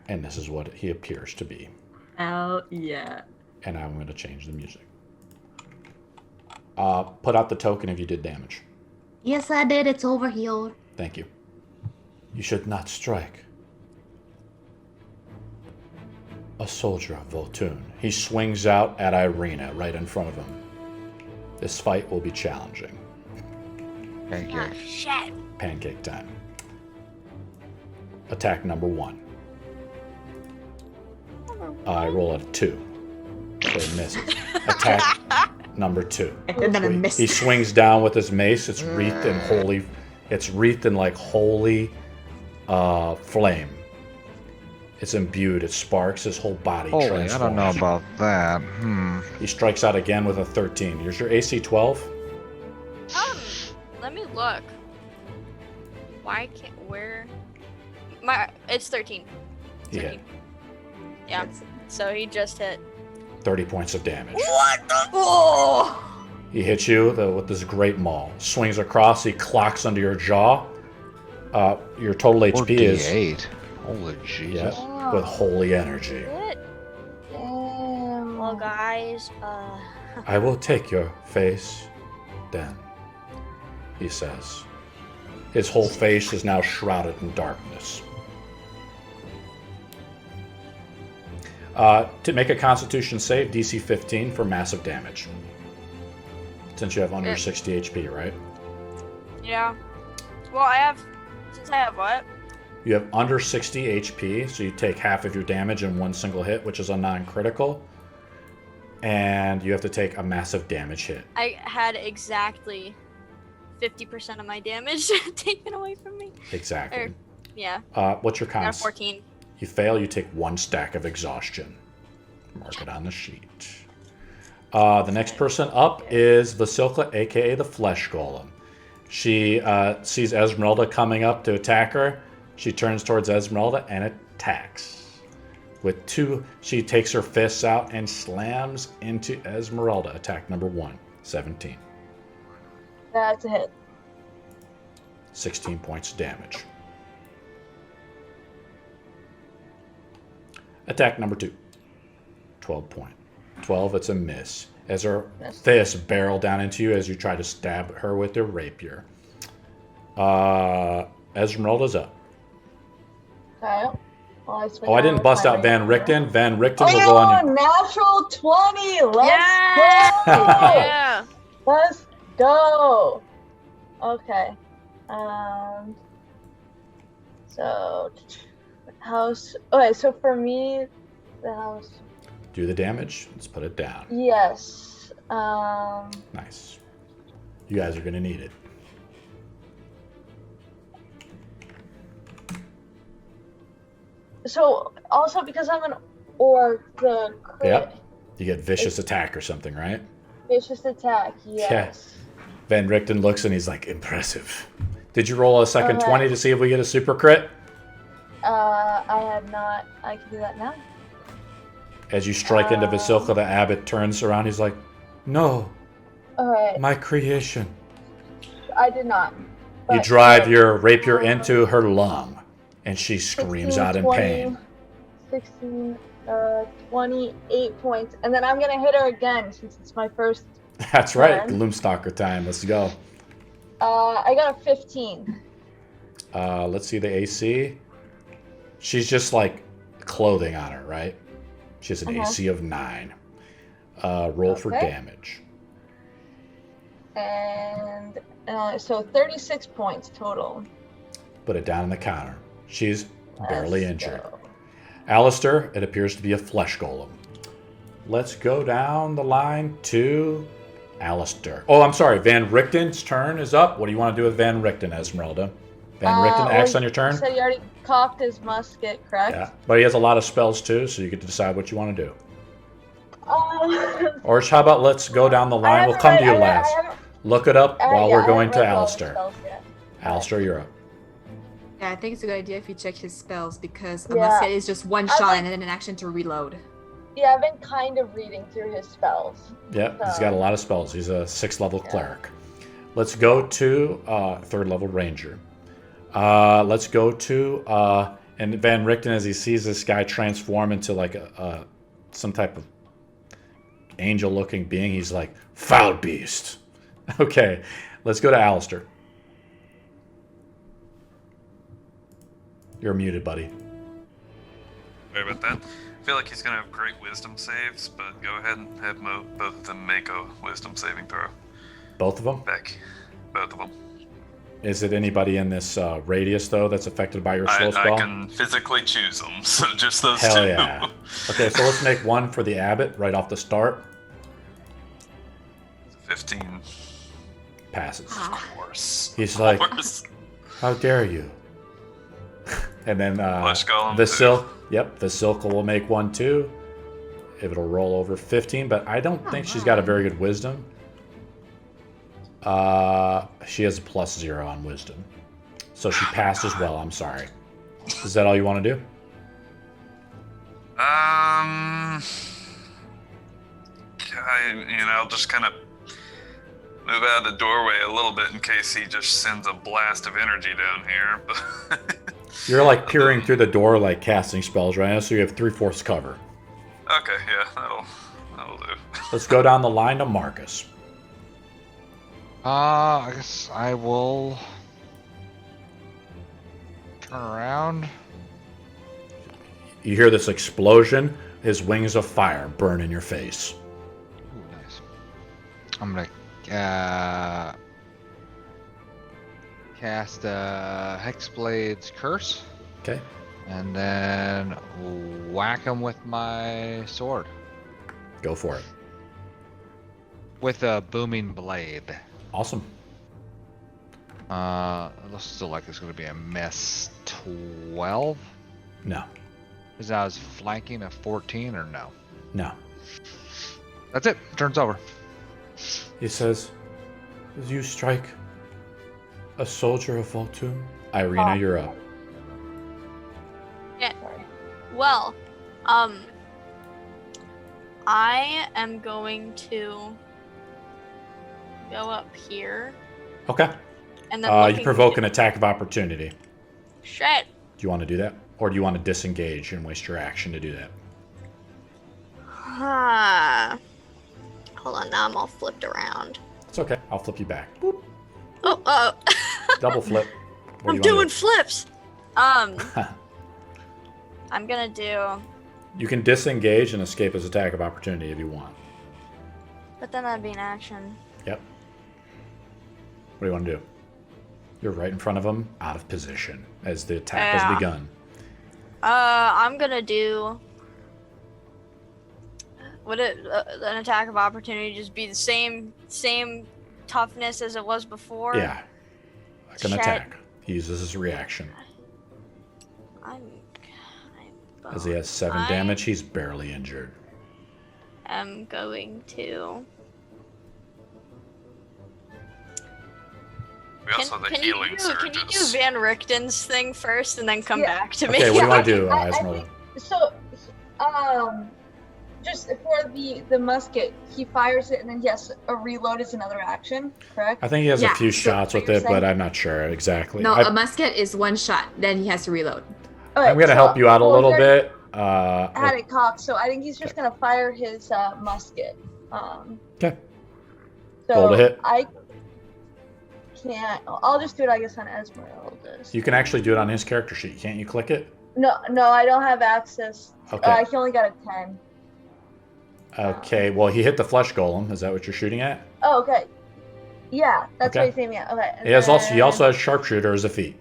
And this is what he appears to be. Oh, yeah. And I'm going to change the music. Put out the token if you did damage. Yes, I did. It's over here. Thank you. You should not strike a soldier of Voltune. He swings out at Irina right in front of him. This fight will be challenging. Pancake. Shit. Pancake time. Attack number 1. I roll a 2. So he misses. Attack number 2. And then I missed. He swings down with his mace. It's wreathed in holy. It's wreathed in like holy flame. It's imbued. It sparks. His whole body Holy, transforms. I don't know about that. He strikes out again with a 13. Here's your AC 12. Let me look. Why can't it's 13. He hit. 13. Yeah. So he just hit. 30 points of damage. What the? Oh! He hits you with this great maul. Swings across. He clocks under your jaw. Your total HP is 8. Holy Jesus. yeah, with holy energy. Shit. Well, guys, I will take your face, then, he says. His whole face is now shrouded in darkness. To make a Constitution save, DC 15 for massive damage. Since you have under 60 HP, right? Yeah. Well, since I have what? You have under 60 HP, so you take half of your damage in one single hit, which is a non-critical. And you have to take a massive damage hit. I had exactly 50% of my damage taken away from me. Exactly. Yeah. What's your I got a con? 14. You fail, you take 1 stack of exhaustion. Mark it on the sheet. The next person up is Vasilka, aka the Flesh Golem. She sees Esmeralda coming up to attack her. She turns towards Esmeralda and attacks. With 2, she takes her fists out and slams into Esmeralda. Attack number 1, 17. That's a hit. 16 points of damage. Attack number 2, 12 point. 12, it's a miss. As her fists barrel down into you as you try to stab her with your rapier. Esmeralda's up. Okay. Well, I didn't bust out Van Richten. Van Richten will go on you. Natural 20! Let's Yeah! go! Yeah. Let's go! Okay. So, house. Okay, so for me, the house. Do the damage. Let's put it down. Yes. Nice. You guys are going to need it. So, also because I'm an orc, the crit, Yep. You get vicious attack or something, right? vicious attack, yes. Van Richten looks and he's like, impressive. Did you roll a second Okay. 20 to see if we get a super crit? I have not. I can do that now. As you strike into Vasilka, the abbot turns around. He's like, no, Alright, my creation. I did not. You But- drive your rapier into her lung, and she screams 16, out in 20, pain. 16, 28 points. And then I'm going to hit her again since it's my first. That's right, Turn. Gloomstalker time. Let's go. I got a 15. Let's see the AC. She's just like clothing on her, right? She has an AC of 9. Roll for Okay. damage. And so 36 points total. Put it down on the counter. She's barely Let's injured. go. Alistair, it appears to be a flesh golem. Let's go down the line to Alistair. Oh, I'm sorry. Van Richten's turn is up. What do you want to do with Van Richten, Esmeralda? Van Richten, axe on your turn? So he already cocked his musket, correct? Yeah. But he has a lot of spells too, so you get to decide what you want to do. Um, Or how about let's go down the line. We'll come to you last. Look it up while we're going to Alistair. Alistair, you're up. Yeah, I think it's a good idea if you check his spells because a Yeah. musket is just one I shot like- and then an action to reload. Yeah, I've been kind of reading through his spells. Yep, he's got a lot of spells. He's a 6th level cleric. Let's go to 3rd level ranger. Let's go to and Van Richten, as he sees this guy transform into like some type of angel-looking being, he's like, foul beast. Okay, let's go to Alistair. You're muted, buddy. Sorry about that. I feel like he's gonna have great wisdom saves, but go ahead and have both of them make a wisdom saving throw. Both of them? Back. Both of them. Is it anybody in this radius, though, that's affected by your slow spell? I can physically choose them, so just those Hell two. yeah. Okay, so let's make one for the abbot right off the start. 15. Passes. Of course. He's Of like, course. how dare you? And then Flesh golem Vasilka will make one too. If it'll roll over 15, but I don't think she's got a very good wisdom. She has a +0 on wisdom. So she passed as well, I'm sorry. Is that all you want to do? I'll just kind of move out of the doorway a little bit in case he just sends a blast of energy down here. But You're like peering through the door, like casting spells right now, so you have 3/4 cover. okay, yeah, that'll do. Let's go down the line to Marcus. I guess I will turn around. You hear this explosion, his wings of fire burn in your face. Ooh, nice. I'm gonna cast Hexblade's Curse, Okay. and then whack him with my sword Go for it. with a booming blade. Awesome. It looks still like it's gonna be a miss. 12. No. Is that was flanking a 14 or no? No. That's it. Turn's over. He says, you strike a soldier of Voltune? Irina, you're up. Yeah. Well, I am going to go up here Okay. and then You provoke an attack of opportunity. Shit. Do you want to do that? Or do you want to disengage and waste your action to do that? Hold on, now I'm all flipped around. It's okay. I'll flip you back. Boop. Oh, Double flip. What I'm do you wanna doing flips. I'm gonna do. do? You can disengage and escape his attack of opportunity if you want. But then that'd be an action. Yep. What do you want to do? You're right in front of him, out of position, as the attack has begun. I'm gonna do would an attack of opportunity just be the same toughness as it was before? Yeah. Like an attack. He uses his reaction. As he has 7 damage, he's barely injured. I'm going to... We also have the healing surges. Can you do Van Richten's thing first and then come back to me? Okay, what do you want to do, Esmeralda? So, just for the musket, he fires it and then yes, a reload is another action, correct? I think he has a few shots with it, but I'm not sure exactly. No, a musket is 1 shot, then he has to reload. Okay, I'm going to help you out a little bit. Had it cocked, so I think he's just going to fire his musket. Okay. So roll to hit. I can't. I'll just do it, I guess, on Esmeralda's. You can actually do it on his character sheet. Can't you click it? No, I don't have access. Okay. He only got a 10. Okay, well, he hit the flesh golem. Is that what you're shooting at? Oh, okay. Yeah, that's Okay. what he's aiming at. Okay. He also has sharpshooter as a feat.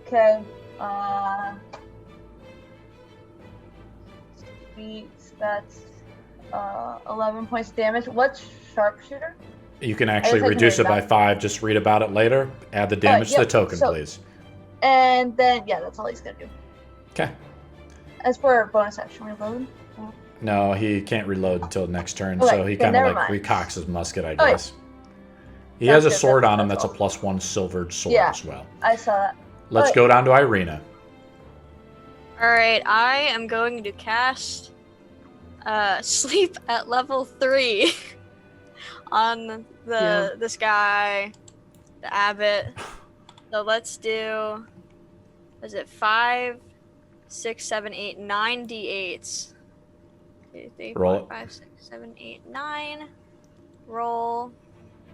Okay. Feet, that's 11 points of damage. What's sharpshooter? You can actually reduce it by 5. Just read about it later. Add the damage to the token, please. And then, yeah, that's all he's going to do. Okay. As for bonus action reload? No, he can't reload until next turn, Okay, so he kind of like recocks his musket, I guess. He has a sword on him that's a +1 silvered sword as well. I saw that. Let's go down to Irina. Alright, I am going to cast Sleep at level 3 on this guy, the Abbot. So let's do, is it 5, 6, 7, 8, 9 d8s? 2, 3, 4, 5, 6, 7, 8, 9. Roll.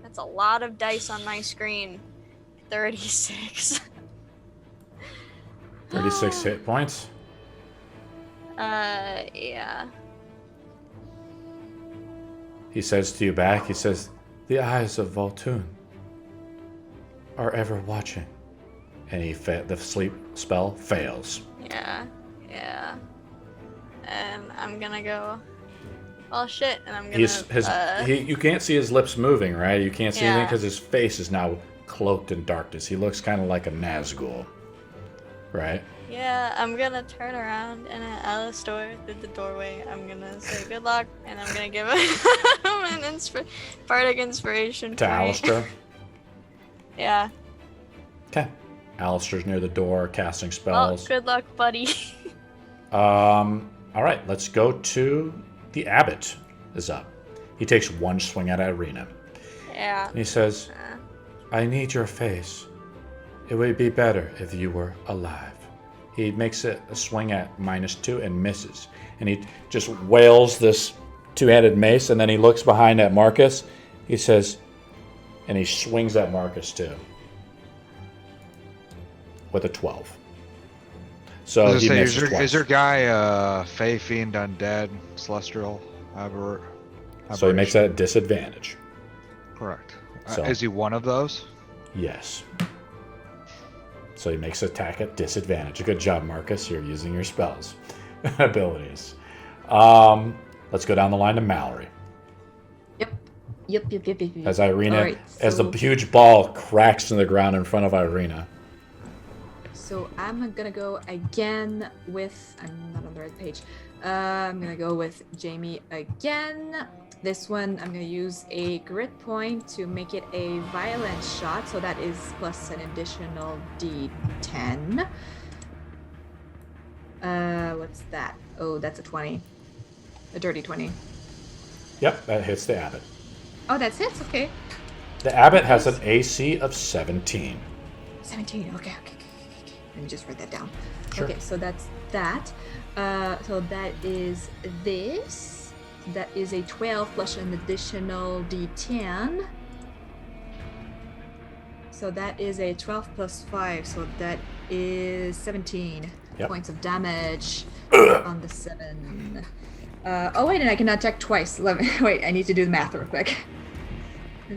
That's a lot of dice on my screen. 36. 36 hit points. Yeah. He says to you back, he says, "The eyes of Voltun are ever watching." And the sleep spell fails. Yeah. And I'm gonna go, oh shit, and I'm gonna... You can't see his lips moving, right? You can't see anything because his face is now cloaked in darkness. He looks kind of like a Nazgul, right? Yeah, I'm gonna turn around and at Alistair through the doorway, I'm gonna say good luck, and I'm gonna give him an bardic inspiration To point. Alistair? Yeah. Okay. Alistair's near the door, casting spells. Oh, good luck, buddy. All right, let's go to the Abbot is up. He takes 1 swing at Irina. Yeah. And he says, "I need your face. It would be better if you were alive." He makes a swing at -2 and misses. And he just wails this 2-handed mace, and then he looks behind at Marcus. He says, and he swings at Marcus too. With a 12. So he misses twice. Is your guy Fey, Fiend, Undead, Celestial, Aberrant? So he makes that a disadvantage. Correct. So, is he one of those? Yes. So he makes attack at disadvantage. Good job, Marcus. You're using your spells. Abilities. Let's go down the line to Mallory. Yep. As Irina, Right, as the huge ball cracks in the ground in front of Irina. So I'm gonna go again with, I'm not on the right page. I'm gonna go with Jamie again. This one, I'm gonna use a grit point to make it a violent shot. So that is plus an additional D10. What's that? Oh, that's a 20. A dirty 20. Yep, that hits the Abbot. Oh, that's it? Okay. The Abbot has an AC of 17. 17, okay. Let me just write that down. Sure. Okay, so that's that. So that is this. That is a 12 plus an additional D10. So that is a 12 plus 5. So that is 17 points of damage on the 7. Oh, wait, and I can attack twice. Wait, I need to do the math real quick.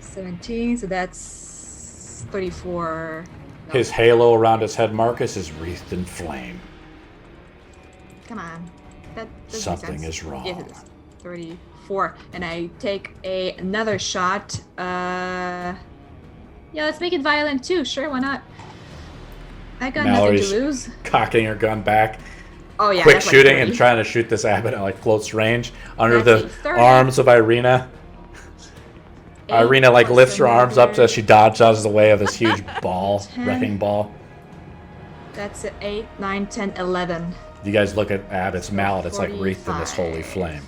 17, so that's 34. His halo around his head, Marcus, is wreathed in flame. Come on. That doesn't Something make sense. is wrong. Yes, it is. 34. And I take another shot. Yeah, let's make it violent too. Sure, why not? I got Mallory's nothing to lose. cocking her gun back. Oh yeah. Quick that's like shooting 30. and trying to shoot this abbot at like close range under That's the a 30. arms of Irina. Irina like plus lifts her arms up another as she dodges the way of this huge ball, 10. wrecking ball. That's 8, 9, 10, 11. You guys look at Abbot's mallet, it's like wreathed in this 45. holy flame.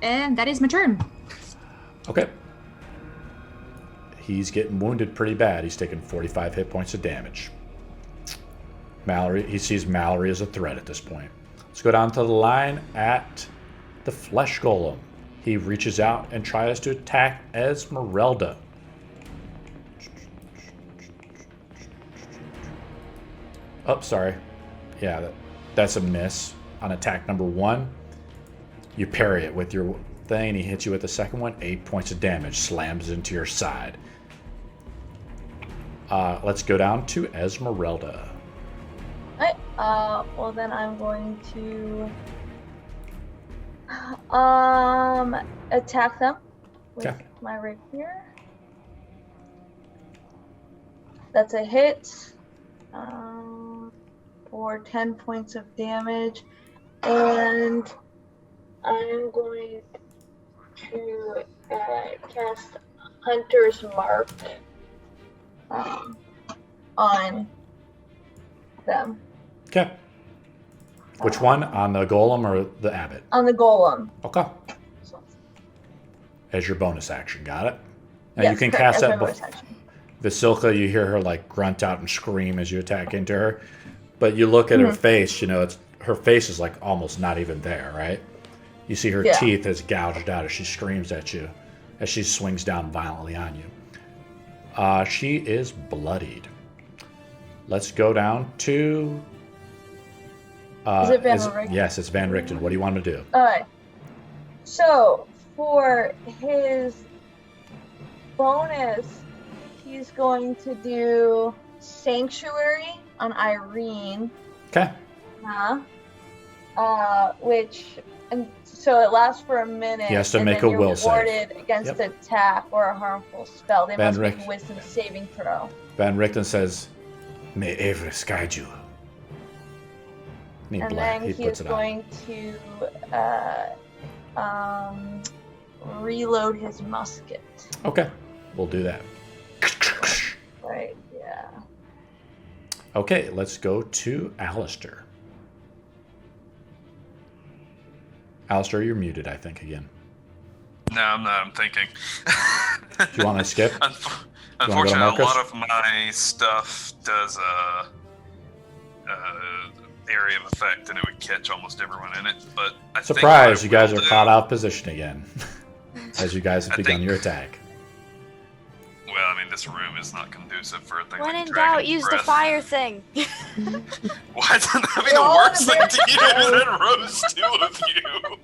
And that is my turn. Okay. He's getting wounded pretty bad. He's taking 45 hit points of damage. He sees Mallory as a threat at this point. Let's go down to the line at the Flesh Golem. He reaches out and tries to attack Esmeralda. Oh, sorry. Yeah, that's a miss on attack number 1. You parry it with your thing. He hits you with the second one. 8 points of damage. Slams into your side. Let's go down to Esmeralda. Alright, well then I'm going to attack them with my rapier. That's a hit for 10 points of damage, and I'm going to cast Hunter's Mark on them. Okay. Which one? On the golem or the abbot? On the golem. Okay. As your bonus action. Got it? Now Yes, you can correct, cast as that my bonus before. action. Vasilka, you hear her like grunt out and scream as you attack into her. But you look at her face, her face is like almost not even there, right? You see her teeth as gouged out as she screams at you, as she swings down violently on you. She is bloodied. Let's go down to... is it Van Richten? Yes, it's Van Richten. What do you want to do? Alright. So, for his bonus, he's going to do Sanctuary on Irene. Okay. And so it lasts for a minute. He has to and make then a you're will save. rewarded against attack or a harmful spell. They Van must make Richten. a wisdom saving throw. Van Richten says, "May Everest guide you." And then he is going to reload his musket. Okay, we'll do that. Right, yeah. Okay, let's go to Alistair. Alistair, you're muted, I think, again. No, I'm not. I'm thinking. Do you want to skip? Unfortunately, a Marcus? lot of my stuff does area of effect, and it would catch almost everyone in it. But I Surprise, you think what I guys will are do- caught out of position again. As you guys have I begun think- your attack. Well, I mean, this room is not conducive for a thing When like in dragon doubt, use the breath. fire thing. Why isn't that be the Well, worst thing to use? That roast 2 of you.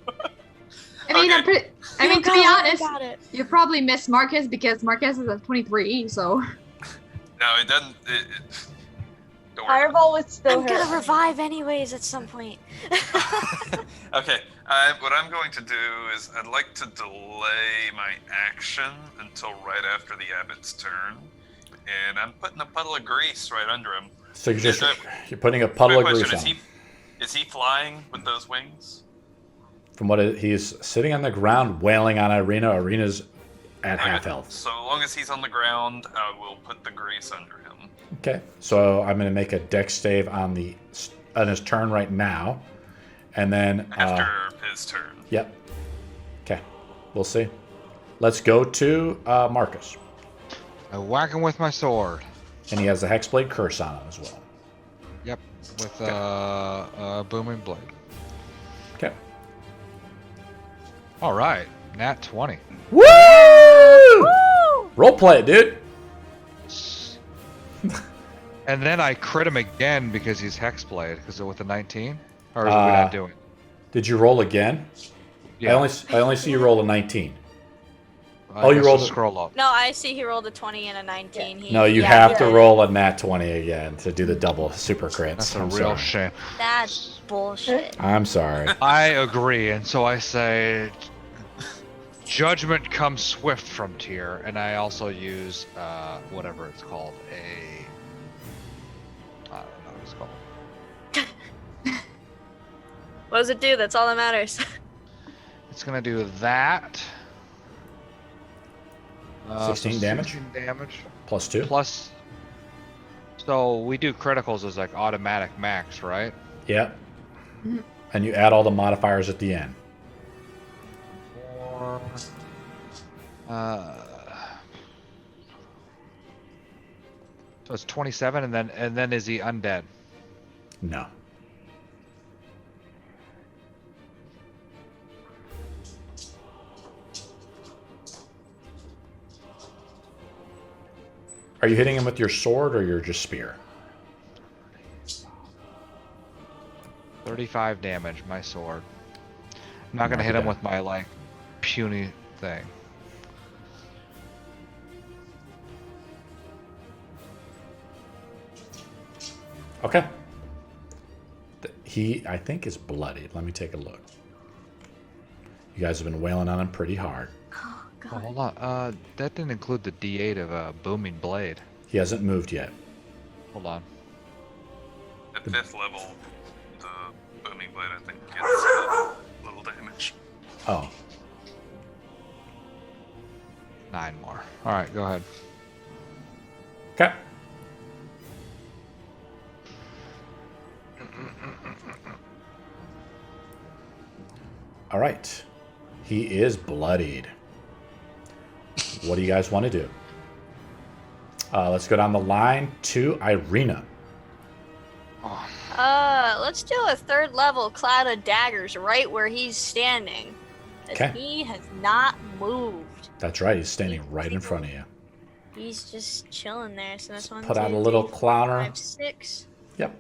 I mean, Okay. to be honest, About it. you probably miss Marcus because Marcus is at 23, so... No, it doesn't. Don't worry. Fireball would still I'm hurt. gonna revive anyways at some point. Okay, what I'm going to do is I'd like to delay my action until right after the abbot's turn, and I'm putting a puddle of grease right under him. So you're Is you're putting a puddle of grease question, on. is he flying with those wings? From what he's sitting on the ground wailing on Irina. Irina's at half health. So long as he's on the ground, I will put the grease under him. Okay, so I'm going to make a dex save on his turn right now, and then After his turn. Yep. Okay, we'll see. Let's go to Marcus, I whack him with my sword. and he has a hexblade curse on him as well. Yep, with a booming blade. Okay. All right, nat 20. Woo! Role play it, dude. And then I crit him again because he's hexblade. Because with a 19, or is we not doing? Did you roll again? Yeah. I only see you roll a 19. Oh, you rolled a a- scroll up. No, I see he rolled a 20 and a 19. He, No, you yeah, have he to did. roll a nat 20 again to do the double super crits. That's a I'm real sorry. shame. That's bullshit. I'm sorry. I agree, and so I say, judgment comes swift from Tyr, and I also use whatever it's called, I don't know what it's called. What does it do? That's all that matters. It's gonna do that. 16 damage? 16 damage. Plus 2? Plus, so we do criticals as like automatic max, right? Yep. And you add all the modifiers at the end. Or, so it's 27, and then is he undead? No. Are you hitting him with your sword or your just spear? 35 damage, my sword. I'm not gonna Mark hit it him down. with my like puny thing. Okay. He, I think, is bloodied. Let me take a look. You guys have been wailing on him pretty hard. Oh, hold on. That didn't include the D8 of booming blade. He hasn't moved yet. Hold on. At 5th level, the booming blade, I think, gets a little damage. Oh. 9 more. All right, go ahead. Okay. All right. He is bloodied. What do you guys want to do? Let's go down the line to Irina. Let's do a 3rd level cloud of daggers right where he's standing. 'Cause Okay. he has not moved. That's right. He's standing right in front of you. He's just chilling there. So that's one, Put out two, a little three, clowner. 5, 6. Yep.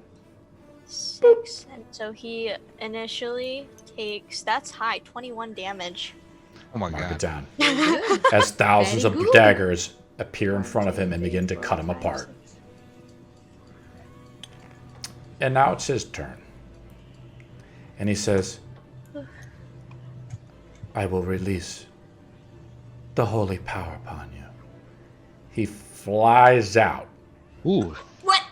6. And so he initially takes, that's high, 21 damage. Oh my Mark it god. down. As thousands of Very good. daggers appear in front of him and begin to cut him apart. And now it's his turn. And he says, I will release the holy power upon you. He flies out. Ooh. What?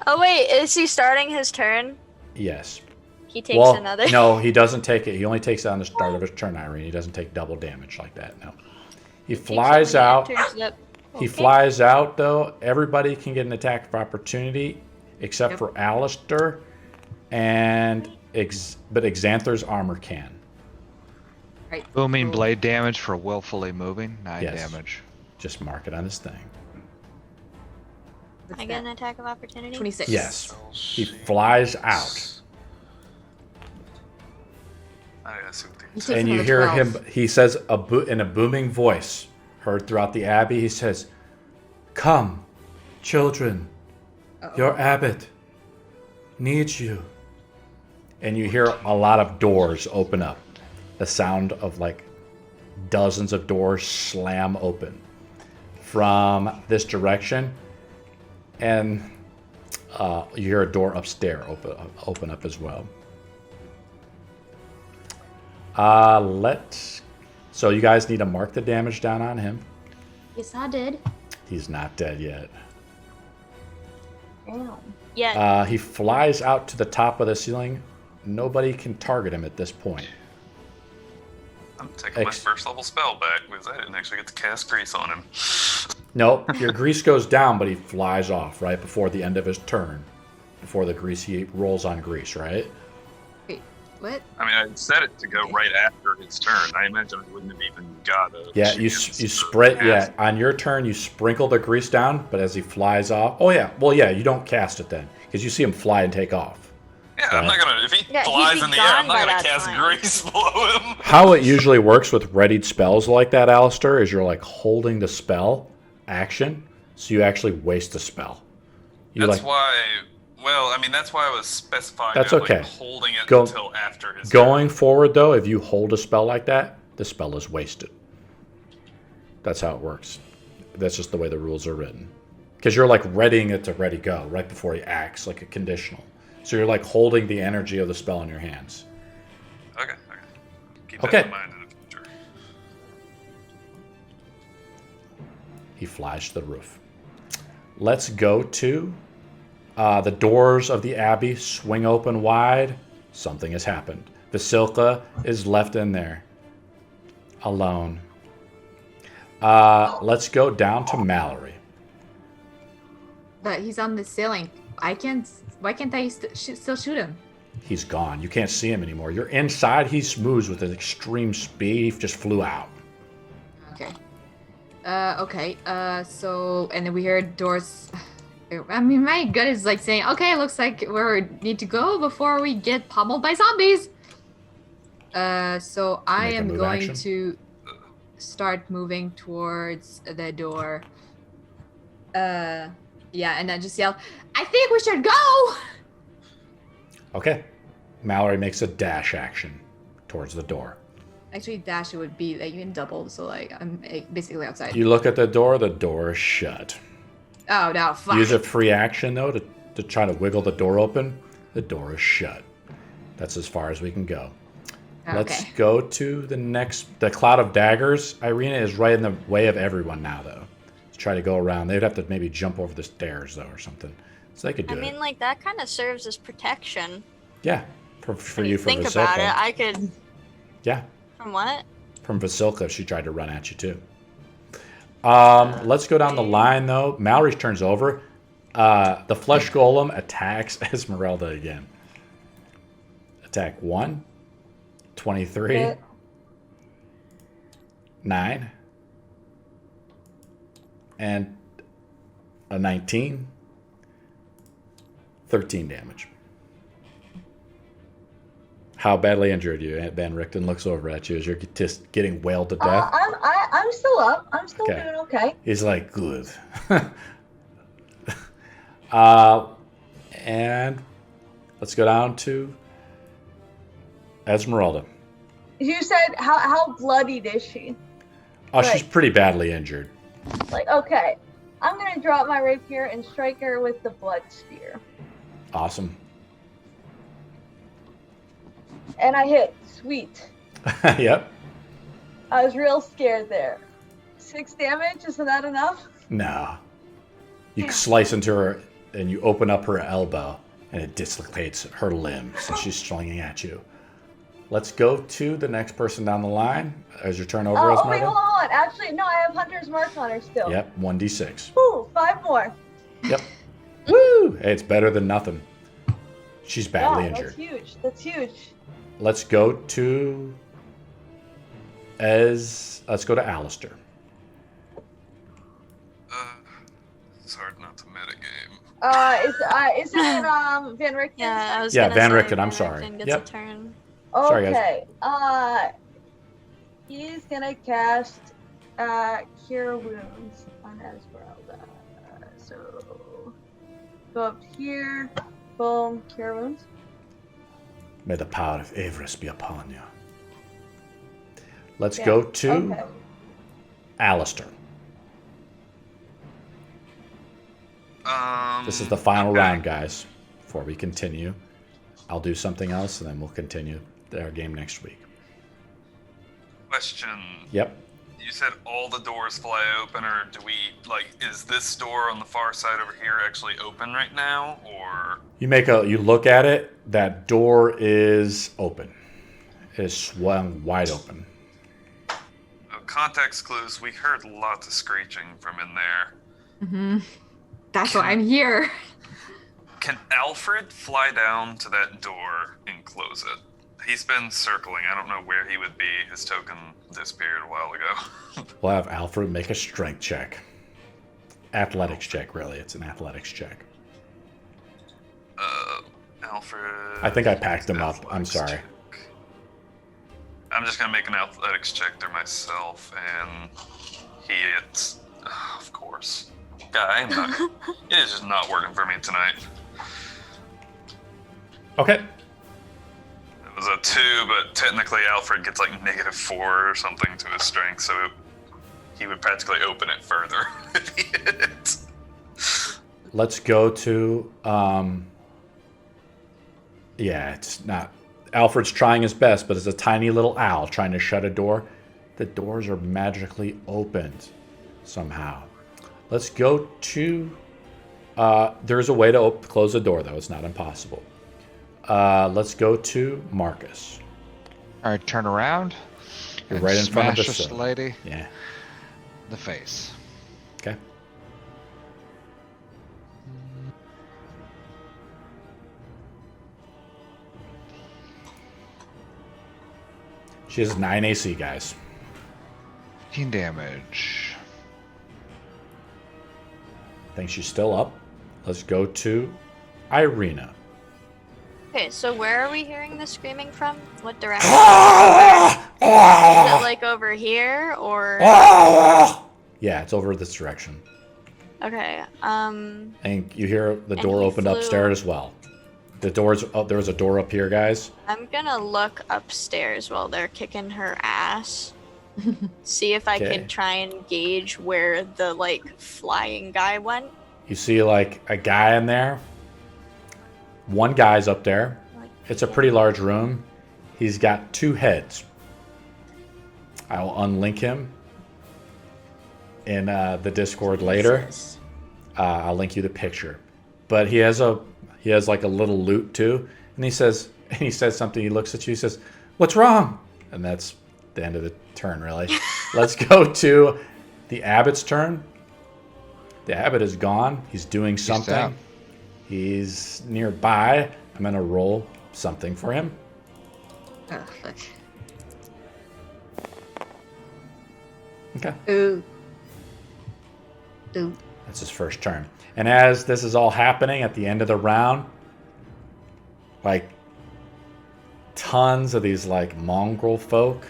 Oh wait, is he starting his turn? Yes. He takes Well, another. no, he doesn't take it. He only takes it on the start of his turn, Irene. He doesn't take double damage like that. No. He Takes it flies when he out. enters the- He Okay. flies out, though. Everybody can get an attack of opportunity except Yep. for Alistair, but Xanther's armor can. Right. Booming blade damage for willfully moving. 9 Yes. damage. Just mark it on his thing. What's I get an that? attack of opportunity? 26. Yes. He flies out. I assume He takes And you another hear 12. him, he says in a booming voice, heard throughout the abbey, he says, Come, children, your abbot needs you. And you hear a lot of doors open up. The sound of like dozens of doors slam open from this direction. And you hear a door upstairs open up as well. So you guys need to mark the damage down on him. Yes, I did. He's not dead yet. Damn. Yeah. He flies out to the top of the ceiling. Nobody can target him at this point. I'm taking my 1st level spell back because I didn't actually get to cast Grease on him. Nope, your grease goes down, but he flies off right before the end of his turn. Before the grease, he rolls on grease, right? Wait, what? I mean, I set it to go right after his turn. I imagine I wouldn't have even got a Yeah, you chance to spread. cast. Yeah, on your turn, you sprinkle the grease down, but as he flies off, oh yeah, well yeah, you don't cast it then because you see him fly and take off. Yeah, I'm not gonna. If he Yeah, he'd flies be in the air, I'm gone not by gonna that cast time. Grease below him. How it usually works with readied spells like that, Alistair, is you're like holding the spell action, so you actually waste a spell. You That's like why. Well, I mean, that's why I was specifying. That's that, okay. Like, holding it Go- until after his going forward though. If you hold a spell like that, the spell is wasted. That's how it works. That's just the way the rules are written. Because you're like readying it to ready go right before he acts, like a conditional. So you're like holding the energy of the spell in your hands. Okay. Keep that in mind in the future. He flashed the roof. Let's go to the doors of the Abbey swing open wide. Something has happened. Vasilka is left in there. Alone. Let's go down to Mallory. But he's on the ceiling. Why can't I still shoot him? He's gone. You can't see him anymore. You're inside. He moves with an extreme speed. He just flew out. Okay. Okay. So, and then we heard doors. I mean, my gut is like saying, okay, looks like we need to go before we get pummeled by zombies. So I Make a am move going action. to start moving towards the door. Yeah, and then just yell, I think we should go! Okay. Mallory makes a dash action towards the door. Actually, dash it would be like even double, so like I'm basically outside. You look at the door is shut. Oh no, fuck. Use a free action though to try to wiggle the door open. The door is shut. That's as far as we can go. Okay. Let's go to the cloud of daggers. Irina is right in the way of everyone now though. To try to go around. They'd have to maybe jump over the stairs though or something. So they could do I mean, it. like, that kind of serves as protection. Yeah. For When you from think Vasilka. about it, I could... Yeah. From what? From Vasilka if she tried to run at you too. Let's go down the line though. Mallory turns over. The flesh golem attacks Esmeralda again. Attack 1, 23, Hit. 9, and a 19, 13 damage. How badly injured are you? Van Richten looks over at you as you're just getting wailed to death. I'm still up. I'm still Okay. doing okay. He's like, good. And let's go down to Esmeralda. You said how bloodied is she? Oh, she's Right. pretty badly injured. Like, okay, I'm gonna drop my rapier and strike her with the blood spear. Awesome. And I hit. Sweet. Yep. I was real scared there. 6 damage, isn't that enough? No. You Yeah. slice into her and you open up her elbow and it dislocates her limb since she's swinging at you. Let's go to the next person down the line. As your turn over, Oh, wait, Esmeralda. hold on. Actually, no, I have Hunter's Mark on her still. Yep, 1d6. Ooh, 5 more. Yep. Woo! Hey, it's better than nothing. She's badly Yeah, injured. that's huge. That's huge. Let's go to let's go to Alistair. It's hard not to metagame. Is it Van Richten? Yeah, I was Yeah, gonna Van say Richten, I'm sorry. Richten gets Yep. a turn. Sorry, guys. Okay. He's gonna cast Cure Wounds on Esmeralda. So go up here. Boom. Cure Wounds. May the power of Avarice be upon you. Let's Yeah, go to Okay. Alistair. This is the final okay. round, guys. Before we continue, I'll do something else, and then we'll continue our game next week. Question. Yep. You said all the doors fly open, or do we, like, is this door on the far side over here actually open right now, or? You look at it. That door is open. It is swung wide open. Context clues, we heard lots of screeching from in there. Mm-hmm. That's why I'm here. Can Alfred fly down to that door and close it? He's been circling. I don't know where he would be. His token disappeared a while ago. We'll have Alfred make a strength check. Athletics check, really. It's an athletics check. Alfred. I think I packed him up. I'm Athletics sorry. check. I'm just gonna make an athletics check there myself, and he hits. Of course. Guy, it is just not working for me tonight. Okay. It was a 2, but technically Alfred gets like -4 or something to his strength, so He would practically open it further if he hit it. Let's go to, yeah, it's not, Alfred's trying his best, but it's a tiny little owl trying to shut a door. The doors are magically opened somehow. Let's go to, there's a way to close the door, though. It's not impossible. Let's go to Marcus. All right, turn around. You're and right in front of the smash this sill. lady Yeah. in the face. Okay. She has 9 AC, guys. 15 damage. I think she's still up. Let's go to Irina. Okay, so where are we hearing the screaming from? What direction? Is it like over here or? Yeah, it's over this direction. Okay. And you hear the And door he opened flew- upstairs as well. The doors. Oh, there was a door up here, guys. I'm gonna look upstairs while they're kicking her ass. See if I Okay. can try and gauge where the flying guy went. You see like a guy in there. One guy's up there. It's a pretty large room. He's got 2 heads. I'll unlink him in the Discord later. Jesus. I'll link you the picture. But he has like a little lute too, and he says something. He looks at you. He says, "What's wrong?" And that's the end of the turn, really. Let's go to the abbot's turn. The abbot is gone. He's doing something. down. He's nearby. I'm gonna roll something for him. Oh, fuck. Okay. Ooh. Ooh. That's his first turn. And as this is all happening at the end of the round, like tons of these mongrel folk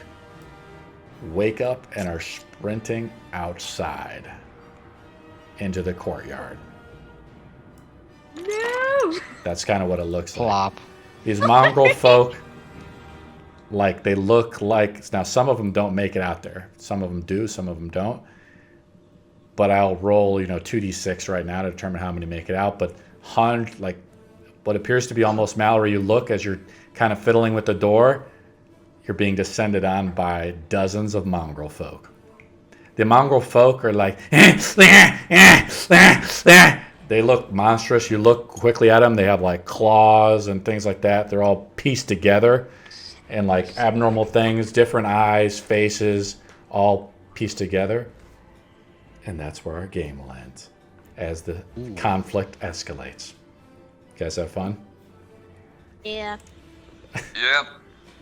wake up and are sprinting outside into the courtyard. No! That's kind of what it looks like. Plop. These mongrel folk, they look like, now some of them don't make it out there. Some of them do, some of them don't. But I'll roll, 2d6 right now to determine how many make it out. But what appears to be almost Mallory, you look as you're kind of fiddling with the door, you're being descended on by dozens of mongrel folk. The mongrel folk are like, they look monstrous. You look quickly at them, they have claws and things like that. They're all pieced together and abnormal things, different eyes, faces, all pieced together. And that's where our game will end as the conflict escalates. You guys have fun? Yeah. Yep.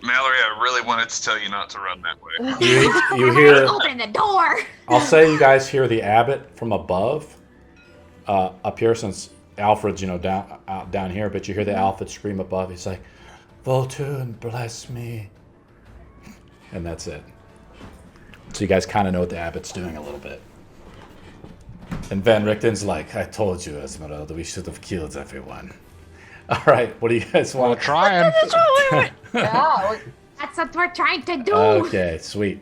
Mallory, I really wanted to tell you not to run that way. You hear, Open the door! I'll say you guys hear the abbot from above, up here, since Alfred's, down here, but you hear the Alfred scream above. He's like, "Voltune, bless me." And that's it. So you guys kind of know what the abbot's doing a little bit. And Van Richten's like, "I told you, Esmeralda, we should have killed everyone." All right, what do you guys Well, want? trying. Yeah. That's what we're trying to do! Okay, sweet.